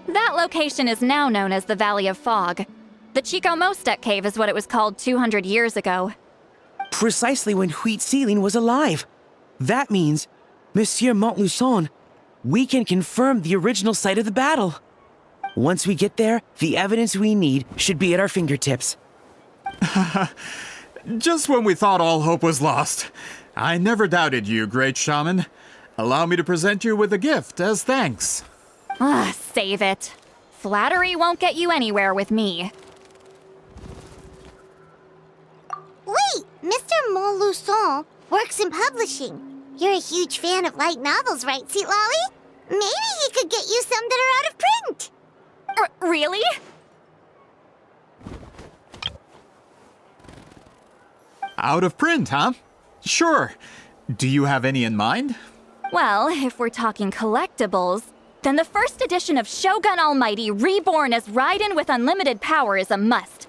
That location is now known as the Valley of Fog. The Chico Mostuk cave is what it was called 200 years ago. Precisely when Huitzilian was alive. That means, Monsieur Montluçon, we can confirm the original site of the battle. Once we get there, the evidence we need should be at our fingertips. Just when we thought all hope was lost. I never doubted you, great shaman. Allow me to present you with a gift as thanks. Save it. Flattery won't get you anywhere with me. Wait, Mr. Montluçon works in publishing. You're a huge fan of light novels, right, Citlali? Maybe he could get you some that are out of print. Really? Out of print, huh? Sure. Do you have any in mind? Well, if we're talking collectibles, then the first edition of Shogun Almighty reborn as Raiden with unlimited power is a must.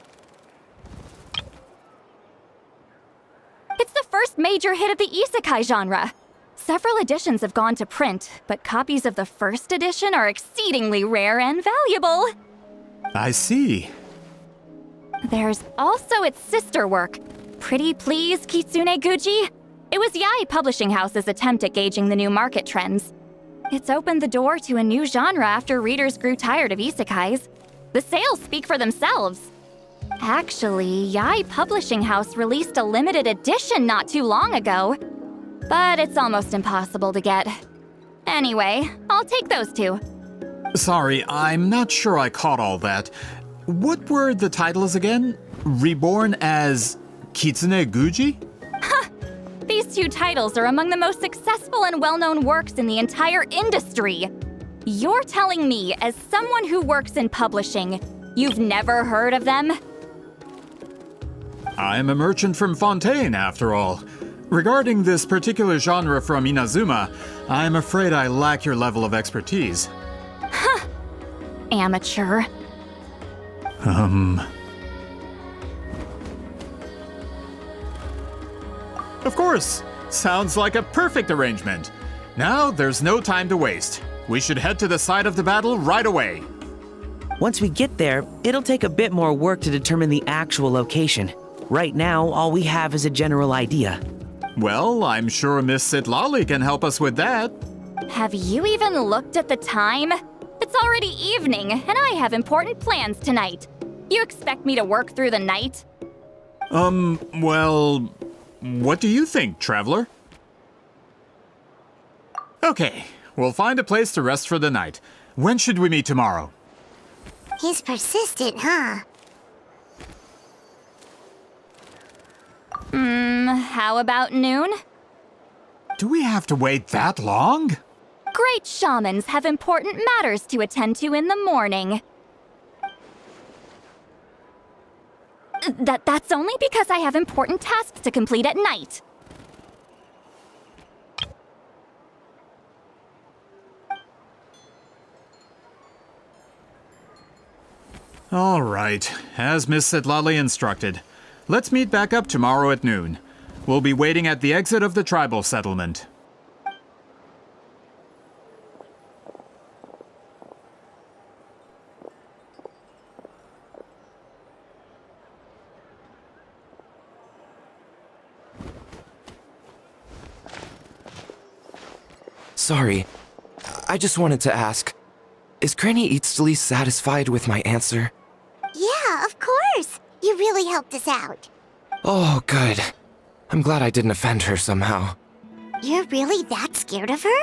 It's the first major hit of the isekai genre. Several editions have gone to print, but copies of the first edition are exceedingly rare and valuable. I see. There's also its sister work, Pretty Please Kitsune Guji. It was Yae Publishing House's attempt at gauging the new market trends. It's opened the door to a new genre after readers grew tired of isekais. The sales speak for themselves. Actually, Yae Publishing House released a limited edition not too long ago, but it's almost impossible to get. Anyway, I'll take those two. Sorry, I'm not sure I caught all that. What were the titles again? Reborn as Kitsune Guji? These two titles are among the most successful and well-known works in the entire industry. You're telling me, as someone who works in publishing, you've never heard of them? I'm a merchant from Fontaine, after all. Regarding this particular genre from Inazuma, I'm afraid I lack your level of expertise. Amateur. Of course! Sounds like a perfect arrangement. Now, there's no time to waste. We should head to the site of the battle right away. Once we get there, it'll take a bit more work to determine the actual location. Right now, all we have is a general idea. Well, I'm sure Miss Citlali can help us with that. Have you even looked at the time? It's already evening, and I have important plans tonight. You expect me to work through the night? Well, what do you think, traveler? Okay, we'll find a place to rest for the night. When should we meet tomorrow? He's persistent, huh? How about noon? Do we have to wait that long? Great shamans have important matters to attend to in the morning. That's only because I have important tasks to complete at night. All right, as Miss Citlali instructed. Let's meet back up tomorrow at noon. We'll be waiting at the exit of the tribal settlement. Sorry, I just wanted to ask, is Granny Eastly satisfied with my answer? Yeah, of course. You really helped us out. Oh, good. I'm glad I didn't offend her somehow. You're really that scared of her?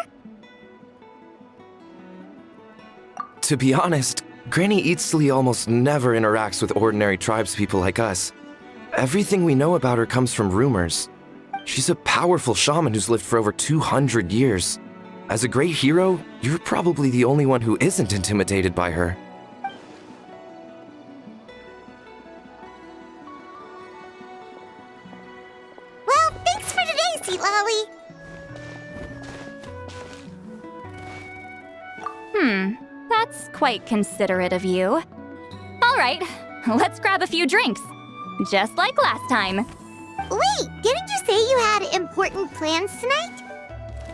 To be honest, Granny Eastly almost never interacts with ordinary tribespeople like us. Everything we know about her comes from rumors. She's a powerful shaman who's lived for over 200 years. As a great hero, you're probably the only one who isn't intimidated by her. Well, thanks for today, Citlali. That's quite considerate of you. All right, let's grab a few drinks. Just like last time. Wait, didn't you say you had important plans tonight?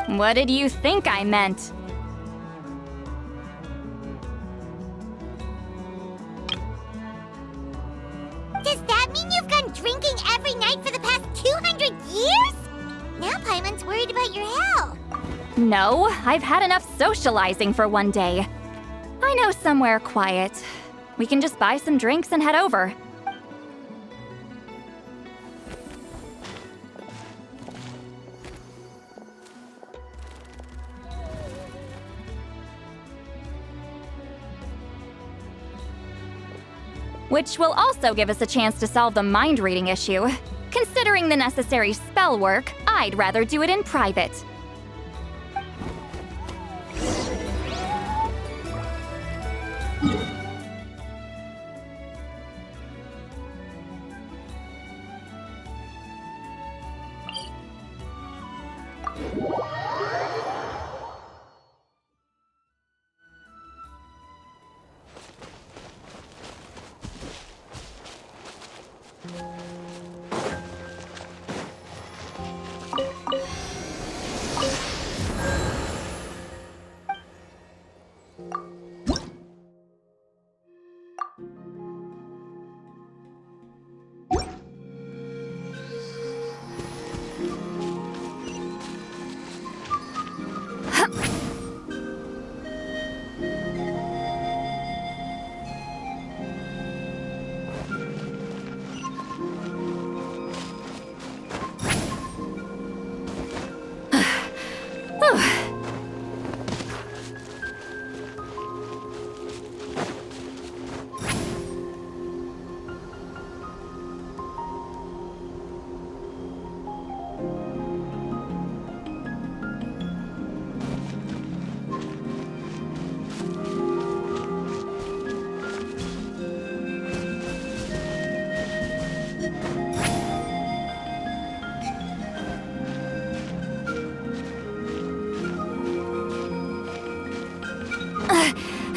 What did you think I meant? Does that mean you've gone drinking every night for the past 200 years? Now Paimon's worried about your health. No, I've had enough socializing for one day. I know somewhere quiet. We can just buy some drinks and head over. Which will also give us a chance to solve the mind-reading issue. Considering the necessary spell work, I'd rather do it in private.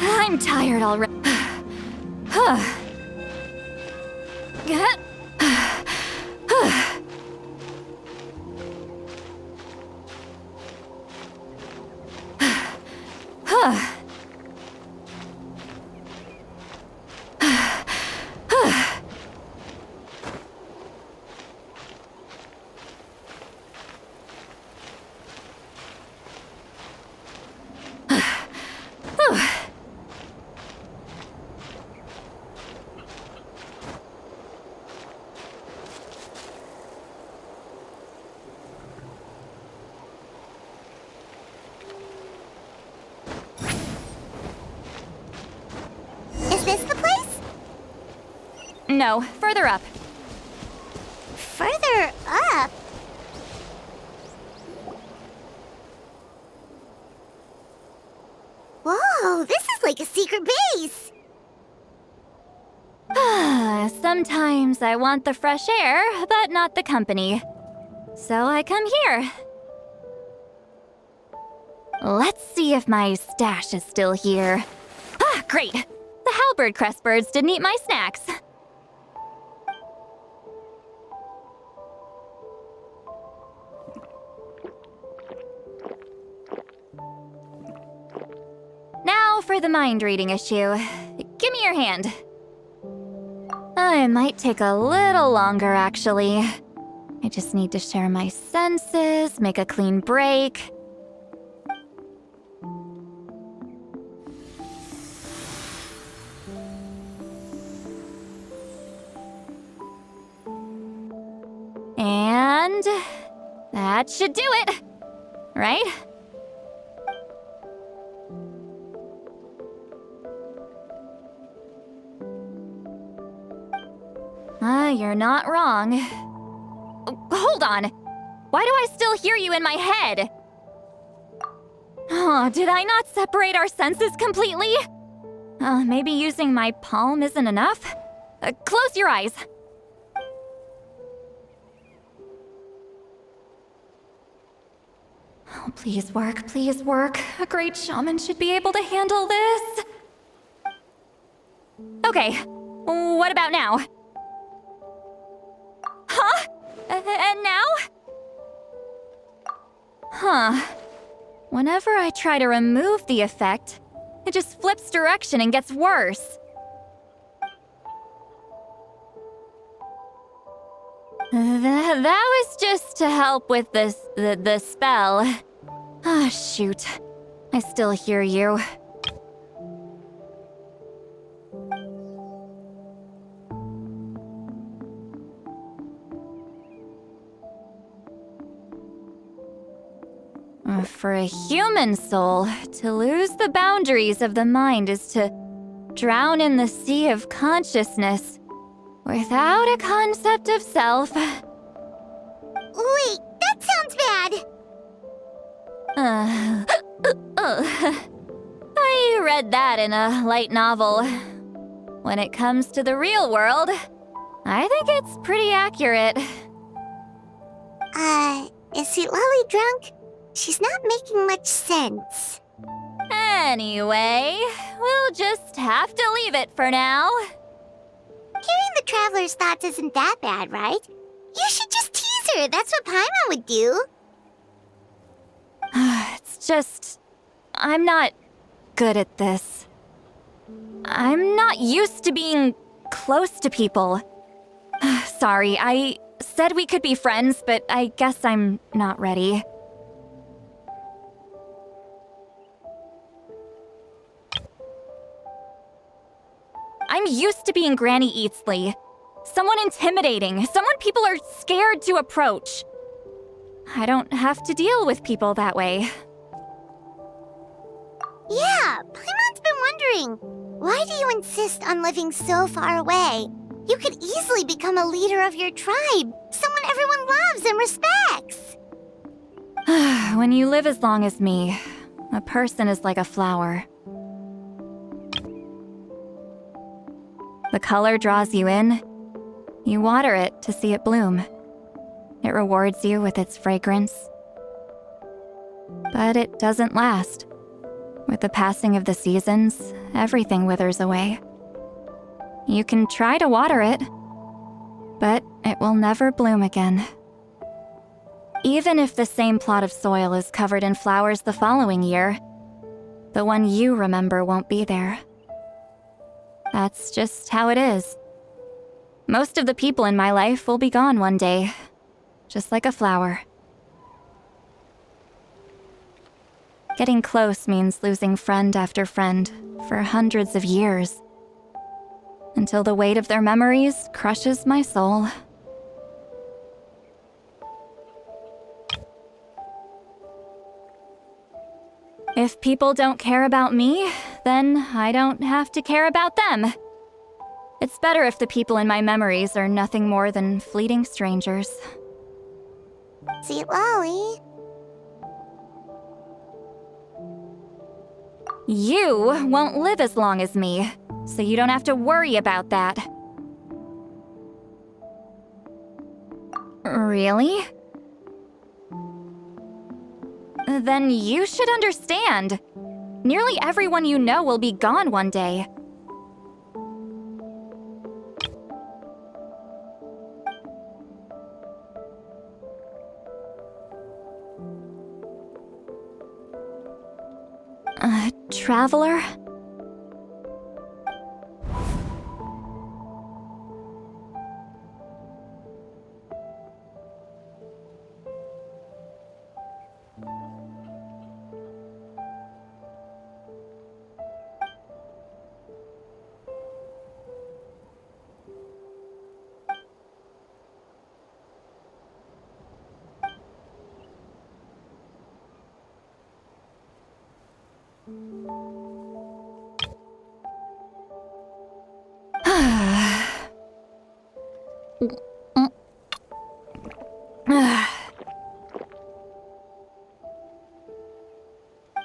I'm tired already. No, further up. Further up? Whoa, this is like a secret base! Sometimes I want the fresh air, but not the company. So I come here. Let's see if my stash is still here. Ah, great! The halberd crest birds didn't eat my snacks. Now for the mind reading issue. Give me your hand. It might take a little longer, actually. I just need to share my senses, make a clean break. And that should do it, right? You're not wrong. Hold on. Why do I still hear you in my head? Oh, did I not separate our senses completely? Maybe using my palm isn't enough? Close your eyes. Oh, please work, please work. A great shaman should be able to handle this. Okay, what about now? Huh? And now? Huh. Whenever I try to remove the effect, it just flips direction and gets worse. That was just to help with the spell. Ah, shoot. I still hear you. For a human soul, to lose the boundaries of the mind is to drown in the sea of consciousness without a concept of self. Wait, that sounds bad! I read that in a light novel. When it comes to the real world, I think it's pretty accurate. Is Citlali drunk? She's not making much sense. Anyway, we'll just have to leave it for now. Hearing the traveler's thoughts isn't that bad, right? You should just tease her. That's what Paimon would do. It's just... I'm not good at this. I'm not used to being close to people. Sorry, I said we could be friends, but I guess I'm not ready. I'm used to being Granny Eatsley. Someone intimidating, someone people are scared to approach. I don't have to deal with people that way. Yeah, Paimon's been wondering. Why do you insist on living so far away? You could easily become a leader of your tribe, someone everyone loves and respects. When you live as long as me, a person is like a flower. The color draws you in. You water it to see it bloom. It rewards you with its fragrance. But it doesn't last. With the passing of the seasons, everything withers away. You can try to water it, but it will never bloom again. Even if the same plot of soil is covered in flowers the following year, the one you remember won't be there. That's just how it is. Most of the people in my life will be gone one day, just like a flower. Getting close means losing friend after friend for hundreds of years, until the weight of their memories crushes my soul. If people don't care about me, then I don't have to care about them. It's better if the people in my memories are nothing more than fleeting strangers. Citlali. You won't live as long as me, so you don't have to worry about that. Really? Then you should understand. Nearly everyone you know will be gone one day. Traveler?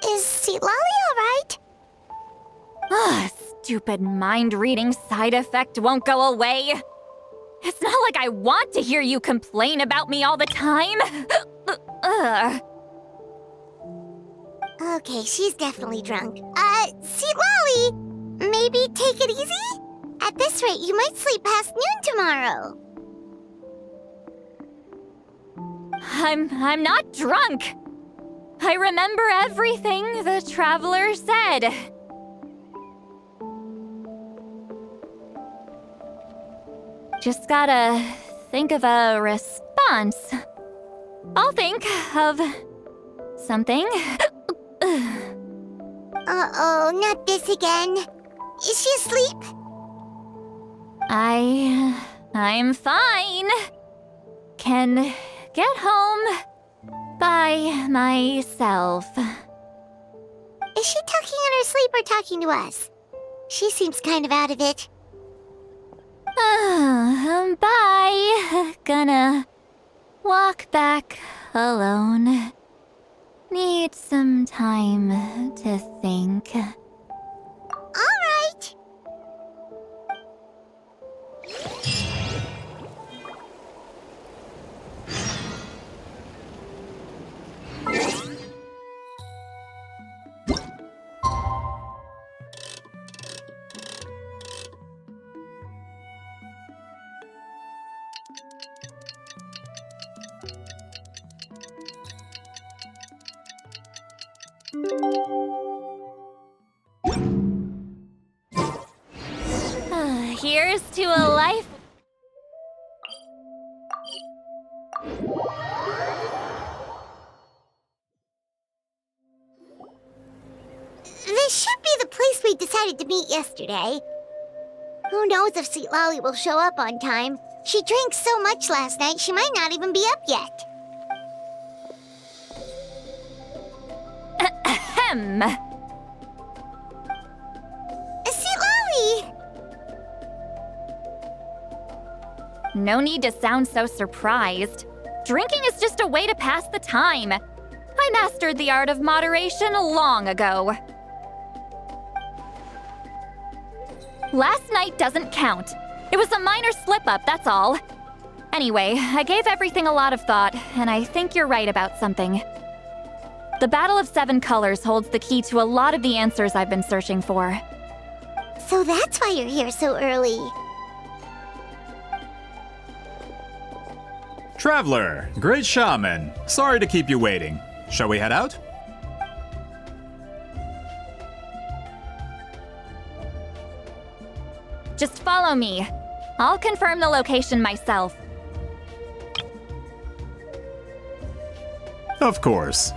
Is Citlali alright? Stupid mind-reading side effect won't go away. It's not like I want to hear you complain about me all the time. Okay, she's definitely drunk. Citlali, maybe take it easy? At this rate, you might sleep past noon tomorrow. I'm not drunk. I remember everything the traveler said. Just gotta think of a response. I'll think of something. Uh-oh, not this again. Is she asleep? I'm fine. Can get home by myself. Is she talking in her sleep or talking to us? She seems kind of out of it. Bye. Gonna walk back alone. Need some time to think. All right. Here's to a life. This should be the place we decided to meet yesterday. Who knows if Citlali will show up on time? She drank so much last night, she might not even be up yet. Ahem. Citlali! No need to sound so surprised. Drinking is just a way to pass the time. I mastered the art of moderation long ago. Last night doesn't count. It was a minor slip-up, that's all. Anyway, I gave everything a lot of thought, and I think you're right about something. The Battle of Seven Colors holds the key to a lot of the answers I've been searching for. So that's why you're here so early. Traveler, great shaman. Sorry to keep you waiting. Shall we head out? Just follow me. I'll confirm the location myself. Of course.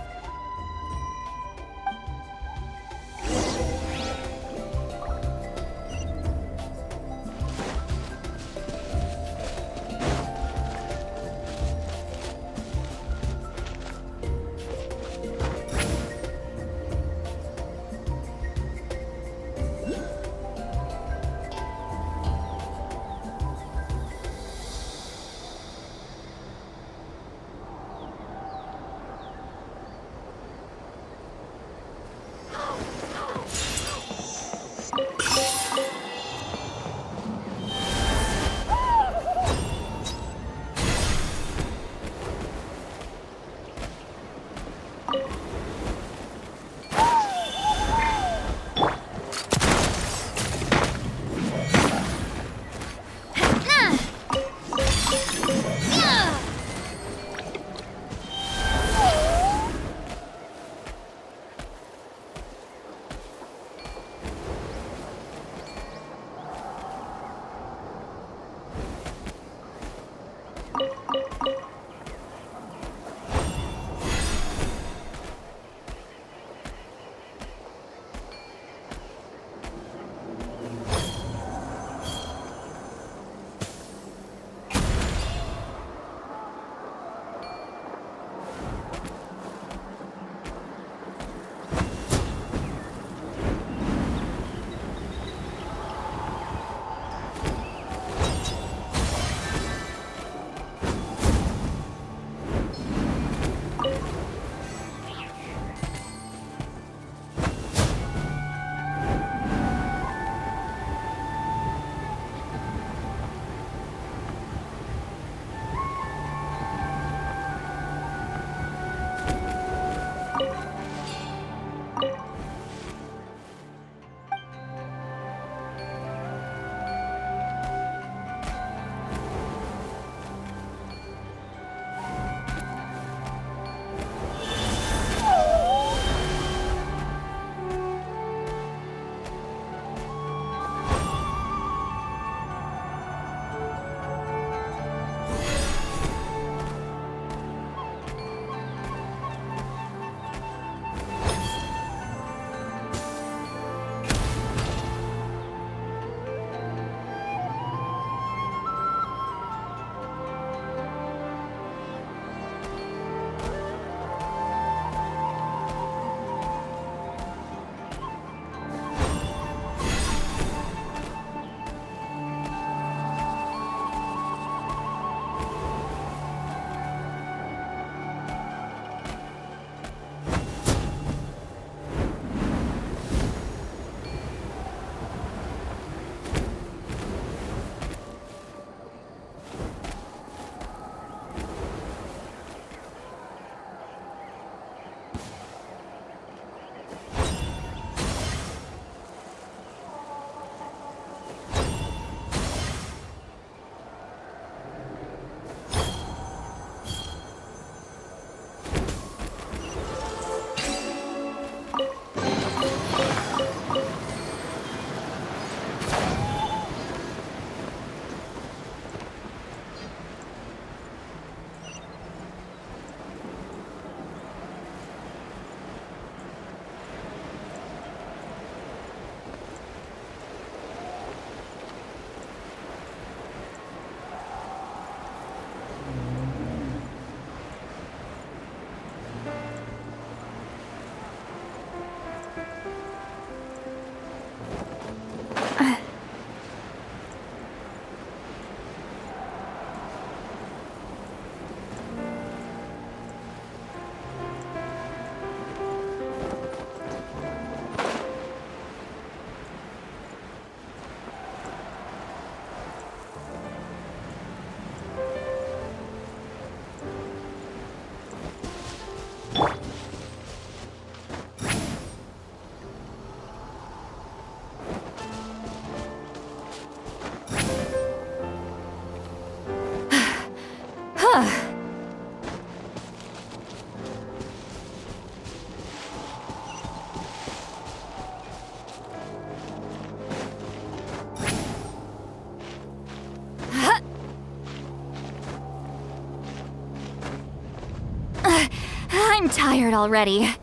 I'm tired already.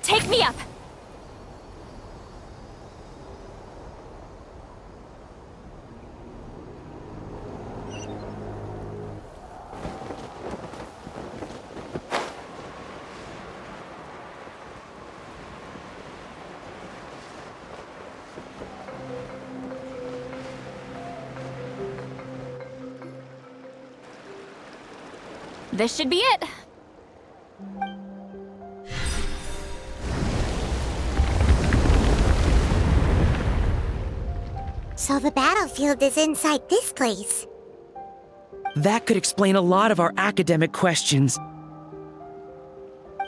Take me up! This should be it. So the battlefield is inside this place. That could explain a lot of our academic questions.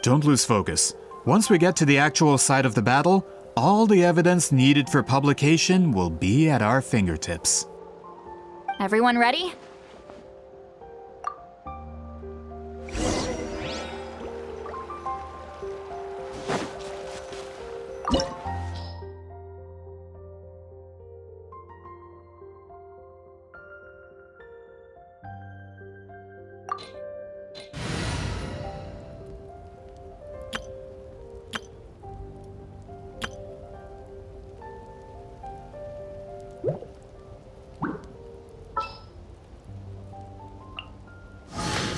Don't lose focus. Once we get to the actual site of the battle, all the evidence needed for publication will be at our fingertips. Everyone ready?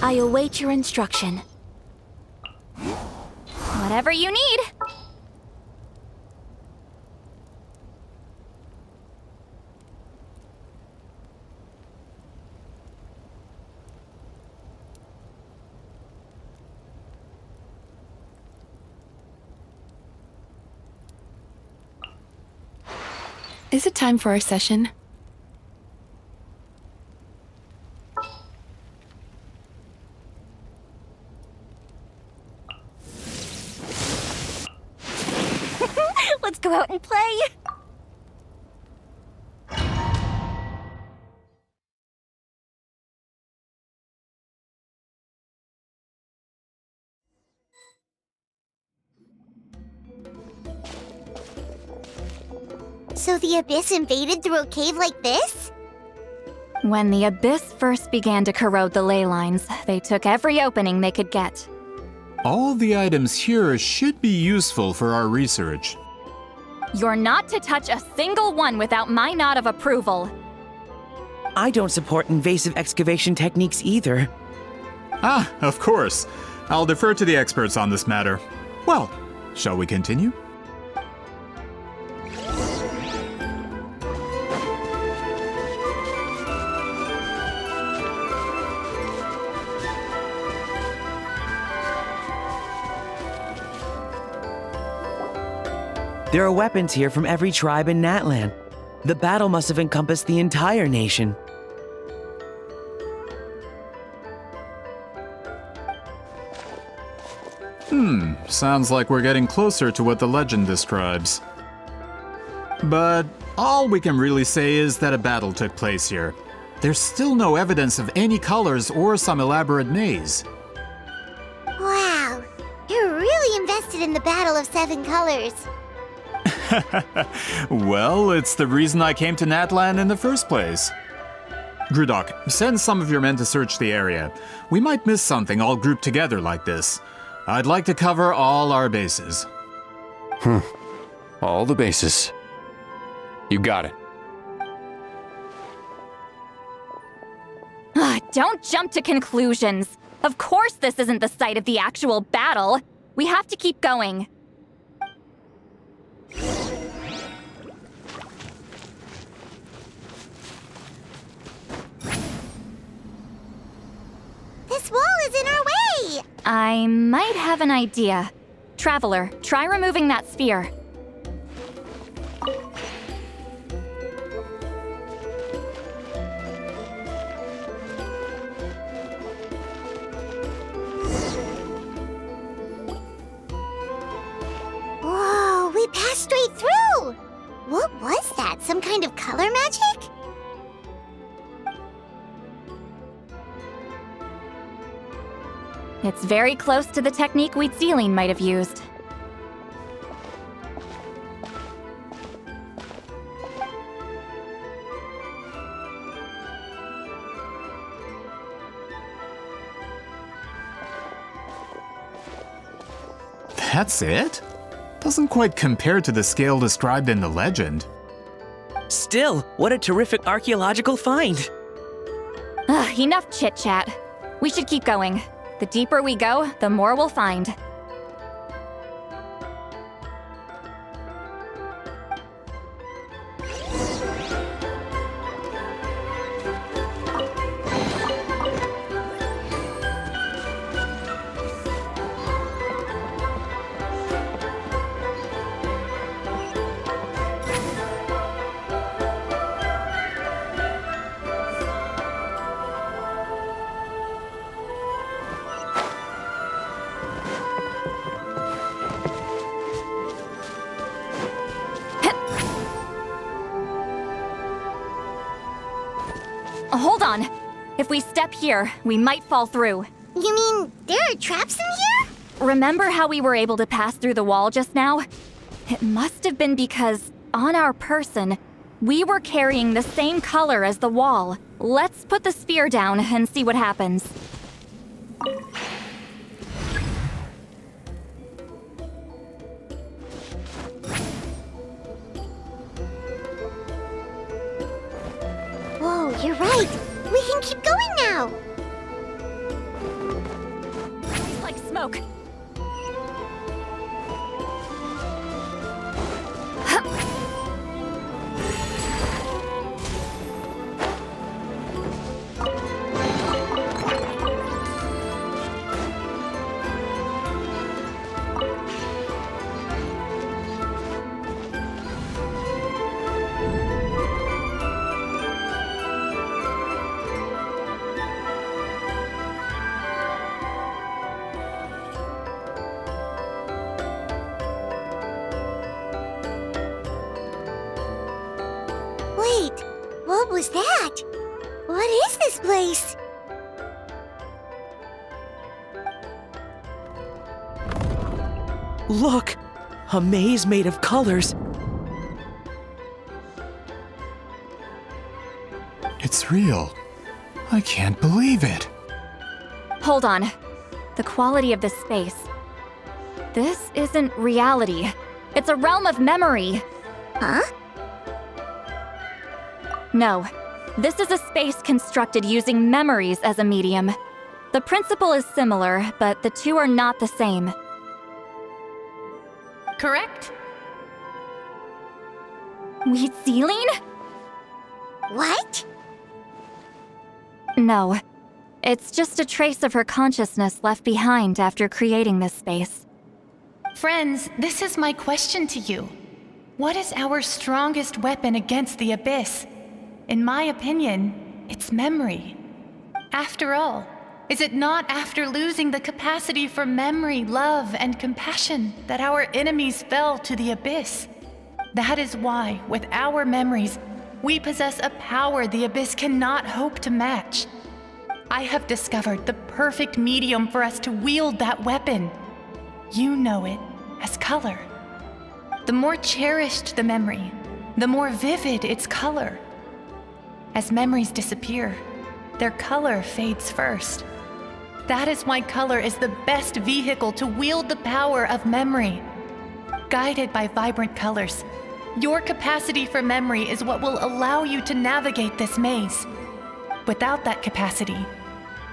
I await your instruction. Whatever you need. Is it time for our session? Let's go out and play! So the Abyss invaded through a cave like this? When the Abyss first began to corrode the ley lines, they took every opening they could get. All the items here should be useful for our research. You're not to touch a single one without my nod of approval. I don't support invasive excavation techniques either. Ah, of course. I'll defer to the experts on this matter. Well, shall we continue? There are weapons here from every tribe in Natlan. The battle must have encompassed the entire nation. Sounds like we're getting closer to what the legend describes. But all we can really say is that a battle took place here. There's still no evidence of any colors or some elaborate maze. Wow, you're really invested in the Battle of Seven Colors. Well, it's the reason I came to Natlan in the first place. Grudok, send some of your men to search the area. We might miss something all grouped together like this. I'd like to cover all our bases. All the bases. You got it. Don't jump to conclusions. Of course this isn't the site of the actual battle. We have to keep going. This wall is in our way! I might have an idea. Traveler, try removing that sphere. Whoa, we passed straight through! What was that? Some kind of color magic? It's very close to the technique Citlali might have used. That's it? Doesn't quite compare to the scale described in the legend. Still, what a terrific archaeological find! Enough chit-chat. We should keep going. The deeper we go, the more we'll find. Hold on. If we step here, we might fall through. You mean there are traps in here? Remember how we were able to pass through the wall just now? It must have been because, on our person, we were carrying the same color as the wall. Let's put the sphere down and see what happens. Whoa, you're right. We can keep going now. It's like smoke. Wait, what was that? What is this place? Look! A maze made of colors. It's real. I can't believe it. Hold on. The quality of this space. This isn't reality. It's a realm of memory. Huh? No. This is a space constructed using memories as a medium. The principle is similar, but the two are not the same. Correct? Citlali? What? No. It's just a trace of her consciousness left behind after creating this space. Friends, this is my question to you. What is our strongest weapon against the abyss? In my opinion, it's memory. After all, is it not after losing the capacity for memory, love, and compassion that our enemies fell to the abyss? That is why, with our memories, we possess a power the abyss cannot hope to match. I have discovered the perfect medium for us to wield that weapon. You know it as color. The more cherished the memory, the more vivid its color. As memories disappear, their color fades first. That is why color is the best vehicle to wield the power of memory. Guided by vibrant colors, your capacity for memory is what will allow you to navigate this maze. Without that capacity,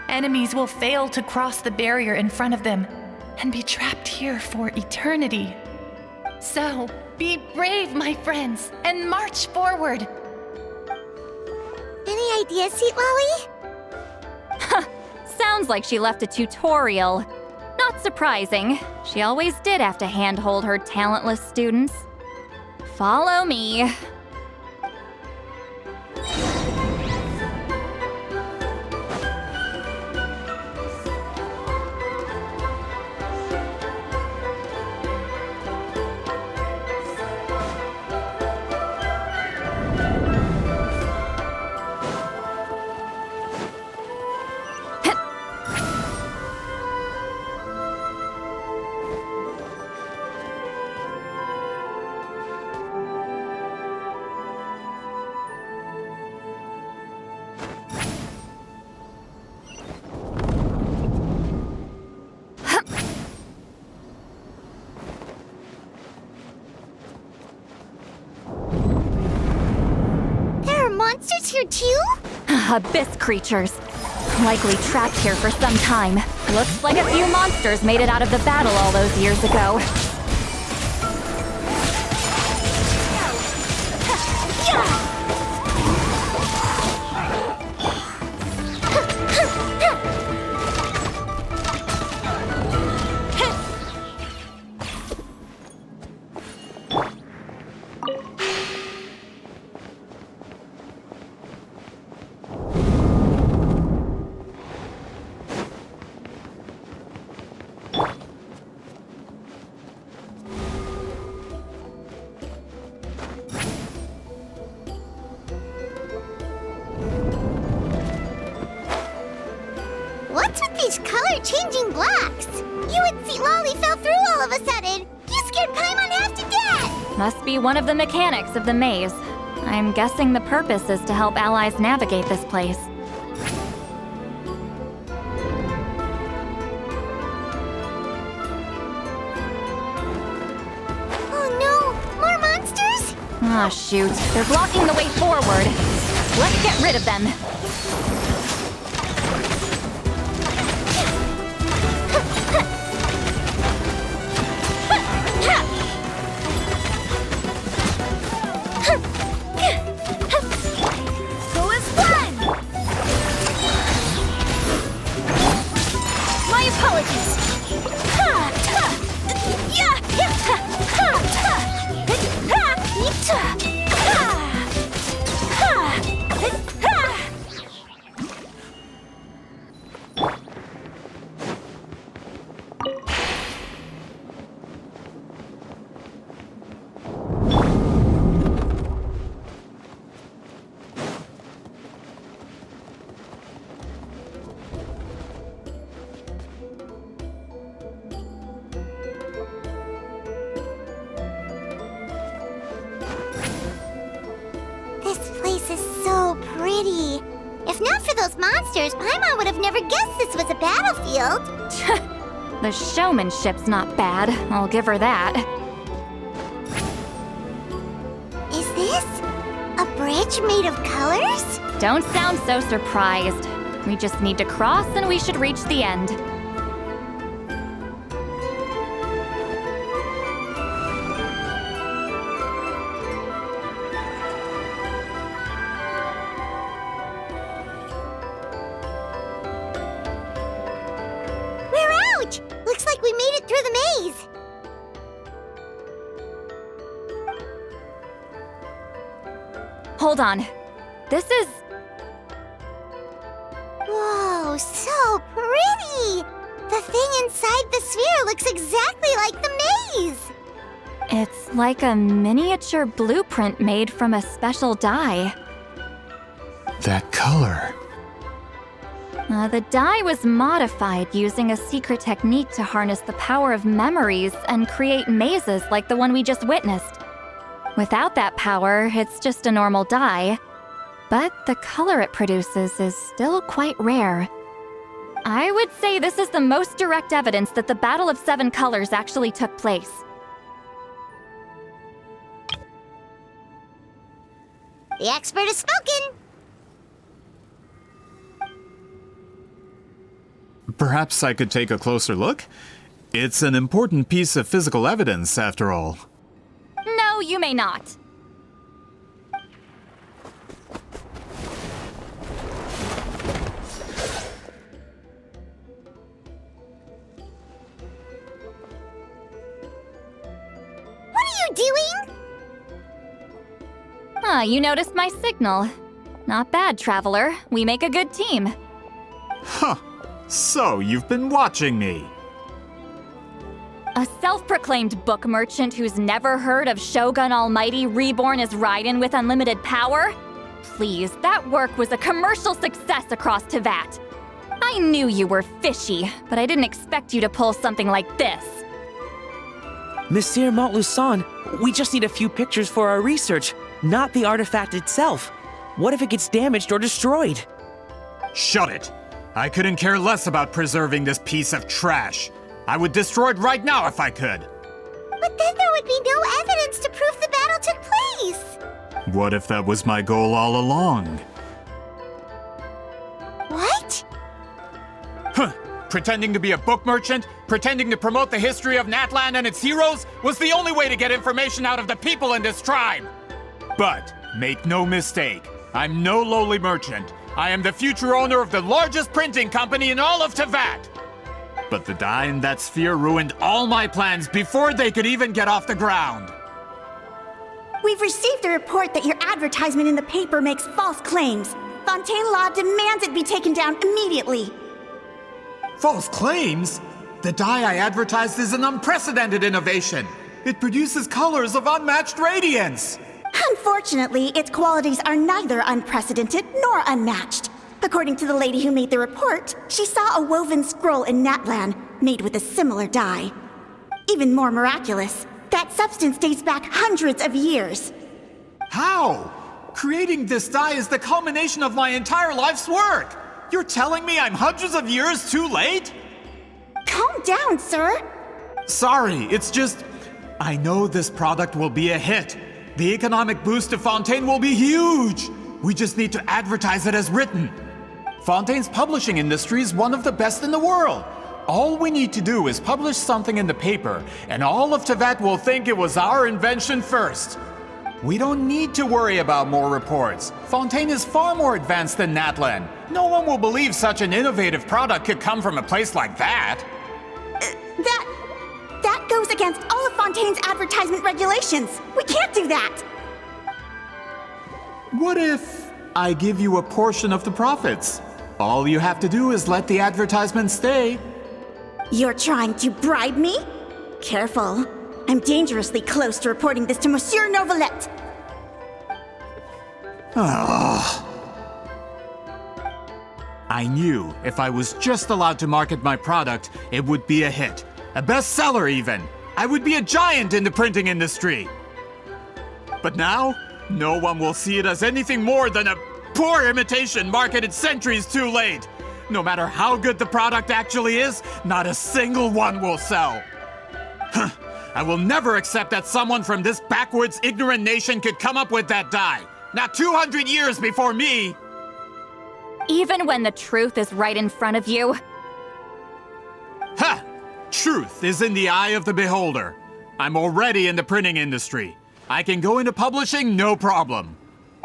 enemies will fail to cross the barrier in front of them and be trapped here for eternity. So, be brave, my friends, and march forward. Any ideas, Citlali? Sounds like she left a tutorial. Not surprising. She always did have to handhold her talentless students. Follow me. Monsters here too? Abyss creatures. Likely trapped here for some time. Looks like a few monsters made it out of the battle all those years ago. at these color-changing blocks. You and Citlali fell through all of a sudden. You scared Paimon half to death. Must be one of the mechanics of the maze. I'm guessing the purpose is to help allies navigate this place. Oh no, more monsters? Ah, shoot. They're blocking the way forward. Let's get rid of them. Go as one! My apologies. If not for those monsters, Paimon would have never guessed this was a battlefield. The showmanship's not bad, I'll give her that. Is this a bridge made of colors? Don't sound so surprised. We just need to cross and we should reach the end. Looks like we made it through the maze. Hold on. This is... Whoa, so pretty! The thing inside the sphere looks exactly like the maze! It's like a miniature blueprint made from a special dye. That color. The dye was modified using a secret technique to harness the power of memories and create mazes like the one we just witnessed. Without that power, it's just a normal dye, but the color it produces is still quite rare. I would say this is the most direct evidence that the Battle of Seven Colors actually took place. The expert has spoken! Perhaps I could take a closer look? It's an important piece of physical evidence, after all. No, you may not. What are you doing? Ah, you noticed my signal. Not bad, Traveler. We make a good team. Huh. So, you've been watching me. A self-proclaimed book merchant who's never heard of Shogun Almighty reborn as Raiden with unlimited power? Please, that work was a commercial success across Teyvat. I knew you were fishy, but I didn't expect you to pull something like this. Monsieur Montluçon, we just need a few pictures for our research, not the artifact itself. What if it gets damaged or destroyed? Shut it! I couldn't care less about preserving this piece of trash. I would destroy it right now if I could. But then there would be no evidence to prove the battle took place. What if that was my goal all along? What? Huh. Pretending to be a book merchant, pretending to promote the history of Natlan and its heroes was the only way to get information out of the people in this tribe. But make no mistake, I'm no lowly merchant. I am the future owner of the largest printing company in all of Teyvat. But the dye in that sphere ruined all my plans before they could even get off the ground. We've received a report that your advertisement in the paper makes false claims. Fontaine Law demands it be taken down immediately. False claims? The dye I advertised is an unprecedented innovation. It produces colors of unmatched radiance. Unfortunately, its qualities are neither unprecedented nor unmatched. According to the lady who made the report, she saw a woven scroll in Natlan made with a similar dye. Even more miraculous, that substance dates back hundreds of years. How? Creating this dye is the culmination of my entire life's work! You're telling me I'm hundreds of years too late? Calm down, sir. Sorry, it's just... I know this product will be a hit. The economic boost to Fontaine will be huge! We just need to advertise it as written. Fontaine's publishing industry is one of the best in the world. All we need to do is publish something in the paper, and all of Tevat will think it was our invention first. We don't need to worry about more reports. Fontaine is far more advanced than Natlan. No one will believe such an innovative product could come from a place like that. That goes against all of Fontaine's advertisement regulations. We can't do that. What if I give you a portion of the profits? All you have to do is let the advertisement stay. You're trying to bribe me? Careful. I'm dangerously close to reporting this to Monsieur Novelette. I knew if I was just allowed to market my product, it would be a hit. A bestseller even. I would be a giant in the printing industry. But now, no one will see it as anything more than a poor imitation marketed centuries too late. No matter how good the product actually is, not a single one will sell. I will never accept that someone from this backwoods, ignorant nation could come up with that dye. Not 200 years before me! Even when the truth is right in front of you? Ha! Truth is in the eye of the beholder. I'm already in the printing industry. I can go into publishing, no problem.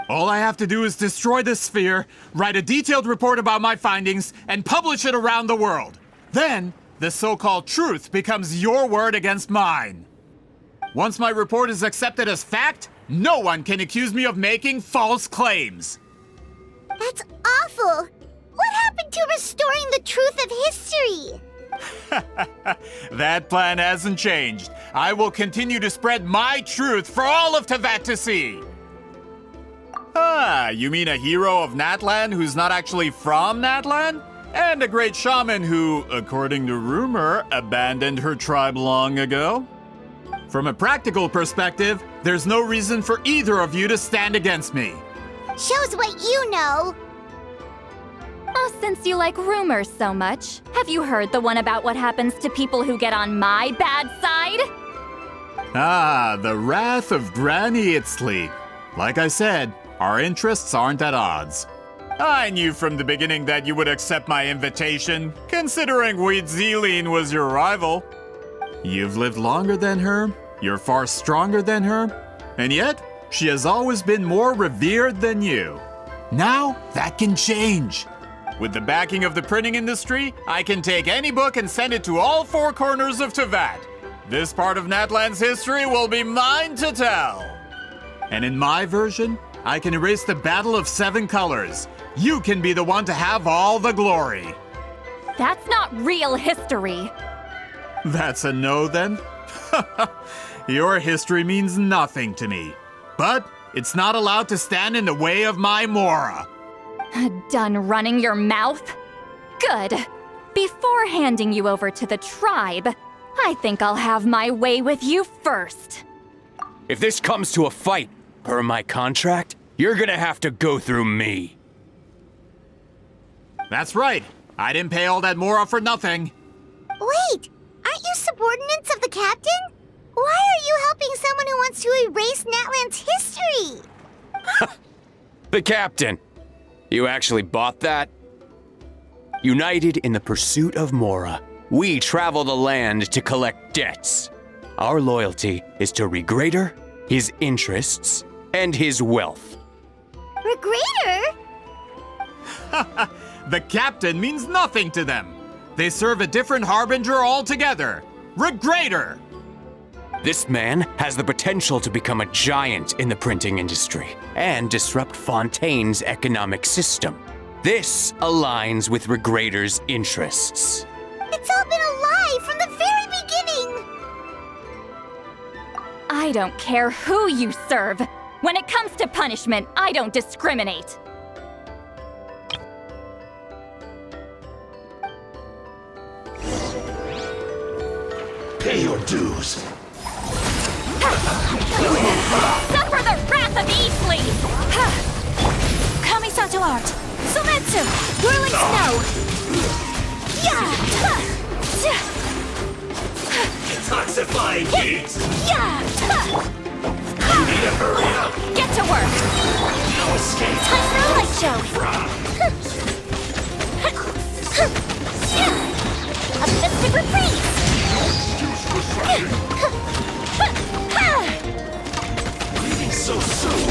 All I have to do is destroy the sphere, write a detailed report about my findings, and publish it around the world. Then, the so-called truth becomes your word against mine. Once my report is accepted as fact, no one can accuse me of making false claims. That's awful! What happened to restoring the truth of history? That plan hasn't changed. I will continue to spread my truth for all of Tevat to see. Ah, you mean a hero of Natlan who's not actually from Natlan? And a great shaman who, according to rumor, abandoned her tribe long ago? From a practical perspective, there's no reason for either of you to stand against me. Shows what you know. Oh, since you like rumors so much, have you heard the one about what happens to people who get on my bad side? Ah, the wrath of Granny Itzli. Like I said, our interests aren't at odds. I knew from the beginning that you would accept my invitation, considering Huitziline was your rival. You've lived longer than her, you're far stronger than her, and yet, she has always been more revered than you. Now, that can change. With the backing of the printing industry, I can take any book and send it to all four corners of Tevat. This part of Natlan's history will be mine to tell. And in my version, I can erase the Battle of Seven Colors. You can be the one to have all the glory. That's not real history. That's a no, then? Your history means nothing to me. But it's not allowed to stand in the way of my Mora. Done running your mouth? Good. Before handing you over to the tribe, I think I'll have my way with you first. If this comes to a fight, per my contract, you're gonna have to go through me. That's right. I didn't pay all that Mora for nothing. Wait, aren't you subordinates of the captain? Why are you helping someone who wants to erase Natlan's history? The captain. You actually bought that? United in the pursuit of Mora, we travel the land to collect debts. Our loyalty is to Regrader, his interests, and his wealth. Regrader? The captain means nothing to them. They serve a different harbinger altogether. Regrader! This man has the potential to become a giant in the printing industry and disrupt Fontaine's economic system. This aligns with Regrader's interests. It's all been a lie from the very beginning! I don't care who you serve. When it comes to punishment, I don't discriminate. Pay your dues. Suffer the wrath of Easley! Kamisato art. Sumetsu. Whirling snow. Detoxifying heat. You need to hurry up. Get to work. No escape. Time for a light show. A mystic reprise. Leaving so soon.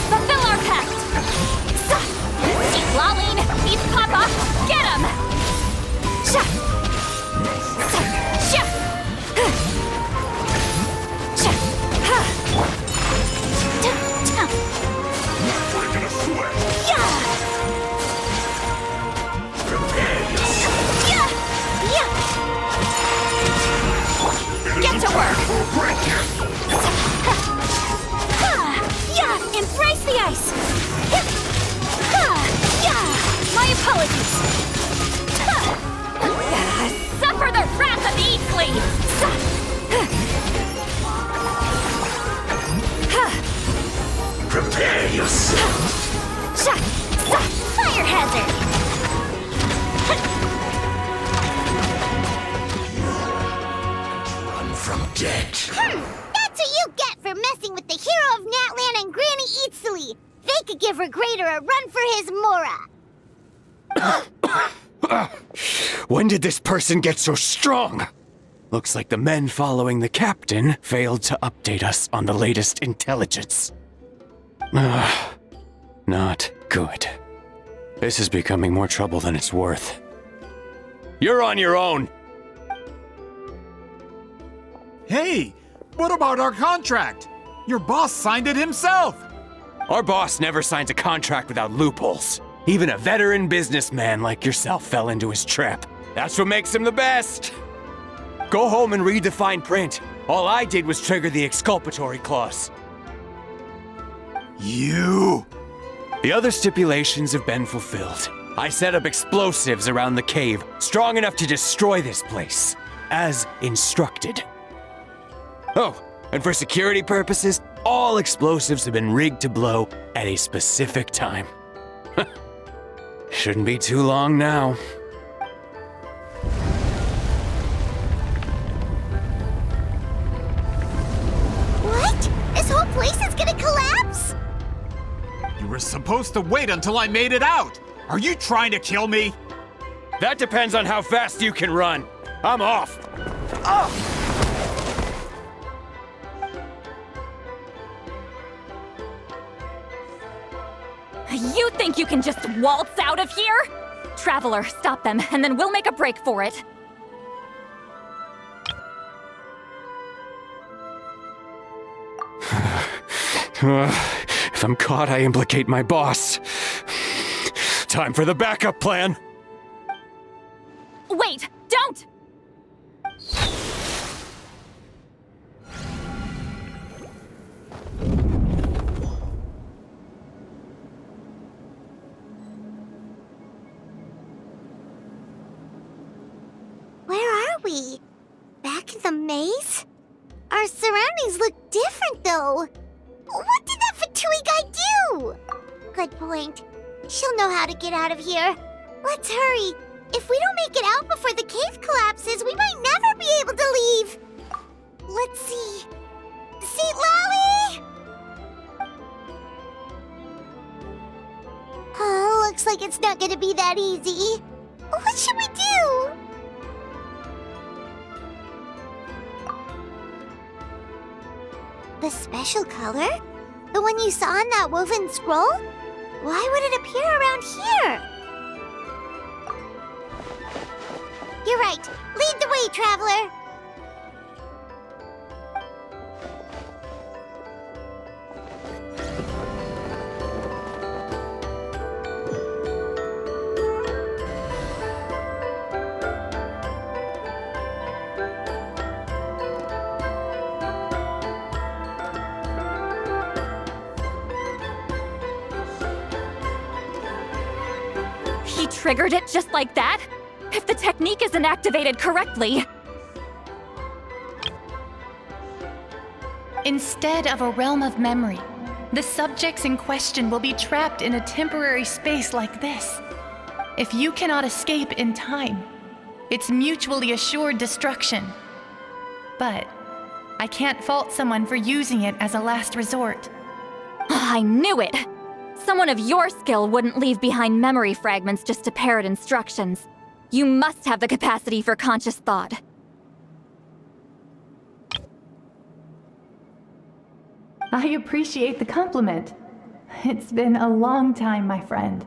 Fulfill our pact. Citlali, East Papa, get him! Breaking a sweat. Get to work! Embrace the ice. My apologies! Suffer the wrath of Easley! Prepare yourself. Fire hazard. Run from death. That's what you get for messing with the hero of Natlan and Granny Itsuli. They could give Regrader a run for his Mora. When did this person get so strong? Looks like the men following the captain failed to update us on the latest intelligence. Not good. This is becoming more trouble than it's worth. You're on your own! Hey, what about our contract? Your boss signed it himself. Our boss never signs a contract without loopholes. Even a veteran businessman like yourself fell into his trap. That's what makes him the best. Go home and read the fine print. All I did was trigger the exculpatory clause. You! The other stipulations have been fulfilled. I set up explosives around the cave, strong enough to destroy this place, as instructed. Oh, and for security purposes, all explosives have been rigged to blow at a specific time. Shouldn't be too long now. What? This whole place is gonna collapse? You were supposed to wait until I made it out. Are you trying to kill me? That depends on how fast you can run. I'm off. You think you can just waltz out of here? Traveler, stop them, and then we'll make a break for it. If I'm caught, I implicate my boss. Time for the backup plan. Wait, don't! Where are we? Back in the maze? Our surroundings look different, though. What did that Fatui guy do? Good point. She'll know how to get out of here. Let's hurry. If we don't make it out before the cave collapses, we might never be able to leave. Let's see. Citlali! Oh, looks like it's not gonna be that easy. What should we do? The special color? The one you saw in that woven scroll? Why would it appear around here? You're right. Lead the way, traveler. He triggered it just like that? If the technique isn't activated correctly... Instead of a realm of memory, the subjects in question will be trapped in a temporary space like this. If you cannot escape in time, it's mutually assured destruction. But I can't fault someone for using it as a last resort. I knew it! Someone of your skill wouldn't leave behind memory fragments just to parrot instructions. You must have the capacity for conscious thought. I appreciate the compliment. It's been a long time, my friend.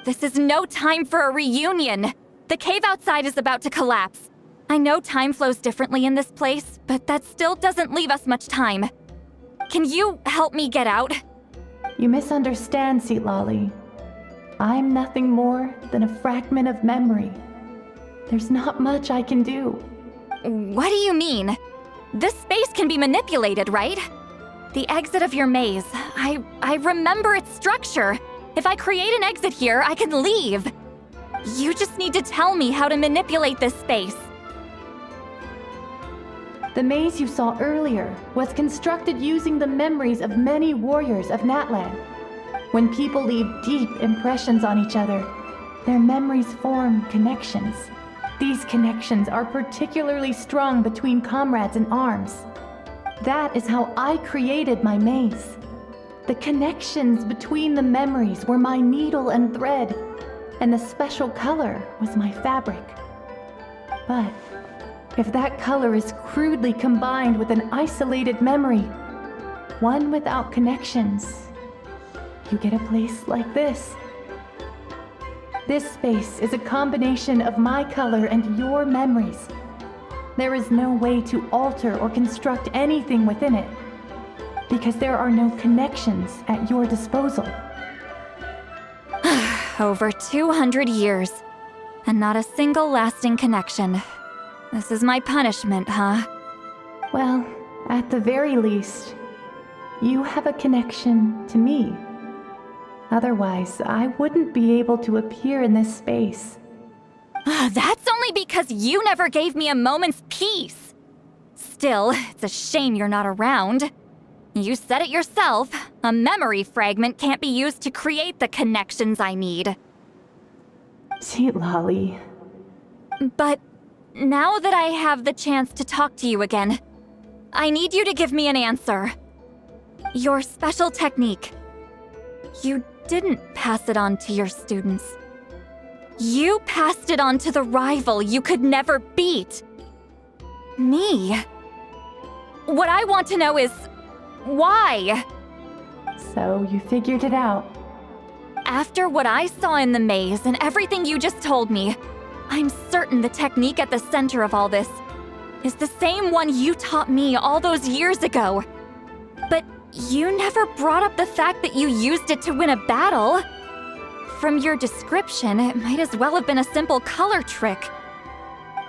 This is no time for a reunion! The cave outside is about to collapse. I know time flows differently in this place, but that still doesn't leave us much time. Can you help me get out? You misunderstand, Citlali. I'm nothing more than a fragment of memory. There's not much I can do. What do you mean? This space can be manipulated, right? The exit of your maze. I remember its structure. If I create an exit here, I can leave. You just need to tell me how to manipulate this space. The maze you saw earlier was constructed using the memories of many warriors of Natlan. When people leave deep impressions on each other, their memories form connections. These connections are particularly strong between comrades in arms. That is how I created my maze. The connections between the memories were my needle and thread, and the special color was my fabric. But if that color is crudely combined with an isolated memory, one without connections, you get a place like this. This space is a combination of my color and your memories. There is no way to alter or construct anything within it, because there are no connections at your disposal. Over 200 years, and not a single lasting connection. This is my punishment, huh? Well, at the very least, you have a connection to me. Otherwise, I wouldn't be able to appear in this space. That's only because you never gave me a moment's peace. Still, it's a shame you're not around. You said it yourself. A memory fragment can't be used to create the connections I need. Citlali. But now that I have the chance to talk to you again, I need you to give me an answer. Your special technique. You didn't pass it on to your students. You passed it on to the rival you could never beat. Me. What I want to know is, why? So you figured it out. After what I saw in the maze and everything you just told me, I'm certain the technique at the center of all this is the same one you taught me all those years ago. But you never brought up the fact that you used it to win a battle. From your description, it might as well have been a simple color trick.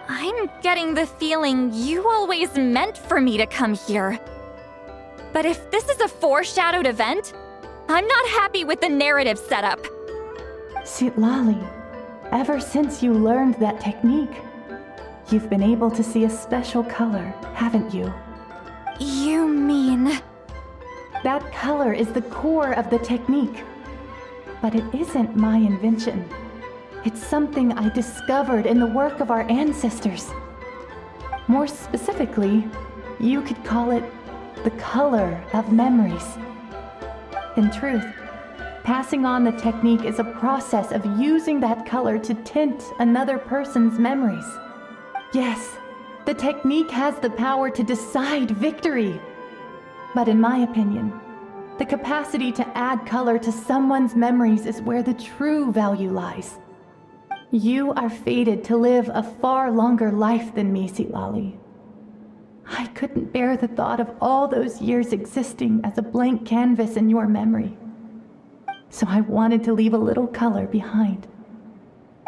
I'm getting the feeling you always meant for me to come here. But if this is a foreshadowed event, I'm not happy with the narrative setup. Citlali, ever since you learned that technique, you've been able to see a special color, haven't you? You mean... That color is the core of the technique. But it isn't my invention. It's something I discovered in the work of our ancestors. More specifically, you could call it the color of memories. In truth, passing on the technique is a process of using that color to tint another person's memories. Yes, the technique has the power to decide victory. But in my opinion, the capacity to add color to someone's memories is where the true value lies. You are fated to live a far longer life than me, Citlali. I couldn't bear the thought of all those years existing as a blank canvas in your memory. So I wanted to leave a little color behind.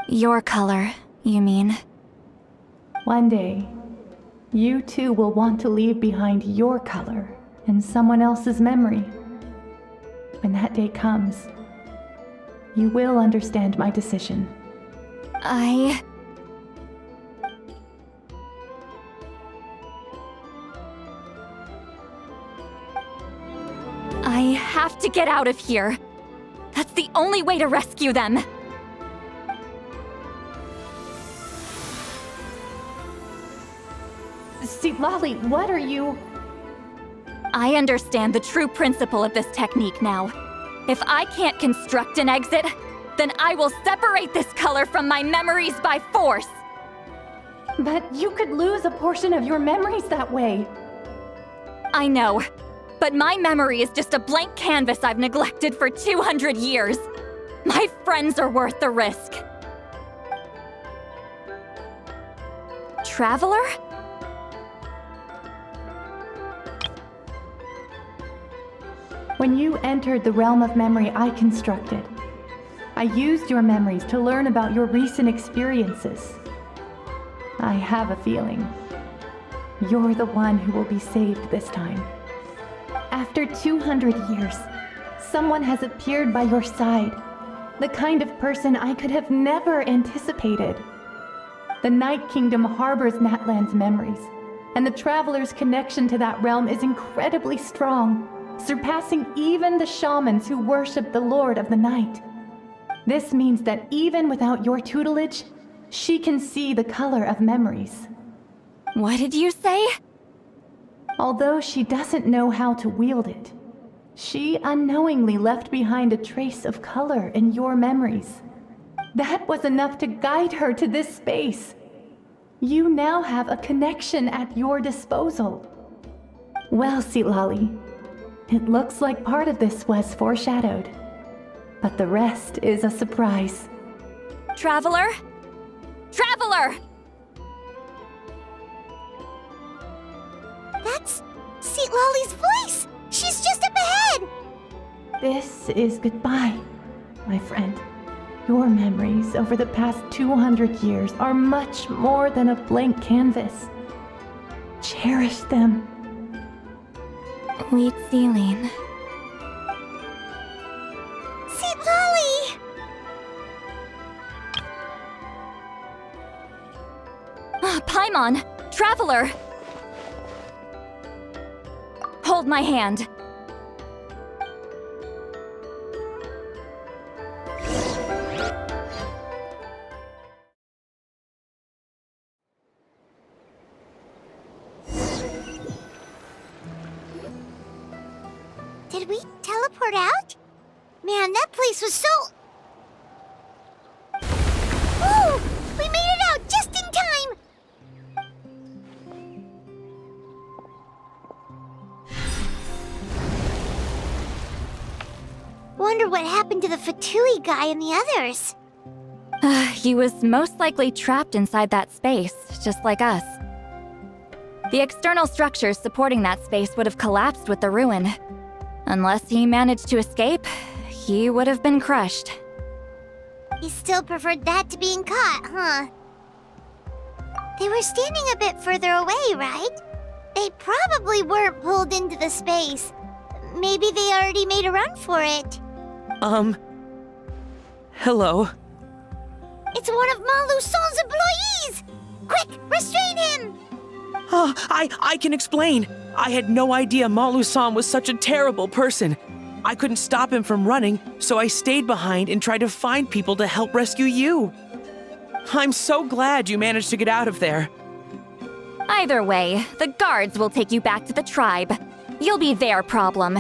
Your color, you mean? One day, you too will want to leave behind your color in someone else's memory. When that day comes, you will understand my decision. I have to get out of here. That's the only way to rescue them. Citlali, what are you... I understand the true principle of this technique now. If I can't construct an exit, then I will separate this color from my memories by force. But you could lose a portion of your memories that way. I know, but my memory is just a blank canvas I've neglected for 200 years. My friends are worth the risk. Traveler? When you entered the realm of memory I constructed, I used your memories to learn about your recent experiences. I have a feeling you're the one who will be saved this time. After 200 years, someone has appeared by your side, the kind of person I could have never anticipated. The Night Kingdom harbors Natlan's memories, and the Traveler's connection to that realm is incredibly strong, surpassing even the shamans who worship the Lord of the Night. This means that even without your tutelage, she can see the color of memories. What did you say? Although she doesn't know how to wield it, she unknowingly left behind a trace of color in your memories. That was enough to guide her to this space. You now have a connection at your disposal. Well, Citlali, it looks like part of this was foreshadowed, but the rest is a surprise. Traveler? Traveler! That's Citlali's voice! She's just up ahead! This is goodbye, my friend. Your memories over the past 200 years are much more than a blank canvas. Cherish them. Wheat ceiling. Citlali! Paimon! Traveler! Hold my hand. Did we teleport out? Man, that place was so... Ooh! We made it out just in time! Wonder what happened to the Fatui guy and the others. He was most likely trapped inside that space, just like us. The external structures supporting that space would have collapsed with the ruin. Unless he managed to escape, he would have been crushed. He still preferred that to being caught, huh? They were standing a bit further away, right? They probably weren't pulled into the space. Maybe they already made a run for it. Hello? It's one of Maluson's employees! Quick, restrain him! Oh, I can explain. I had no idea Malu-san was such a terrible person. I couldn't stop him from running, so I stayed behind and tried to find people to help rescue you. I'm so glad you managed to get out of there. Either way, the guards will take you back to the tribe. You'll be their problem.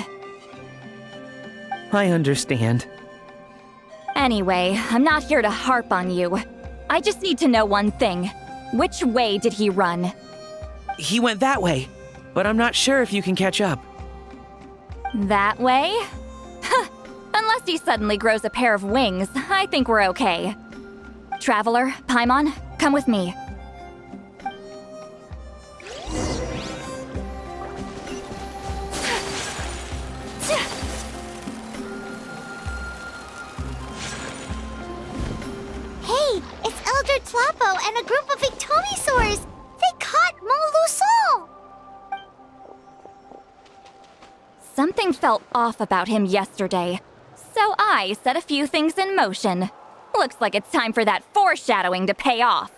I understand. Anyway, I'm not here to harp on you. I just need to know one thing. Which way did he run? He went that way, but I'm not sure if you can catch up. That way? Unless he suddenly grows a pair of wings, I think we're okay. Traveler, Paimon, come with me. Hey, it's Elder Tlapo and a group of Victomisaurs! They caught Malusol! Something felt off about him yesterday, so I set a few things in motion. Looks like it's time for that foreshadowing to pay off.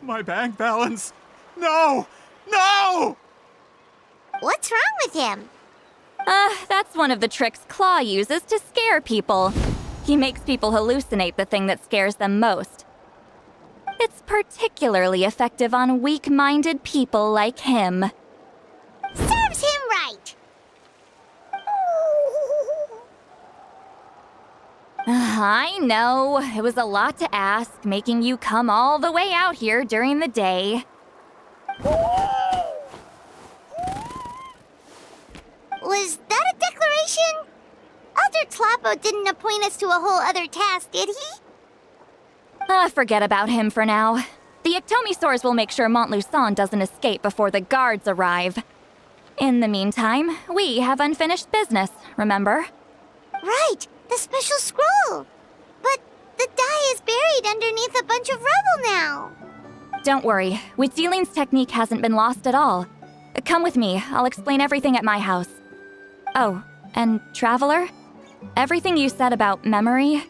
My bank balance! No! No! What's wrong with him? That's one of the tricks Claw uses to scare people. He makes people hallucinate the thing that scares them most. It's particularly effective on weak-minded people like him. Serves him right! I know, it was a lot to ask, making you come all the way out here during the day. Was that a declaration? Elder Tlappo didn't appoint us to a whole other task, did he? Forget about him for now. The Ectomisaurs will make sure Montluçon doesn't escape before the guards arrive. In the meantime, we have unfinished business, remember? Right, the special scroll. But the die is buried underneath a bunch of rubble now. Don't worry, Huitzilin's technique hasn't been lost at all. Come with me, I'll explain everything at my house. Oh, and Traveler? Everything you said about memory,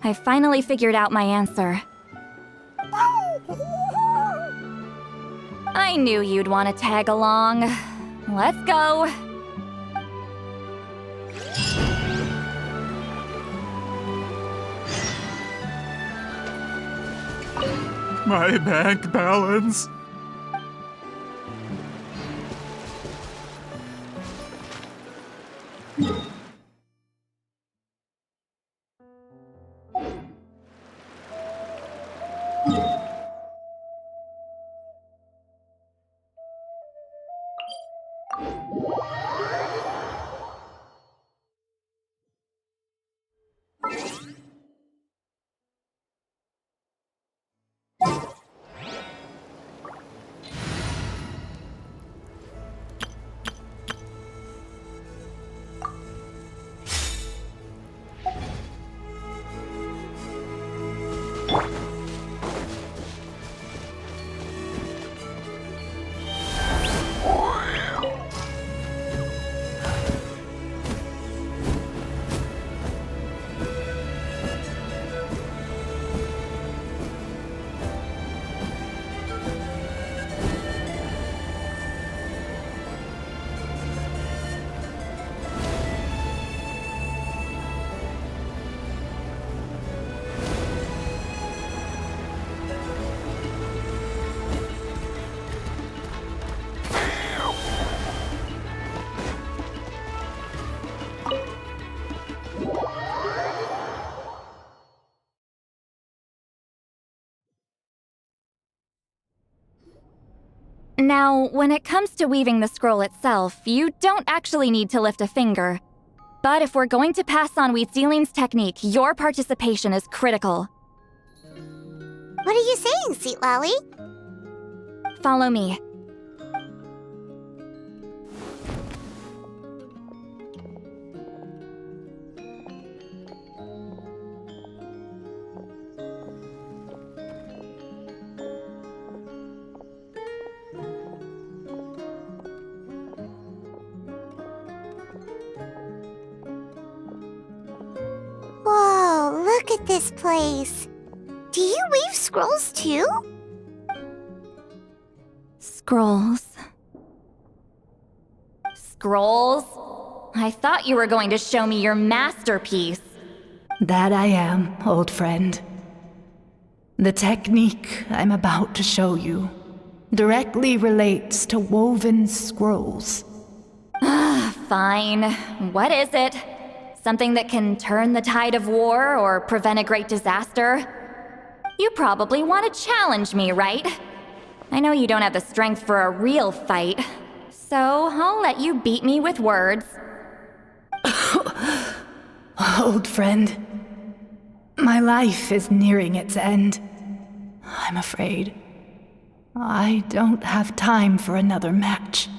I finally figured out my answer. I knew you'd want to tag along. Let's go. My bank balance. Now, when it comes to weaving the scroll itself, you don't actually need to lift a finger. But if we're going to pass on Huitzilin's technique, your participation is critical. What are you saying, Citlali? Follow me. Whoa, look at this place. Do you weave scrolls too? Scrolls. Scrolls? I thought you were going to show me your masterpiece. That I am, old friend. The technique I'm about to show you directly relates to woven scrolls. Fine. What is it? Something that can turn the tide of war or prevent a great disaster? You probably want to challenge me, right? I know you don't have the strength for a real fight, so I'll let you beat me with words. Old friend, my life is nearing its end. I'm afraid I don't have time for another match.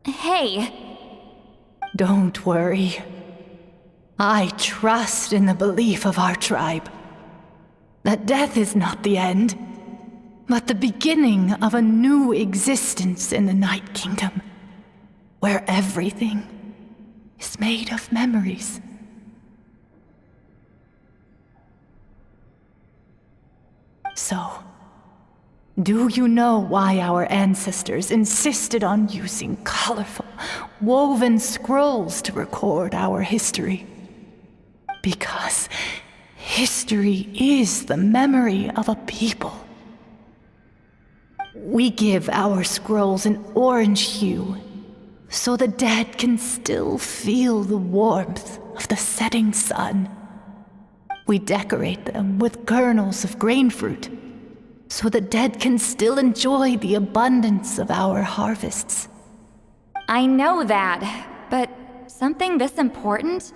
Hey. Don't worry. I trust in the belief of our tribe that death is not the end, but the beginning of a new existence in the Night Kingdom, where everything is made of memories. So, Do you know why our ancestors insisted on using colorful, woven scrolls to record our history? Because history is the memory of a people. We give our scrolls an orange hue, so the dead can still feel the warmth of the setting sun. We decorate them with kernels of grain fruit, so the dead can still enjoy the abundance of our harvests. I know that, but something this important?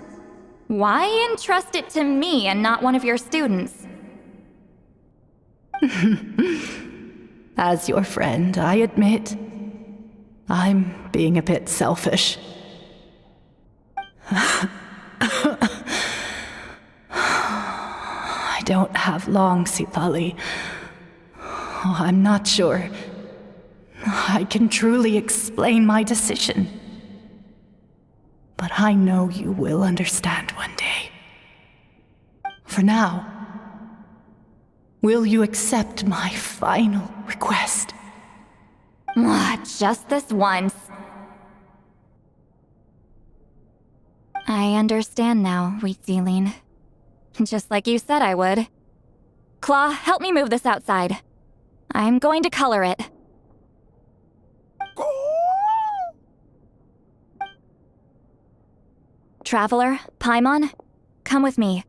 Why entrust it to me and not one of your students? As your friend, I admit, I'm being a bit selfish. I don't have long, Citlali. I'm not sure I can truly explain my decision. But I know you will understand one day. For now, will you accept my final request? Just this once. I understand now, Wheatsealing. Just like you said I would. Claw, help me move this outside. I'm going to color it. Traveler, Paimon, come with me.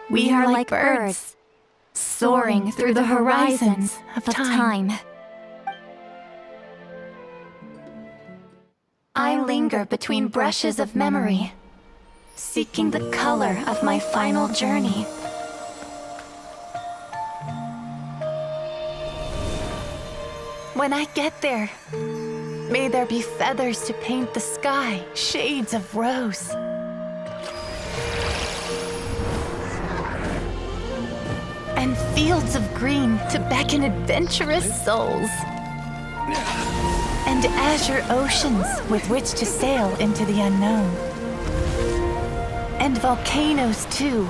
We are like birds, soaring through the horizons of time. I linger between brushes of memory, seeking the color of my final journey. When I get there, may there be feathers to paint the sky, shades of rose. And fields of green to beckon adventurous souls. And azure oceans with which to sail into the unknown. And volcanoes too,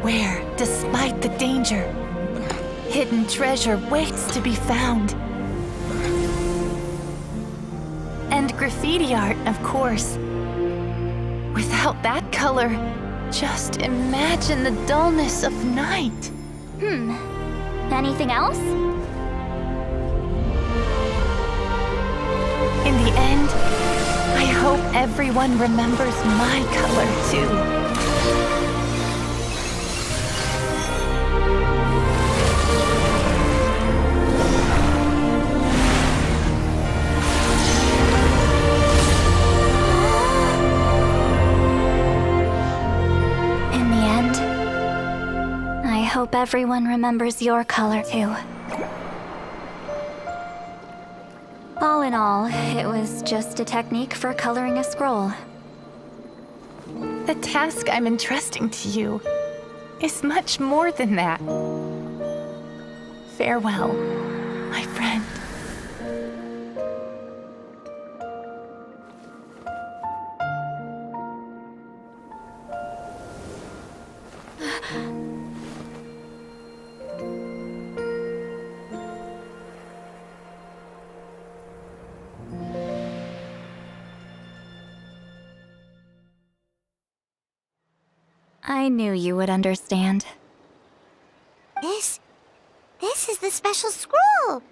where, despite the danger, hidden treasure waits to be found. And graffiti art, of course. Without that color, just imagine the dullness of night. Anything else? In the end, I hope everyone remembers my color too. I hope everyone remembers your color too. All in all, it was just a technique for coloring a scroll. The task I'm entrusting to you is much more than that. Farewell, my friend. I knew you would understand. This is the special scroll.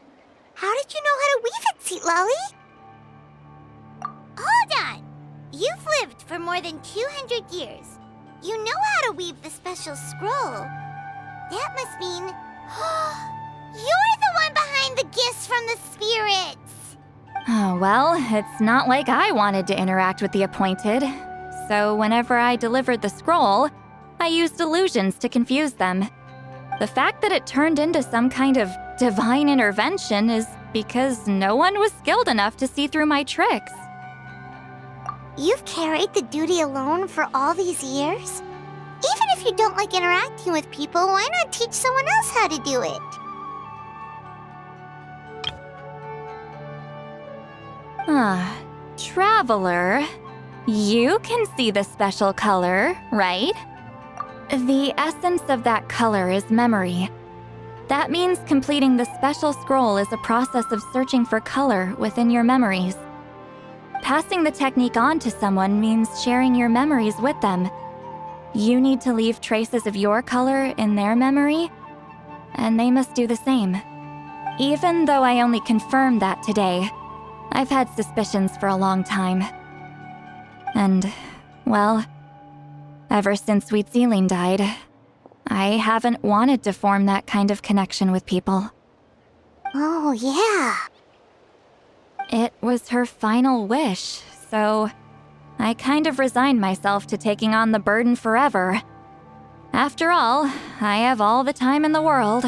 How did you know how to weave it, Citlali? Hold on. You've lived for more than 200 years. You know how to weave the special scroll. That must mean you're the one behind the gifts from the spirits. Oh, well, it's not like I wanted to interact with the appointed. so whenever I delivered the scroll, I used illusions to confuse them. The fact that it turned into some kind of divine intervention is because no one was skilled enough to see through my tricks. You've carried the duty alone for all these years? Even if you don't like interacting with people, why not teach someone else how to do it? Traveler, you can see the special color, right? The essence of that color is memory. That means completing the special scroll is a process of searching for color within your memories. Passing the technique on to someone means sharing your memories with them. You need to leave traces of your color in their memory, and they must do the same. Even though I only confirmed that today, I've had suspicions for a long time. And, well, ever since Sweet Celine died, I haven't wanted to form that kind of connection with people. Oh, yeah. It was her final wish, so I kind of resigned myself to taking on the burden forever. After all, I have all the time in the world.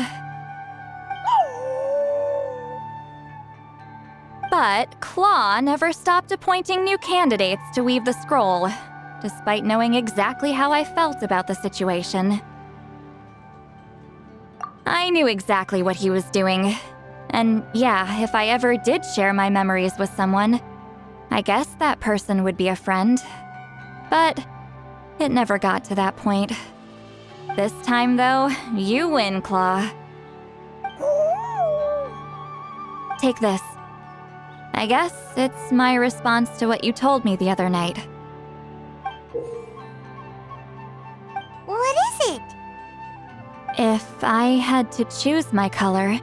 But Claw never stopped appointing new candidates to weave the scroll, despite knowing exactly how I felt about the situation. I knew exactly what he was doing. And yeah, if I ever did share my memories with someone, I guess that person would be a friend. But it never got to that point. This time, though, you win, Claw. Take this. I guess it's my response to what you told me the other night. What is it? If I had to choose my color,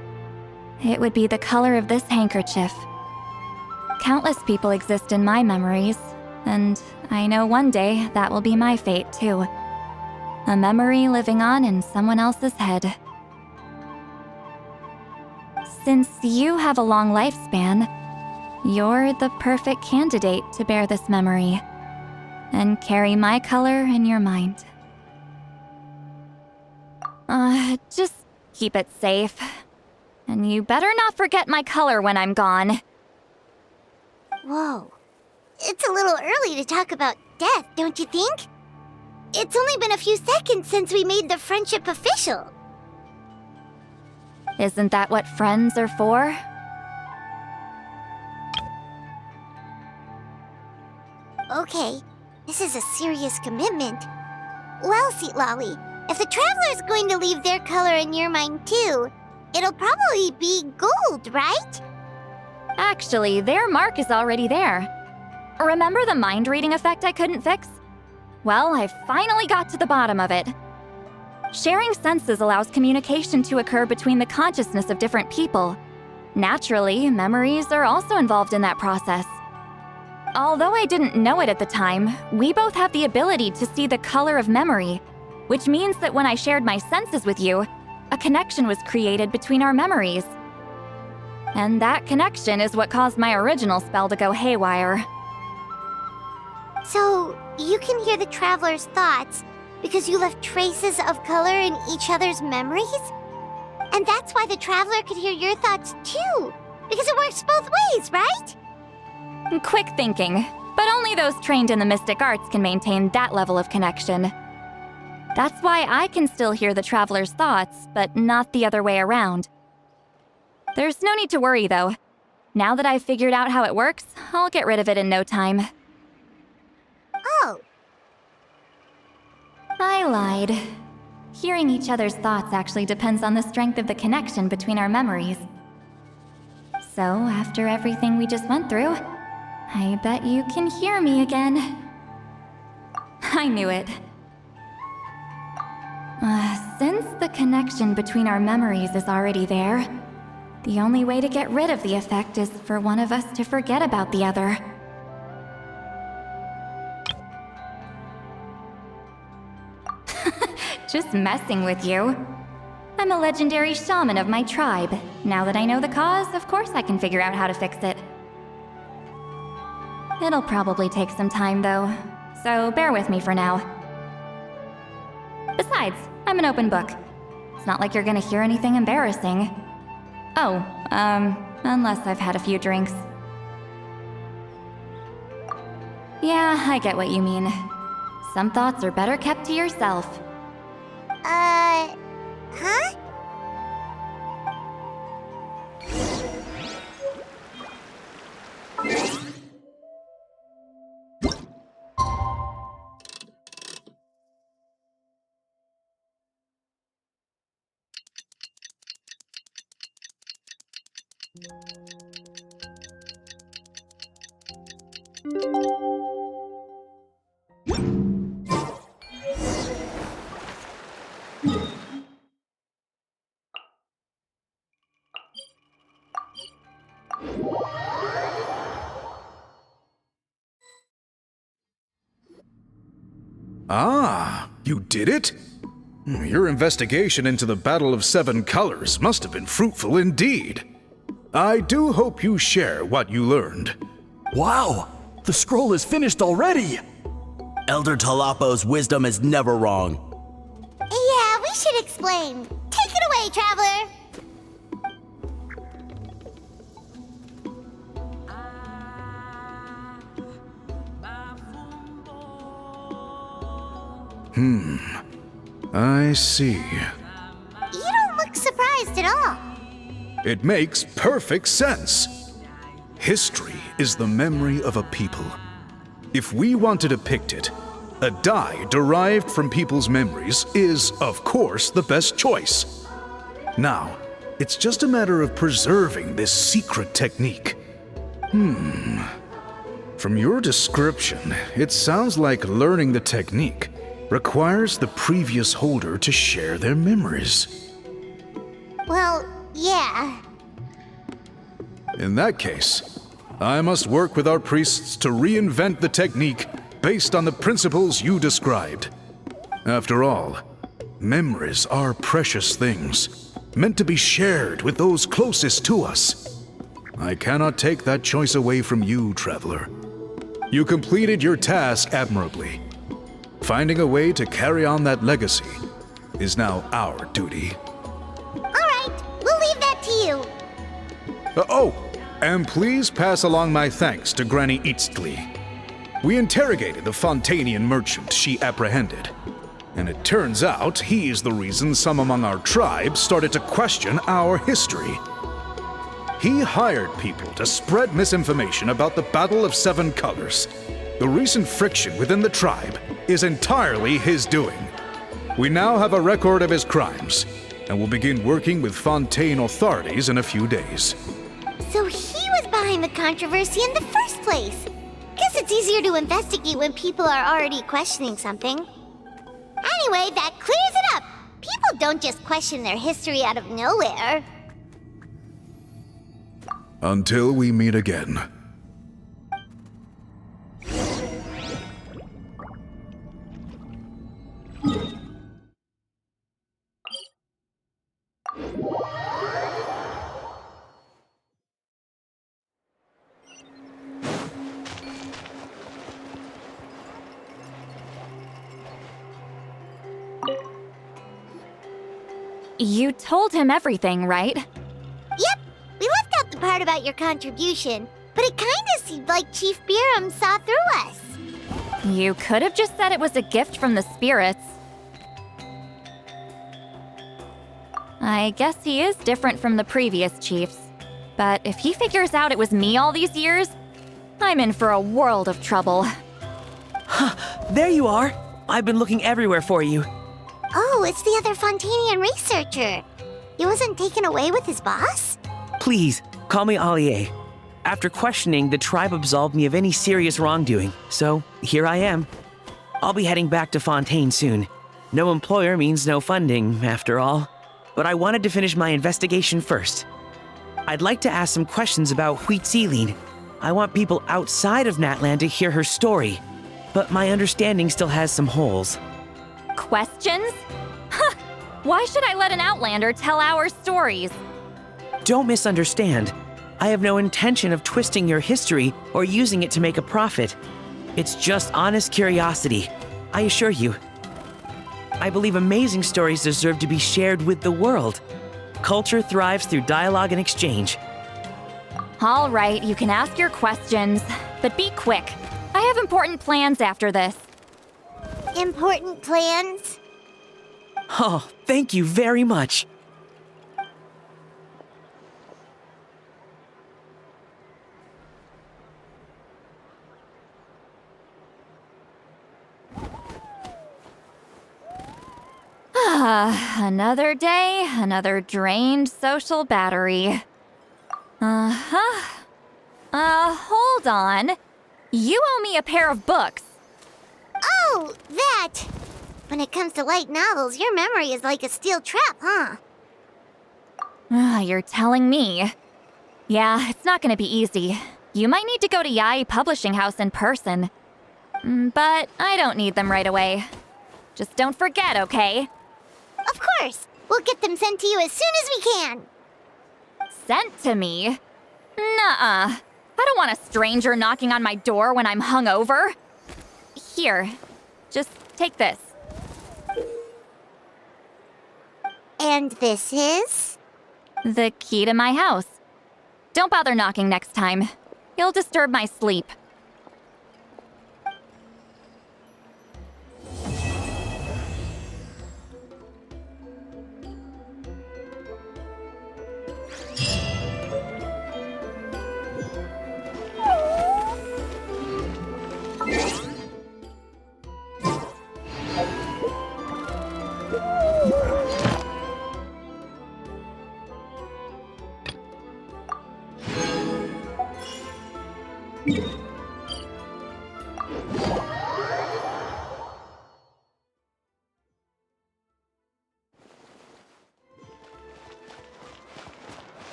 it would be the color of this handkerchief. Countless people exist in my memories, and I know one day that will be my fate too. A memory living on in someone else's head. Since you have a long lifespan, you're the perfect candidate to bear this memory and carry my color in your mind. Just keep it safe. And you better not forget my color when I'm gone. Whoa. It's a little early to talk about death, don't you think? It's only been a few seconds since we made the friendship official. Isn't that what friends are for? Okay, this is a serious commitment. Well, Citlali, if the traveler is going to leave their color in your mind too, it'll probably be gold, right? Actually, their mark is already there. Remember the mind reading effect I couldn't fix? Well, I finally got to the bottom of it. Sharing senses allows communication to occur between the consciousness of different people. Naturally, memories are also involved in that process. Although I didn't know it at the time, we both have the ability to see the color of memory, which means that when I shared my senses with you, a connection was created between our memories. And that connection is what caused my original spell to go haywire. So, you can hear the traveler's thoughts because you left traces of color in each other's memories? And that's why the traveler could hear your thoughts too, because it works both ways, right? Quick thinking, but only those trained in the mystic arts can maintain that level of connection. That's why I can still hear the traveler's thoughts, but not the other way around. There's no need to worry, though. Now that I've figured out how it works, I'll get rid of it in no time. Oh. I lied. Hearing each other's thoughts actually depends on the strength of the connection between our memories. So, after everything we just went through, I bet you can hear me again. I knew it. Since the connection between our memories is already there, the only way to get rid of the effect is for one of us to forget about the other. Just messing with you. I'm a legendary shaman of my tribe. Now that I know the cause, of course I can figure out how to fix it. It'll probably take some time, though. so bear with me for now. Besides, I'm an open book. It's not like you're gonna hear anything embarrassing. Oh, unless I've had a few drinks. Yeah, I get what you mean. Some thoughts are better kept to yourself. Huh? Ah, you did it? Your investigation into the Battle of Seven Colors must have been fruitful indeed. I do hope you share what you learned. Wow! The scroll is finished already! Elder Talapo's wisdom is never wrong. Yeah, we should explain. Take it away, traveler! I see. You don't look surprised at all. It makes perfect sense. History is the memory of a people. If we want to depict it, a die derived from people's memories is, of course, the best choice. Now, it's just a matter of preserving this secret technique. From your description, it sounds like learning the technique requires the previous holder to share their memories. Well, yeah. In that case, I must work with our priests to reinvent the technique based on the principles you described. After all, memories are precious things, meant to be shared with those closest to us. I cannot take that choice away from you, traveler. You completed your task admirably. Finding a way to carry on that legacy is now our duty. All right, we'll leave that to you. And please pass along my thanks to Granny Citlali. We interrogated the Fontanian merchant she apprehended, and it turns out he's the reason some among our tribe started to question our history. He hired people to spread misinformation about the Battle of Seven Colors. The recent friction within the tribe is entirely his doing. We now have a record of his crimes, and will begin working with Fontaine authorities in a few days. So he was behind the controversy in the first place. Guess it's easier to investigate when people are already questioning something. Anyway, that clears it up. People don't just question their history out of nowhere. Until we meet again. You told him everything, right? Yep, we left out the part about your contribution, but it kinda seemed like Chief Biram saw through us. You could have just said it was a gift from the spirits. I guess he is different from the previous chiefs. But if he figures out it was me all these years, I'm in for a world of trouble. There you are! I've been looking everywhere for you. Oh, it's the other Fontanian researcher. He wasn't taken away with his boss? Please, call me Allier. After questioning, the tribe absolved me of any serious wrongdoing, so here I am. I'll be heading back to Fontaine soon. No employer means no funding, after all. But I wanted to finish my investigation first. I'd like to ask some questions about Citlali. I want people outside of Natlan to hear her story, but my understanding still has some holes. Questions? Huh! Why should I let an Outlander tell our stories? Don't misunderstand. I have no intention of twisting your history or using it to make a profit. It's just honest curiosity, I assure you. I believe amazing stories deserve to be shared with the world. Culture thrives through dialogue and exchange. All right, you can ask your questions, but be quick. I have important plans after this. Important plans? Oh, thank you very much. Another day, another drained social battery. Hold on. You owe me a pair of books. Oh, that! When it comes to light novels, your memory is like a steel trap, huh? You're telling me. Yeah, it's not gonna be easy. You might need to go to Yai Publishing House in person. But I don't need them right away. Just don't forget, okay? Of course! We'll get them sent to you as soon as we can! Sent to me? Nuh-uh. I don't want a stranger knocking on my door when I'm hungover. Here, just take this. And this is? The key to my house. Don't bother knocking next time. You'll disturb my sleep.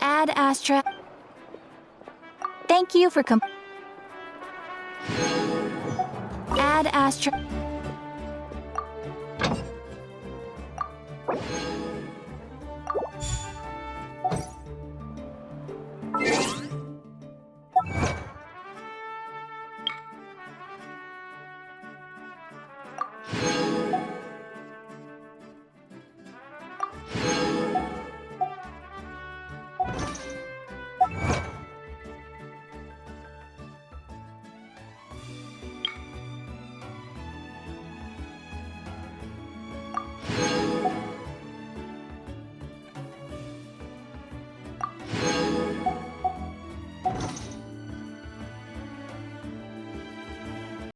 Ad Astra. Thank you for Ad Astra.